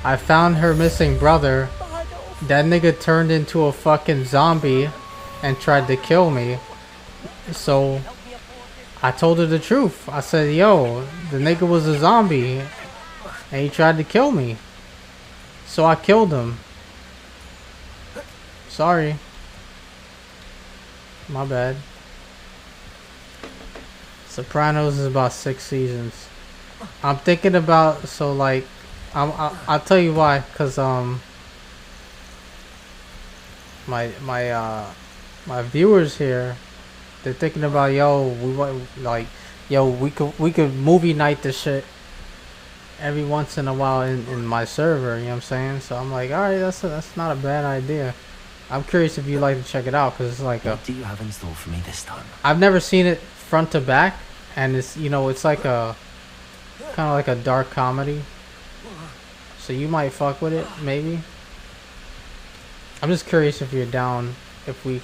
I found her missing brother. That nigga turned into a fucking zombie and tried to kill me. So I told her the truth. I said, yo, the nigga was a zombie and he tried to kill me. So I killed him. Sorry. My bad. Sopranos is about 6 seasons. I'm thinking about, so like, I'll tell you why, cause my viewers here, they're thinking about, yo, we could movie night this shit every once in a while in my server, you know what I'm saying? So I'm like, alright, that's not a bad idea. I'm curious if you'd like to check it out, because it's like What do you have in store for me this time? I've never seen it front to back, and it's, you know, it's like a kind of like a dark comedy, so you might fuck with it, maybe. I'm just curious if you're down, if we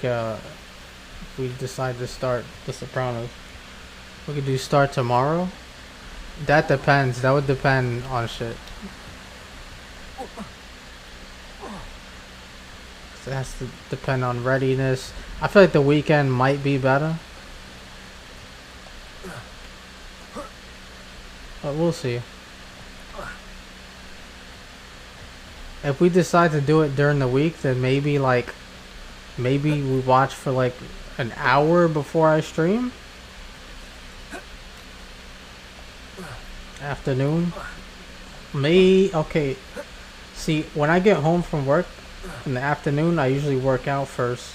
decide to start The Sopranos. We could do start tomorrow. That depends. That would depend on shit. It has to depend on readiness. I feel like the weekend might be better, but we'll see. If we decide to do it during the week, then maybe we watch for like an hour before I stream. Afternoon. Okay. See, when I get home from work in the afternoon, I usually work out first.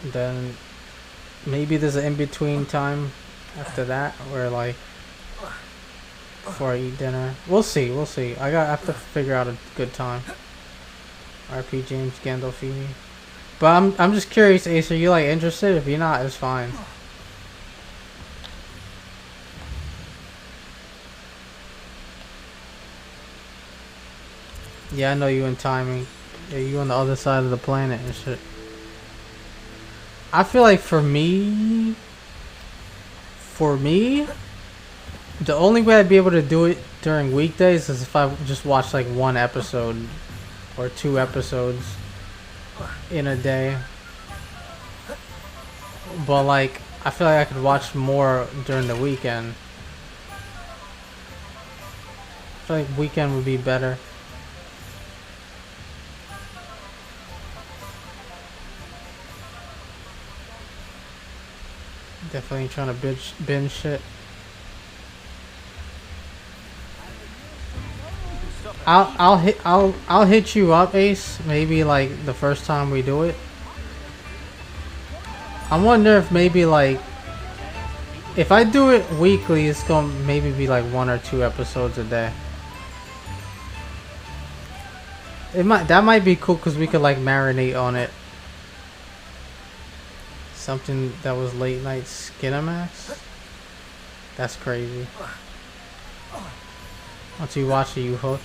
Then maybe there's an in-between time after that where like before I eat dinner. We'll see. I have to figure out a good time. RP James Gandolfini. But I'm just curious, Ace, are you like interested? If you're not, it's fine. Yeah, I know you in timing. Yeah, you on the other side of the planet and shit. I feel like for me, the only way I'd be able to do it during weekdays is if I just watch like one episode or 2 episodes in a day. But like, I feel like I could watch more during the weekend. I feel like weekend would be better. Definitely trying to binge shit. I'll hit you up, Ace. Maybe like the first time we do it. I wonder if maybe like if I do it weekly, it's gonna maybe be like 1 or 2 episodes a day. That might be cool because we could like marinate on it. Something that was late night Skinamax? That's crazy. Once you watch it, you hooked.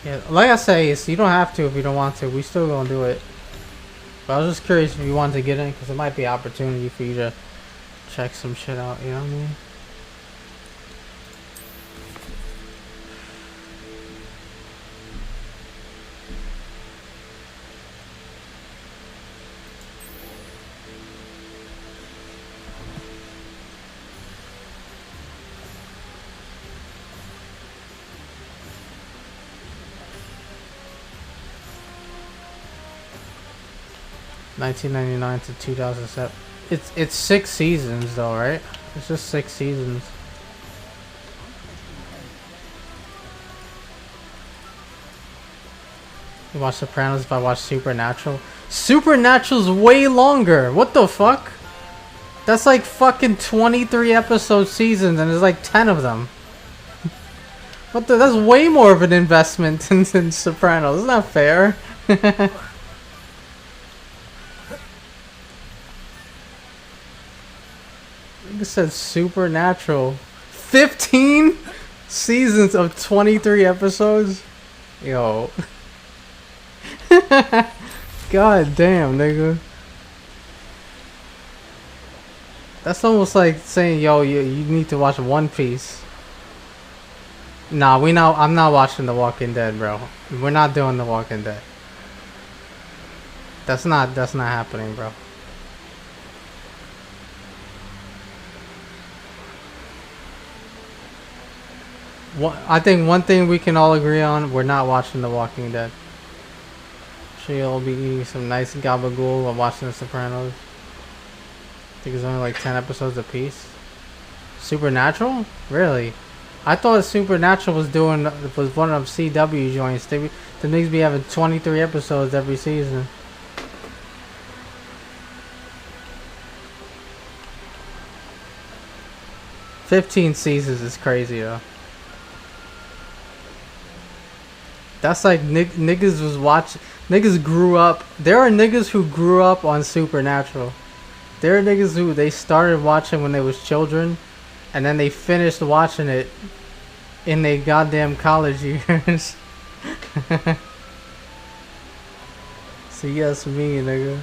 Yeah, like I say, you don't have to if you don't want to. We still gonna do it. But I was just curious if you wanted to get in, because it might be an opportunity for you to check some shit out, you know what I mean? $19.99 to 2007. It's 6 seasons though, right? It's just 6 seasons. You watch Sopranos if I watch Supernatural. Supernatural's way longer. What the fuck? That's like fucking 23 episode seasons and there's like 10 of them. That's way more of an investment than Sopranos. It's not fair. Nigga said Supernatural. 15 seasons of 23 episodes? Yo. God damn, nigga. That's almost like saying, yo, you need to watch One Piece. Nah, I'm not watching The Walking Dead, bro. We're not doing The Walking Dead. That's not happening, bro. I think one thing we can all agree on, we're not watching The Walking Dead. Sure, you'll be eating some nice gabagool while watching The Sopranos. I think it's only like 10 episodes a piece. Supernatural? Really? I thought Supernatural was one of them CW joints. The niggas be having 23 episodes every season. "15 seasons is crazy, though. That's like niggas was watching. Niggas grew up. There are niggas who grew up on Supernatural. There are niggas who they started watching when they was children, and then they finished watching it in their goddamn college years. So yes, me, nigga.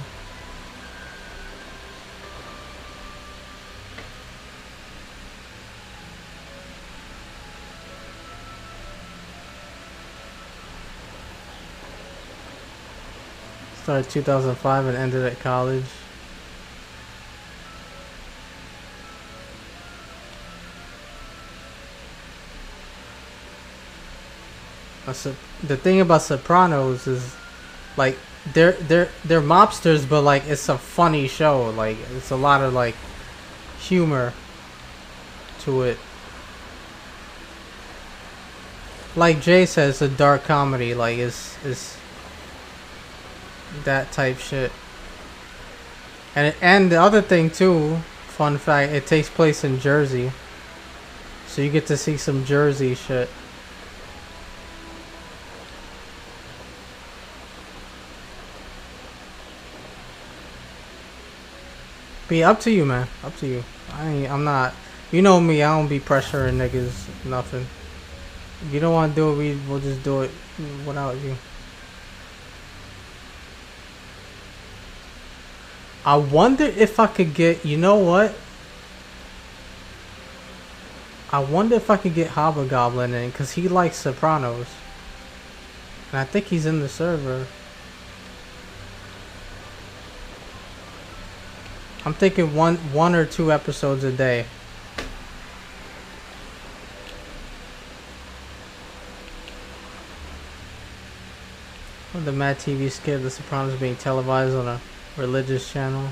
Started 2005 and ended at college. The thing about Sopranos is, like, they're mobsters, but like it's a funny show. Like it's a lot of like humor to it. Like Jay says, it's a dark comedy. Like it's that type shit. And the other thing too, fun fact, it takes place in Jersey, so you get to see some Jersey shit. Be up to you, man. Up to you. I'm not. You know me. I don't be pressuring niggas. Nothing. If you don't want to do it, we'll just do it without you. I wonder if I could get. You know what? I wonder if I could get Hobgoblin in, because he likes Sopranos, and I think he's in the server. I'm thinking one or two episodes a day. The Mad TV scared The Sopranos being televised on a religious channel.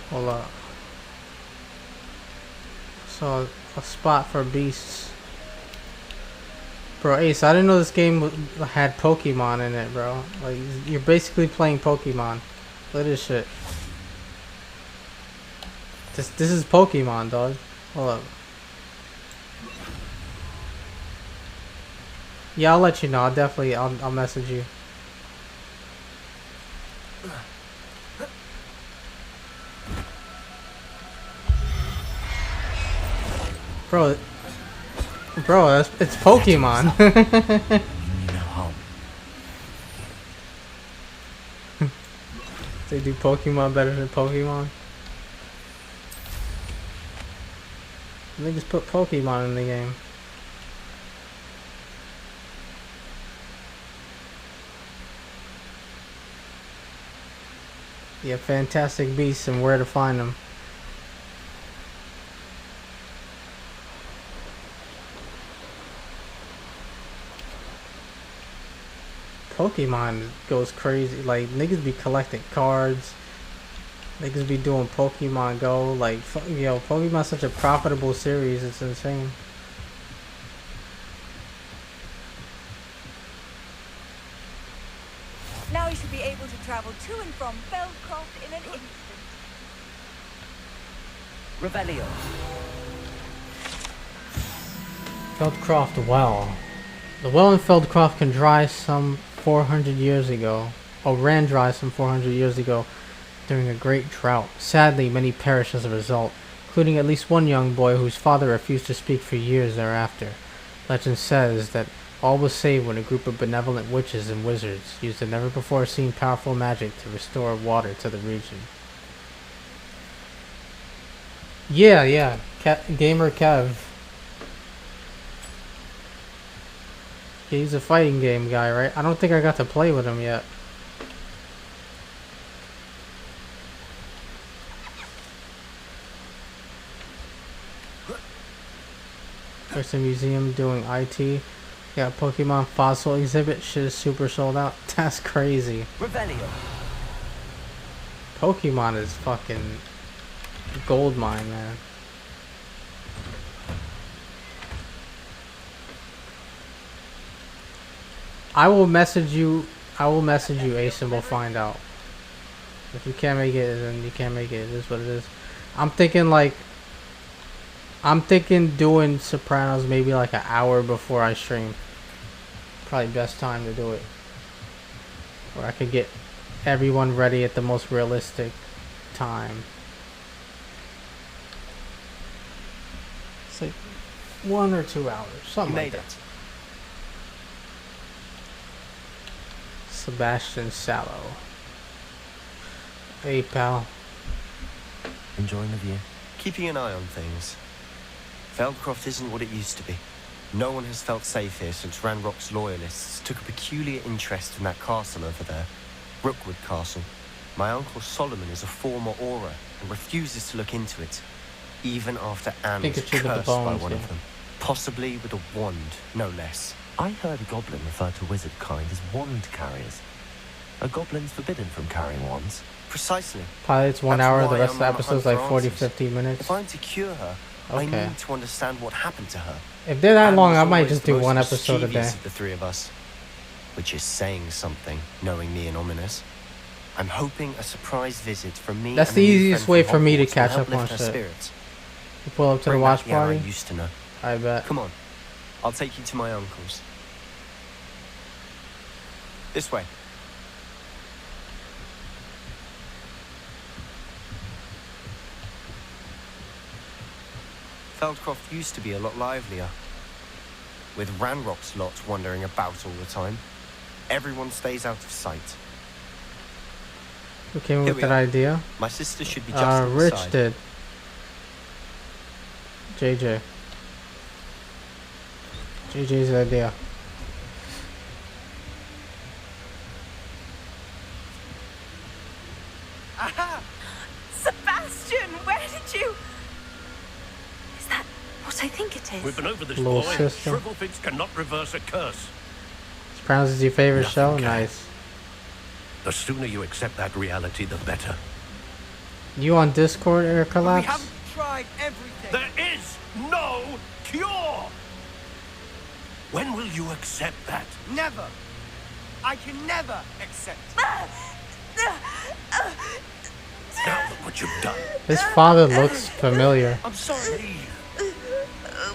Hold up. So a spot for beasts. Bro, Ace, I didn't know this game had Pokemon in it, bro. Like, you're basically playing Pokemon. Look at this shit. This is Pokemon, dog. Hold up. Yeah, I'll let you know. I'll message you. Bro, it's Pokemon. They do Pokemon better than Pokemon. They just put Pokemon in the game. Yeah, Fantastic Beasts and where to find them. Pokemon goes crazy. Like, niggas be collecting cards. Niggas be doing Pokemon Go. Like, yo, Pokemon's such a profitable series. It's insane. Now we should be able to travel to and from Feldcroft in an instant. Revelio. Feldcroft Well. The well in Feldcroft can dry some 400 years ago. ran dry some 400 years ago during a great drought. Sadly, many perished as a result, including at least one young boy whose father refused to speak for years thereafter. Legend says that all was saved when a group of benevolent witches and wizards used a never-before-seen powerful magic to restore water to the region. Yeah. Gamer Kev. He's a fighting game guy, right? I don't think I got to play with him yet. There's a museum doing IT. Got Pokemon fossil exhibit. Shit is super sold out. That's crazy. Revelio. Pokemon is fucking gold mine, man. I will message you, Ace, and we'll find out. If you can't make it, then you can't make it. It is what it is. I'm thinking doing Sopranos maybe like an hour before I stream. Probably best time to do it. Where I could get everyone ready at the most realistic time. It's like 1 or 2 hours, something like that. Sebastian Sallow. Hey, pal. Enjoying the view. Keeping an eye on things. Feldcroft isn't what it used to be. No one has felt safe here since Ranrock's loyalists took a peculiar interest in that castle over there. Rookwood Castle. My uncle Solomon is a former Auror and refuses to look into it, even after Anne was cursed by one of them. Possibly with a wand, no less. I heard a goblin referred to wizard kind as wand carriers. Are goblins forbidden from carrying wands? Precisely. Probably it's 1 hour, the rest of the episode's like 40-50 minutes. If I'm to cure her, I need to understand what happened to her. If they're that long, I might just do one episode a day. Of the three of us, which is saying something, knowing me and ominous. I'm hoping a surprise visit from me. That's the easiest way for me to catch up on shit. You pull up to the watch party? I used to know. I bet. Come on, I'll take you to my uncle's. This way. Feldcroft used to be a lot livelier. With Ranrock's lot wandering about all the time. Everyone stays out of sight. Who came up with that idea? My sister should be just Rich inside. did. JJ. JJ's idea. Aha! Sebastian, where did you... Is that what I think it is? We've been over this, Little boy. sister. Shrivelfigs cannot reverse a curse. Sopranos is your favorite show? Can. Nice. The sooner you accept that reality, the better. You on Discord, Air Collapse? We haven't tried everything. There is no cure! When will you accept that? Never. I can never accept. Now look what you've done. His father looks familiar. I'm sorry.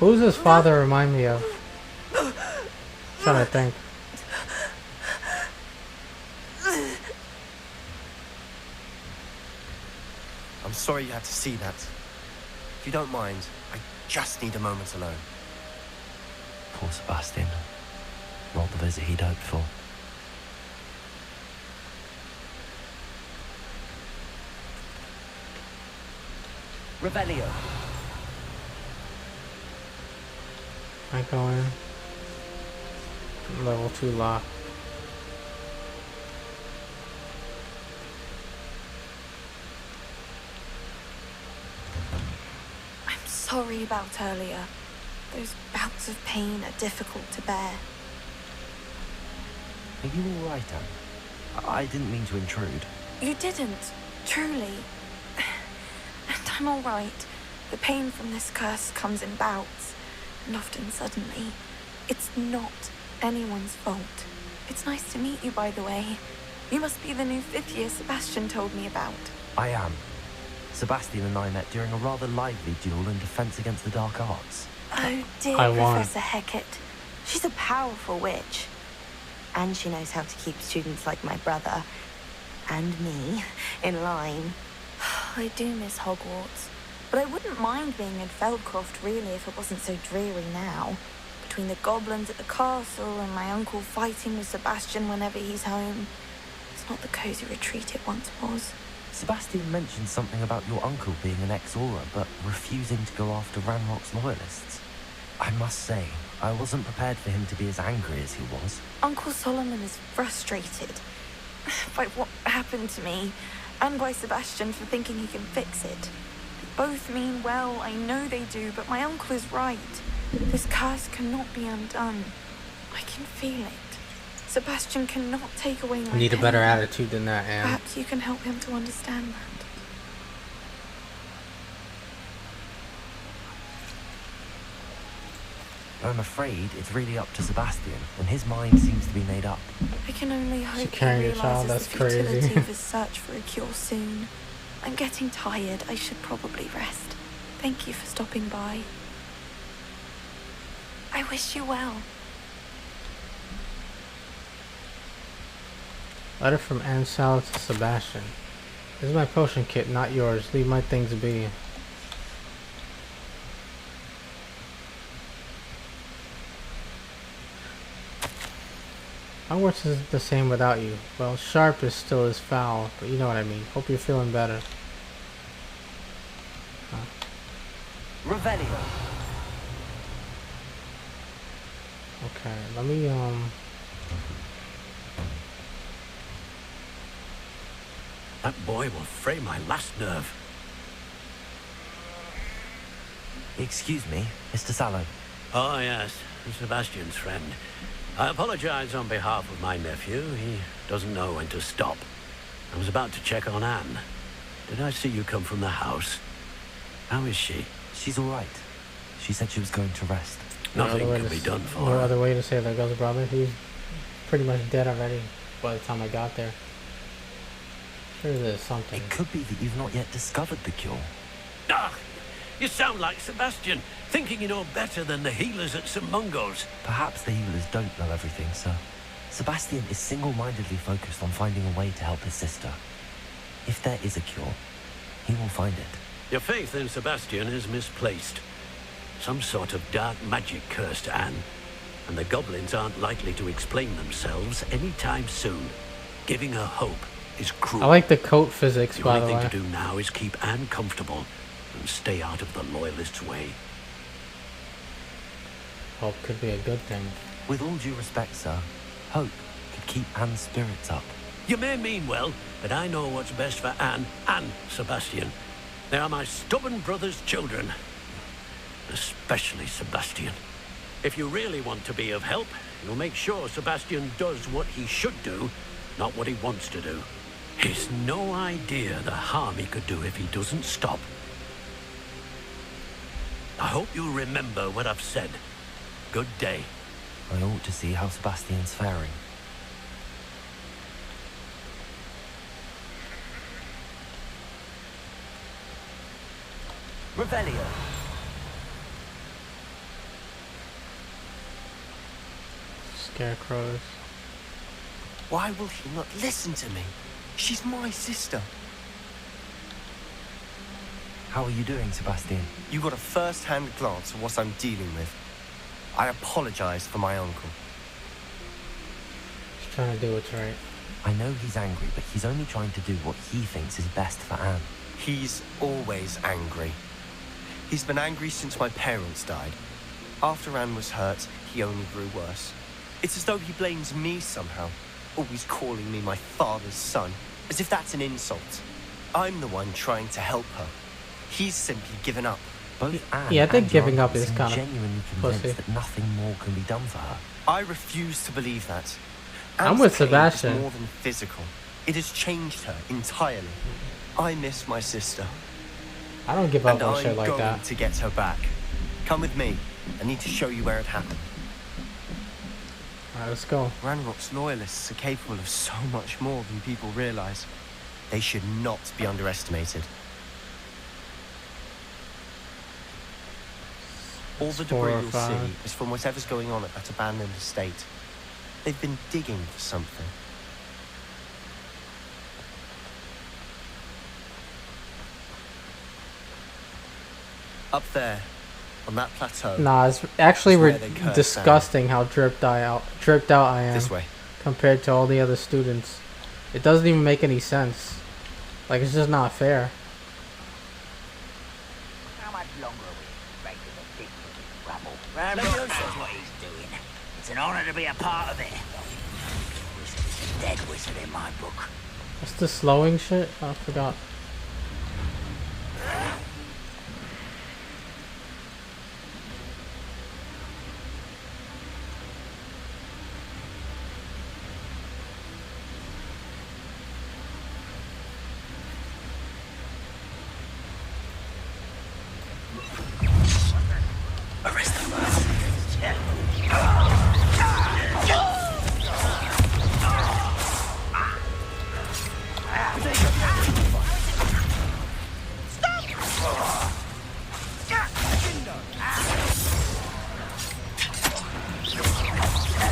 Who's his father remind me of? Trying to think. I'm sorry you had to see that. If you don't mind, I just need a moment alone. Poor Sebastian. Not the visit he'd hoped for. Revelio. I go in. Level 2 lock. I'm sorry about earlier. Those bouts of pain are difficult to bear. Are you all right, Anne? I didn't mean to intrude. You didn't, truly. And I'm all right. The pain from this curse comes in bouts, and often suddenly. It's not anyone's fault. It's nice to meet you, by the way. You must be the new 5th year Sebastian told me about. I am. Sebastian and I met during a rather lively duel in defense against the dark arts. Oh dear, I won. Professor Hecat. She's a powerful witch. And she knows how to keep students like my brother and me in line. I do miss Hogwarts, but I wouldn't mind being in Feldcroft really if it wasn't so dreary now. Between the goblins at the castle and my uncle fighting with Sebastian whenever he's home, it's not the cozy retreat it once was. Sebastian mentioned something about your uncle being an ex-Auror, but refusing to go after Ranrock's loyalists. I must say, I wasn't prepared for him to be as angry as he was. Uncle Solomon is frustrated by what happened to me, and by Sebastian for thinking he can fix it. They both mean well, I know they do, but my uncle is right. This curse cannot be undone. I can feel it. Sebastian cannot take away my You need a pain. better attitude than that, Anne. Perhaps you can help him to understand that. I'm afraid it's really up to Sebastian, and his mind seems to be made up. I can only hope he carrying your child, realizes that's the futility crazy. of his search for a cure soon. I'm getting tired. I should probably rest. Thank you for stopping by. I wish you well. Letter from Anne Sal to Sebastian. This is my potion kit, not yours. Leave my things be. Hogwarts is the same without you. Well, sharp is still as foul, but you know what I mean. Hope you're feeling better. Revelio. Okay, let me That boy will fray my last nerve. Excuse me, Mr. Sallow. Oh, yes, Sebastian's friend. I apologize on behalf of my nephew. He doesn't know when to stop. I was about to check on Anne. Did I see you come from the house? How is she? She's all right. She said she was going to rest. Nothing can be done for no her. other way to say that goes, brother. He's pretty much dead already by the time I got there. Sure there's something. It could be that you've not yet discovered the cure. Ah, you sound like Sebastian, thinking you know better than the healers at St. Mungo's. Perhaps the healers don't know everything, sir. Sebastian is single-mindedly focused on finding a way to help his sister. If there is a cure, he will find it. Your faith in Sebastian is misplaced. Some sort of dark magic cursed Anne, and the goblins aren't likely to explain themselves anytime soon. Giving her hope is cruel. I like the coat physics, by the only way. thing to do now is keep Anne comfortable and stay out of the Loyalists' way. Hope could be a good thing. With all due respect, sir, hope could keep Anne's spirits up. You may mean well, but I know what's best for Anne and Sebastian. They are my stubborn brother's children. Especially Sebastian. If you really want to be of help, you'll make sure Sebastian does what he should do, not what he wants to do. He's no idea the harm he could do if he doesn't stop. I hope you'll remember what I've said. Good day. I ought to see how Sebastian's faring. Revelio. Scarecrows. Why will he not listen to me? She's my sister. How are you doing, Sebastian? You got a first-hand glance of what I'm dealing with. I apologize for my uncle. Just trying to do what's right. I know he's angry, but he's only trying to do what he thinks is best for Anne. He's always angry. He's been angry since my parents died. After Anne was hurt, he only grew worse. It's as though he blames me somehow, always calling me my father's son, as if that's an insult. I'm the one trying to help her. He's simply given up. Both Anne Yeah, I think and your giving up uncle is seem kind of genuinely convinced pussy. that nothing more can be done for her. I refuse to believe that. I'm Anne's with pain Sebastian. is more than physical. It has changed her entirely. I miss my sister. I don't give up And on I'm shit like going that. to get her back. Come with me. I need to show you where it happened. Alright, let's go. Ranrock's loyalists are capable of so much more than people realize. They should not be underestimated. All the debris you'll see is from whatever's going on at that abandoned estate. they've been digging for something. Up there, on that plateau. Nah, it's actually is where they curse disgusting how dripped out I am This way. compared to all the other students. It doesn't even make any sense. Like, it's just not fair. How much longer are we breaking the dick with this rubble? Rambo knows what he's doing. It's an honor to be a part of it. Wizard is a dead wizard in my book. What's the slowing shit? Oh, I forgot.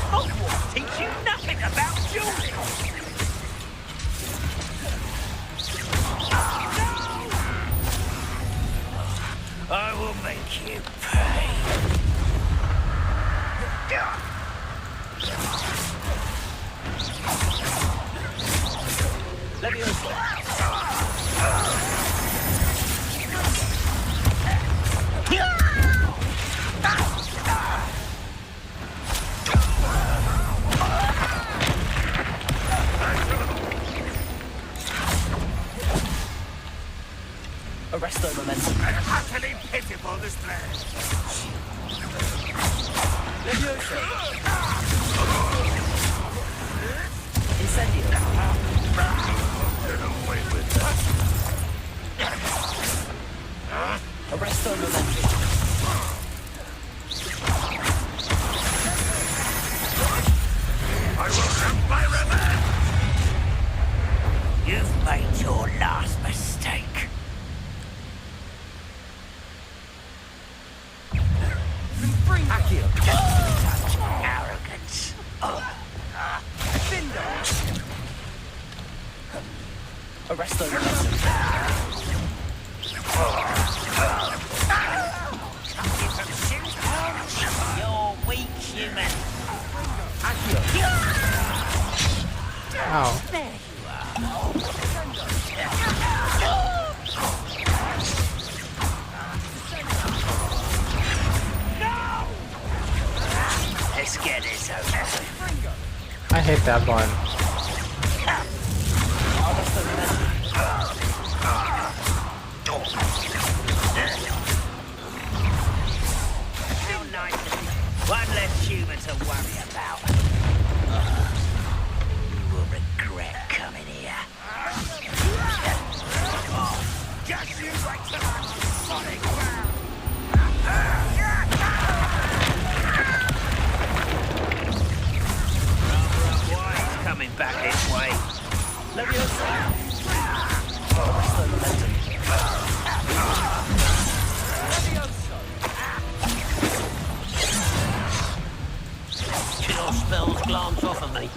Hogwarts teach you nothing about dueling. I will make you pay. Arresto momentum. An utterly pitiful display. Leviosa. Incendio. Get away with that. Arresto momentum. I will have my revenge. You've made your last mistake. Accio. Such arrogance. Arresto momentum. You're weak, human. Accio. Ow. There you Let's get this over. I hate that button. How nice. One less human to worry about. You will regret coming here. Just you wait till I'm solid ground. Coming back this way. Leviosa. Arresto momentum. Chill spells glance off of me.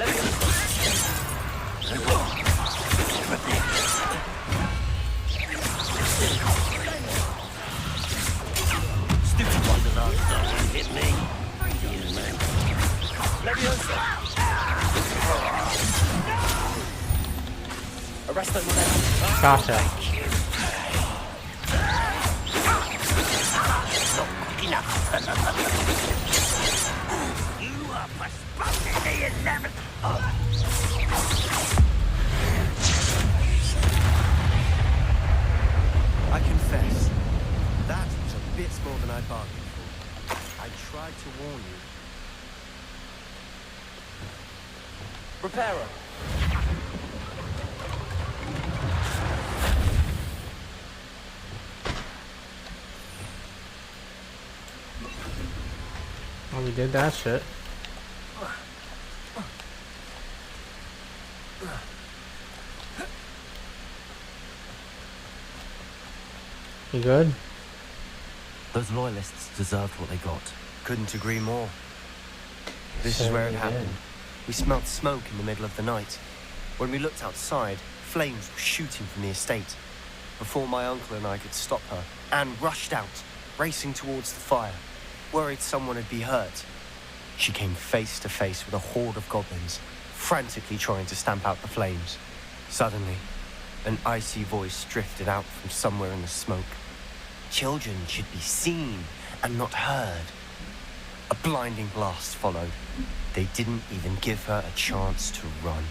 Stupid one the last time hit me. You man. Leviosa. Arresto momentum. Gotcha. You are postponing the 11th. I confess, that was a bit more than I bargained for. I tried to warn you. Reparo. Oh, we did that shit. You good? Those loyalists deserved what they got. Couldn't agree more. This is where it happened. We smelt smoke in the middle of the night. When we looked outside, flames were shooting from the estate. Before my uncle and I could stop her, Anne rushed out, racing towards the fire, worried someone would be hurt. She came face to face with a horde of goblins, frantically trying to stamp out the flames. Suddenly, an icy voice drifted out from somewhere in the smoke. Children should be seen and not heard. A blinding blast followed. They didn't even give her a chance to run.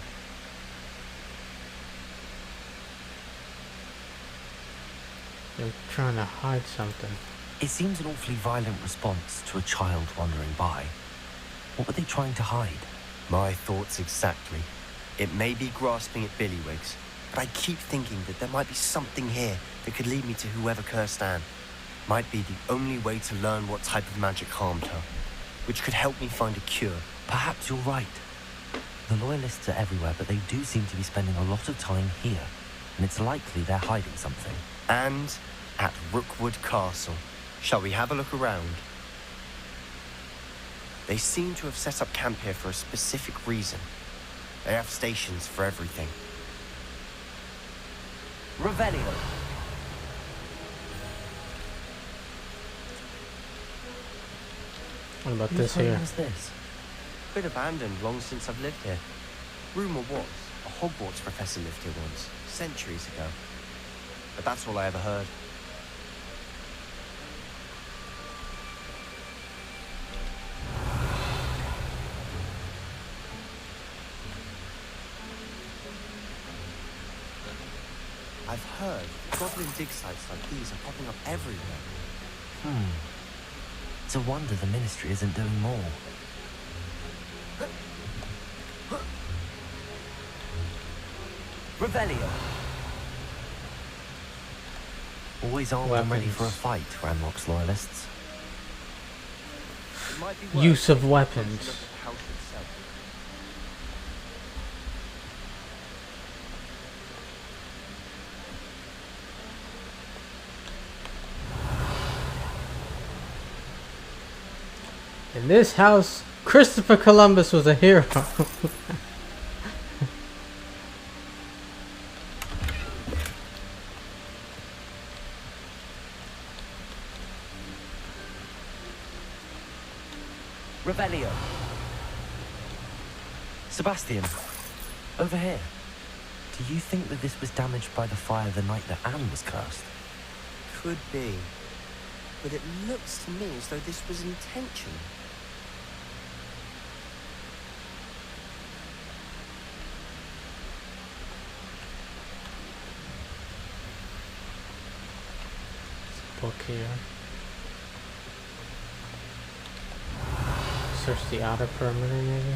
They're trying to hide something. It seems an awfully violent response to a child wandering by. What were they trying to hide? My thoughts exactly. It may be grasping at billywhigs, but I keep thinking that there might be something here that could lead me to whoever cursed Anne. Might be the only way to learn what type of magic harmed her, which could help me find a cure. Perhaps you're right. The Loyalists are everywhere, but they do seem to be spending a lot of time here, and it's likely they're hiding something. And at Rookwood Castle. Shall we have a look around? They seem to have set up camp here for a specific reason. They have stations for everything. Revelio. What about this here? Whose home is this? Been abandoned long since I've lived here. Rumour was, a Hogwarts professor lived here once, centuries ago. But that's all I ever heard. I've heard goblin dig sites like these are popping up everywhere. It's a wonder the Ministry isn't doing more. Revelio. Always armed and ready for a fight, Ranrock's Loyalists. Use of weapons. In this house, Christopher Columbus was a hero. Revelio. Sebastian, over here. Do you think that this was damaged by the fire the night that Anne was cursed? Could be. But it looks to me as though this was intentional. Book here. Search the outer perimeter, maybe.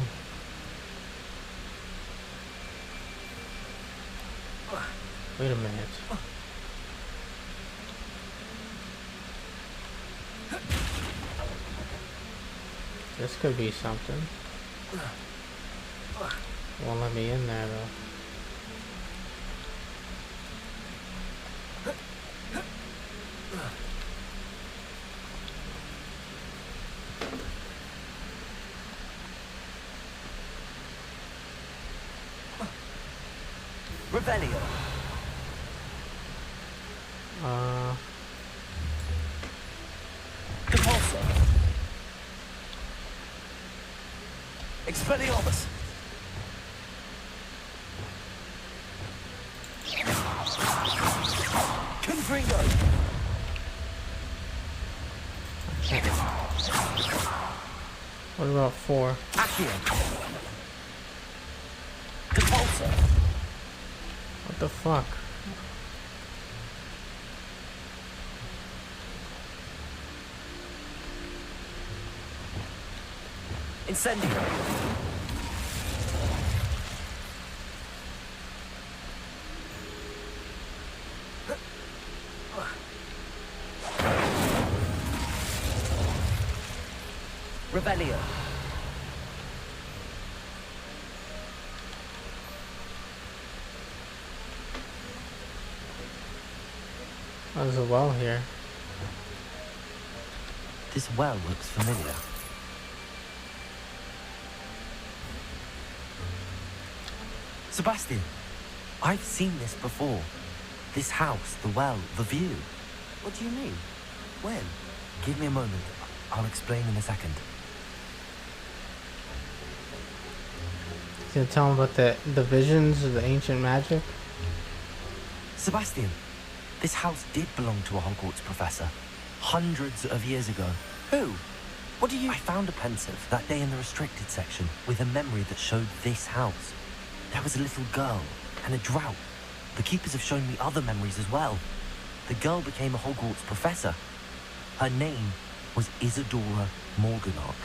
Wait a minute. This could be something. Won't let me in there though. Revelio. Compulso. Expelliarmus. Confringo. What about 4? Accio. Compulso. What the fuck? Incendio. Revelio. There's a well here. This well looks familiar. Sebastian, I've seen this before. This house, the well, the view. What do you mean? When? Give me a moment. I'll explain in a second. You gonna tell him about the visions of the ancient magic? Sebastian, this house did belong to a Hogwarts professor. Hundreds of years ago. Who? What do you... I found a pensive that day in the restricted section with a memory that showed this house. There was a little girl and a drought. The keepers have shown me other memories as well. The girl became a Hogwarts professor. Her name was Isadora Morganach.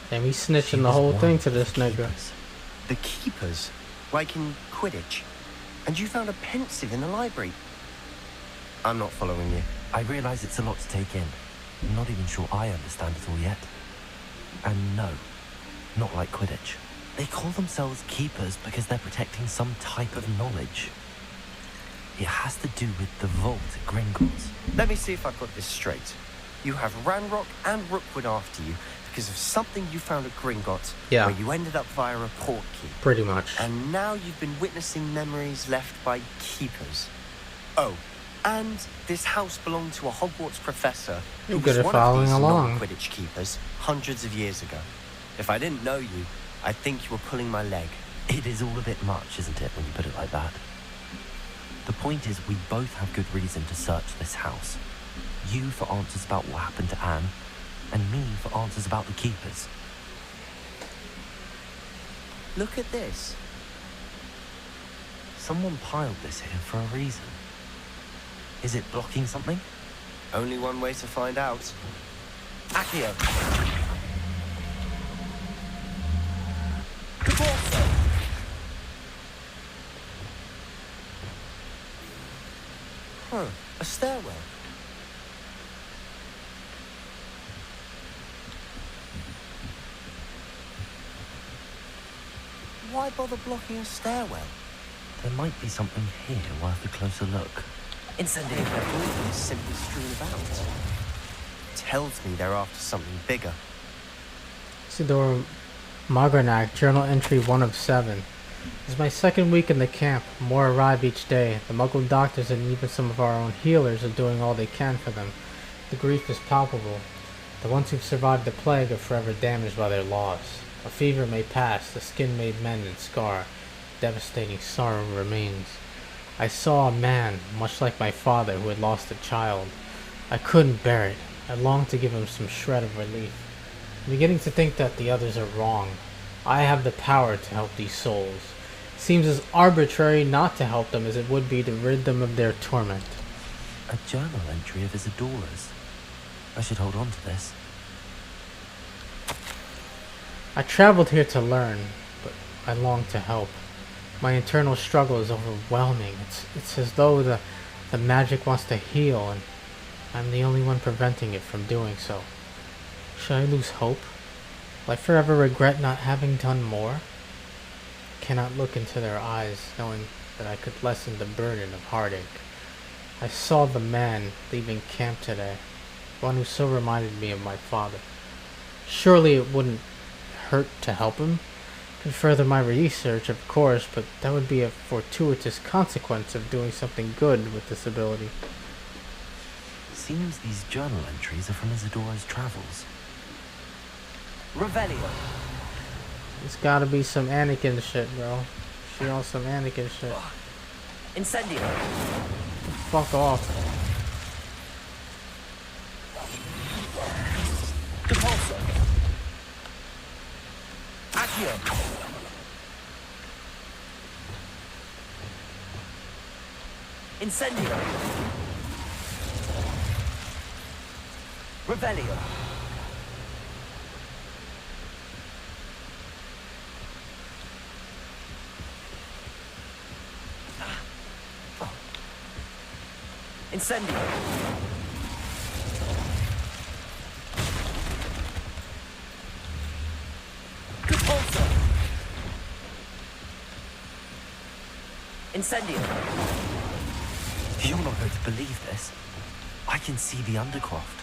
Damn, he's snitching the whole thing to this nigga. The keepers? Like in Quidditch? And you found a pensive in the library? I'm not following you. I realise it's a lot to take in. I'm not even sure I understand it all yet. And no, not like Quidditch. They call themselves keepers because they're protecting some type of knowledge. It has to do with the vault at Gringotts. Let me see if I've got this straight. You have Ranrock and Rookwood after you because of something you found at Gringotts, yeah, where you ended up via a portkey. Pretty much. And now you've been witnessing memories left by keepers. Oh, and this house belonged to a Hogwarts professor who was one of these non-Quidditch keepers hundreds of years ago. If I didn't know you, I'd think you were pulling my leg. It is all a bit much, isn't it, when you put it like that? The point is, we both have good reason to search this house. You for answers about what happened to Anne, and me for answers about the keepers. Look at this. Someone piled this here for a reason. Is it blocking something? Only one way to find out. Accio! Caborso! Huh, a stairwell. Why bother blocking a stairwell? There might be something here worth a closer look. Incendiary pepper is simply strewn about. Tells me they're after something bigger. Isadora Morganach, journal entry 1 of 7. This is my second week in the camp. More arrive each day. The Muggle doctors and even some of our own healers are doing all they can for them. The grief is palpable. The ones who've survived the plague are forever damaged by their loss. A fever may pass, the skin may mend and scar. Devastating sorrow remains. I saw a man, much like my father, who had lost a child. I couldn't bear it. I longed to give him some shred of relief. I'm beginning to think that the others are wrong. I have the power to help these souls. It seems as arbitrary not to help them as it would be to rid them of their torment. A journal entry of Isadora's. I should hold on to this. I traveled here to learn, but I long to help. My internal struggle is overwhelming. It's as though the magic wants to heal, and I'm the only one preventing it from doing so. Should I lose hope? Will I forever regret not having done more? I cannot look into their eyes, knowing that I could lessen the burden of heartache. I saw the man leaving camp today, one who so reminded me of my father. Surely it wouldn't hurt to help him. Could further my research, of course, but that would be a fortuitous consequence of doing something good with this ability. Seems these journal entries are from Isadora's travels. Revelio. It's gotta be some Anakin shit, bro. She on some Anakin shit. Incendio. Fuck off. Depulso. Accio. Incendio. Revelio. Incendio. Depulso. Incendio. You're not going to believe this. I can see the Undercroft.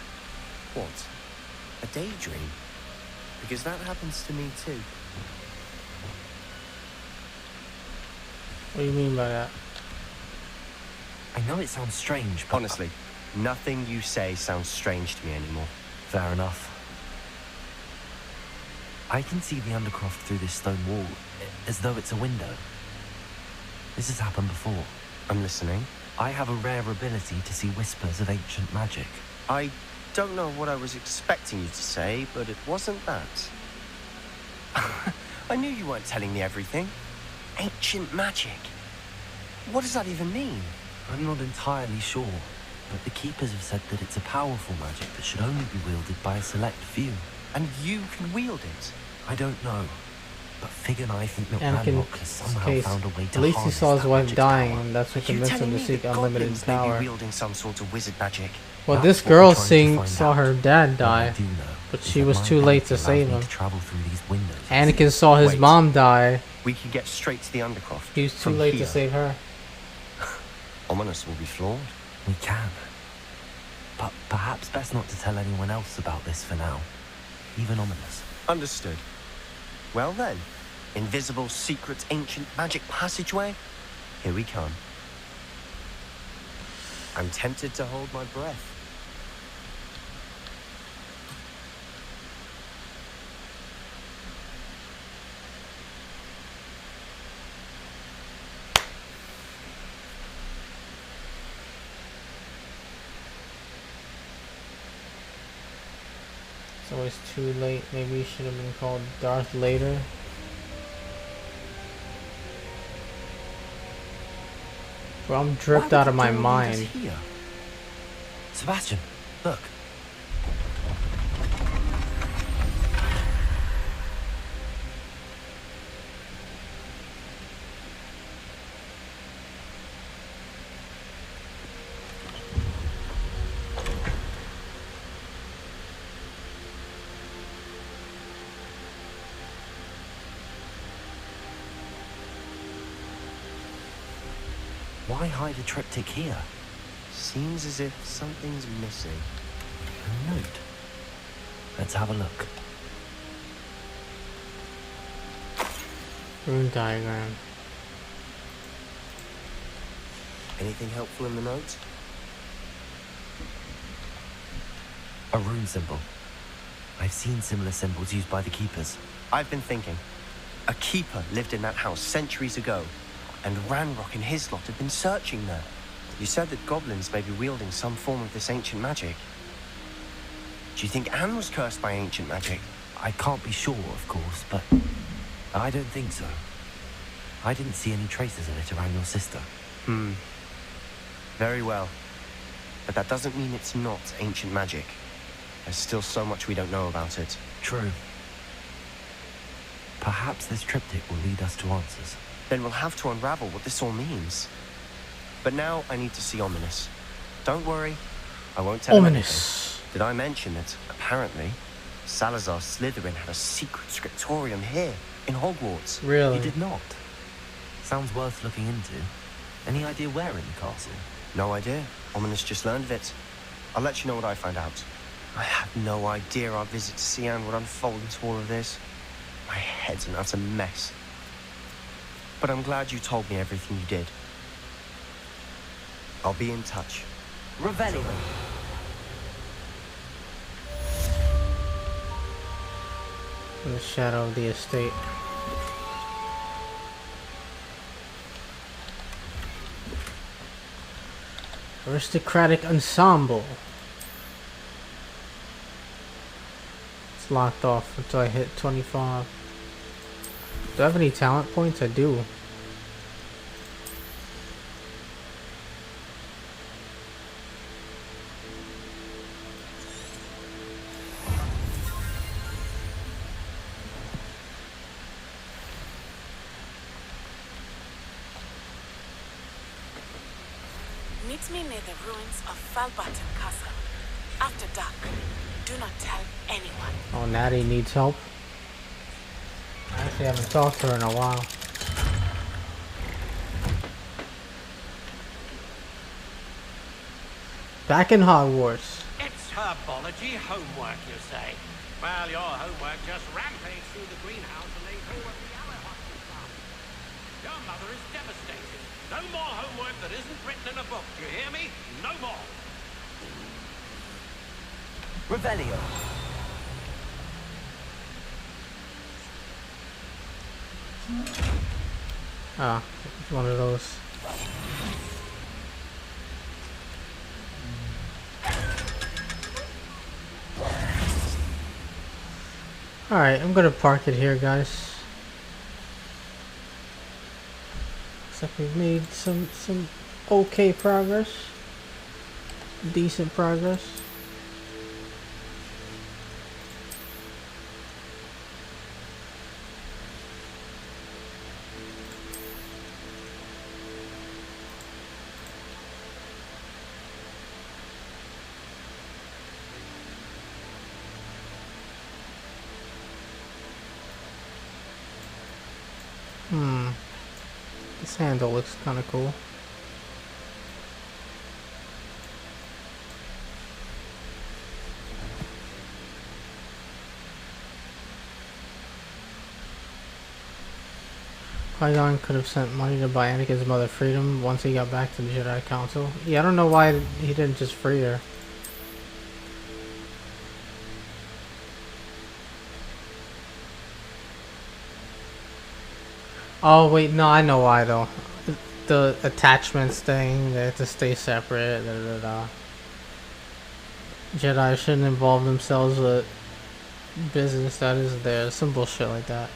What? A daydream? Because that happens to me too. What do you mean by that? I know it sounds strange, but... Honestly, nothing you say sounds strange to me anymore. Fair enough. I can see the Undercroft through this stone wall, as though it's a window. This has happened before. I'm listening. I have a rare ability to see whispers of ancient magic. I don't know what I was expecting you to say, but it wasn't that. I knew you weren't telling me everything. Ancient magic. What does that even mean? I'm not entirely sure, but the Keepers have said that it's a powerful magic that should only be wielded by a select few. And you can wield it? I don't know, but Fig and I think that Anakin Ranrock has somehow case, found a way to at least he harness saw his that wife magic's dying, power. and that's what Are you convinced him telling to me seek that unlimited goblins may power. be wielding some sort of wizard magic? Well, That's this what we're girl trying to find saw out. her dad What die, I do know but is she that was my too late to ability save allows me him. to travel through these windows. Anakin saw his Wait. mom die. We can get straight to the Undercroft. He was too from late here. to save her. Ominous will be flawed. We can. But perhaps best not to tell anyone else about this for now. Even Ominous. Understood. Well then, invisible, secret, ancient magic passageway? Here we come. I'm tempted to hold my breath. It's always too late. Maybe he should have been called Darth later. Bro, I'm dripped out of my mind. Here? Sebastian, look. Why hide a triptych here? Seems as if something's missing. A note. Let's have a look. Rune diagram. Anything helpful in the note? A rune symbol. I've seen similar symbols used by the Keepers. I've been thinking. A keeper lived in that house centuries ago, and Ranrock and his lot have been searching there. You said that goblins may be wielding some form of this ancient magic. Do you think Anne was cursed by ancient magic? I can't be sure, of course, but I don't think so. I didn't see any traces of it around your sister. Very well. But that doesn't mean it's not ancient magic. There's still so much we don't know about it. True. Perhaps this triptych will lead us to answers. Then we'll have to unravel what this all means. But now I need to see Ominous. Don't worry, I won't tell him Ominous. anything. Did I mention that, apparently, Salazar Slytherin had a secret scriptorium here, in Hogwarts? Really? He did not. Sounds worth looking into. Any idea where in the castle? No idea. Ominous just learned of it. I'll let you know what I find out. I had no idea our visit to Sian would unfold into all of this. My head's an utter mess. But I'm glad you told me everything you did. I'll be in touch. Revelio. In the shadow of the estate. Aristocratic ensemble. It's locked off until I hit 25. Do I have any talent points? I do. Meet me near the ruins of Falbaton Castle. After dark. Do not tell anyone. Oh, Natty needs help. I actually haven't talked to her in a while. Back in Hogwarts. It's herbology homework, you say? Well, your homework just rampaged through the greenhouse and ate all of the other hot stuff. Your mother is devastated. No more homework that isn't written in a book. Do you hear me? No more. Revelio. Ah, it's one of those. Alright, I'm gonna park it here, guys. Looks like we've made some okay progress. Decent progress. This handle looks kind of cool. Qui-Gon could have sent money to buy Anakin's mother freedom once he got back to the Jedi Council. Yeah, I don't know why he didn't just free her. Oh wait, no, I know why though. The attachments thing, they have to stay separate. Jedi shouldn't involve themselves with business that is theirs. Some bullshit like that.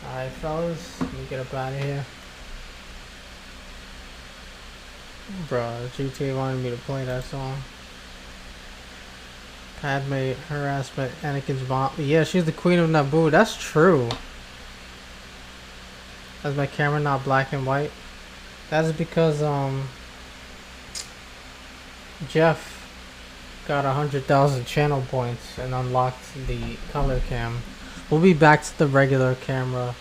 Alright fellas, let me get up out of here. Bruh, GTA wanted me to play that song. Padme harassment, Anakin's mom. Yeah, she's the queen of Naboo. That's true. That's my camera not black and white. That's because Jeff got 100,000 channel points and unlocked the color cam. We'll be back to the regular camera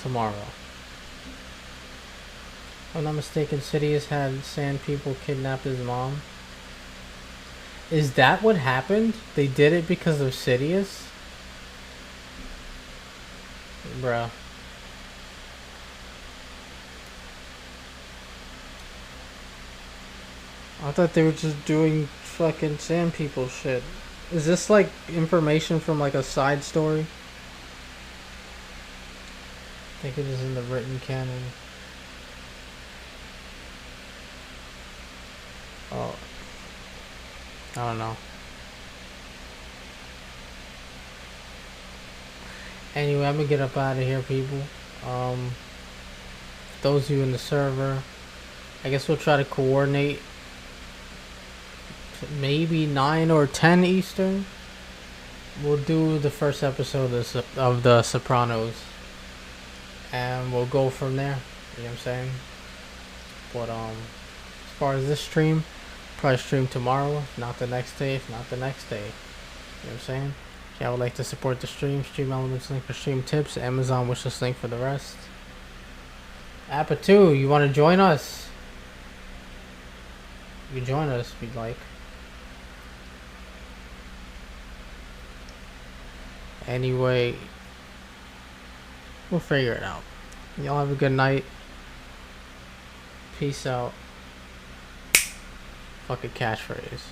tomorrow. If I'm not mistaken, Sidious had Sand people kidnap his mom. Is that what happened? They did it because of Sidious? Bruh. I thought they were just doing fucking Sand people shit. Is this like information from like a side story? I think it is in the written canon. Oh. I don't know. Anyway, I'm gonna get up out of here, people. Those of you in the server, I guess we'll try to coordinate maybe 9 or 10 Eastern. We'll do the first episode of The Sopranos. And we'll go from there. You know what I'm saying? But as far as this stream, probably stream tomorrow, if not the next day, if not the next day. You know what I'm saying? If y'all would like to support the stream, Stream Elements link for stream tips, Amazon wishlist link for the rest. Appa 2, you want to join us? You can join us if you'd like. Anyway, we'll figure it out. Y'all have a good night. Peace out. Fucking catchphrase.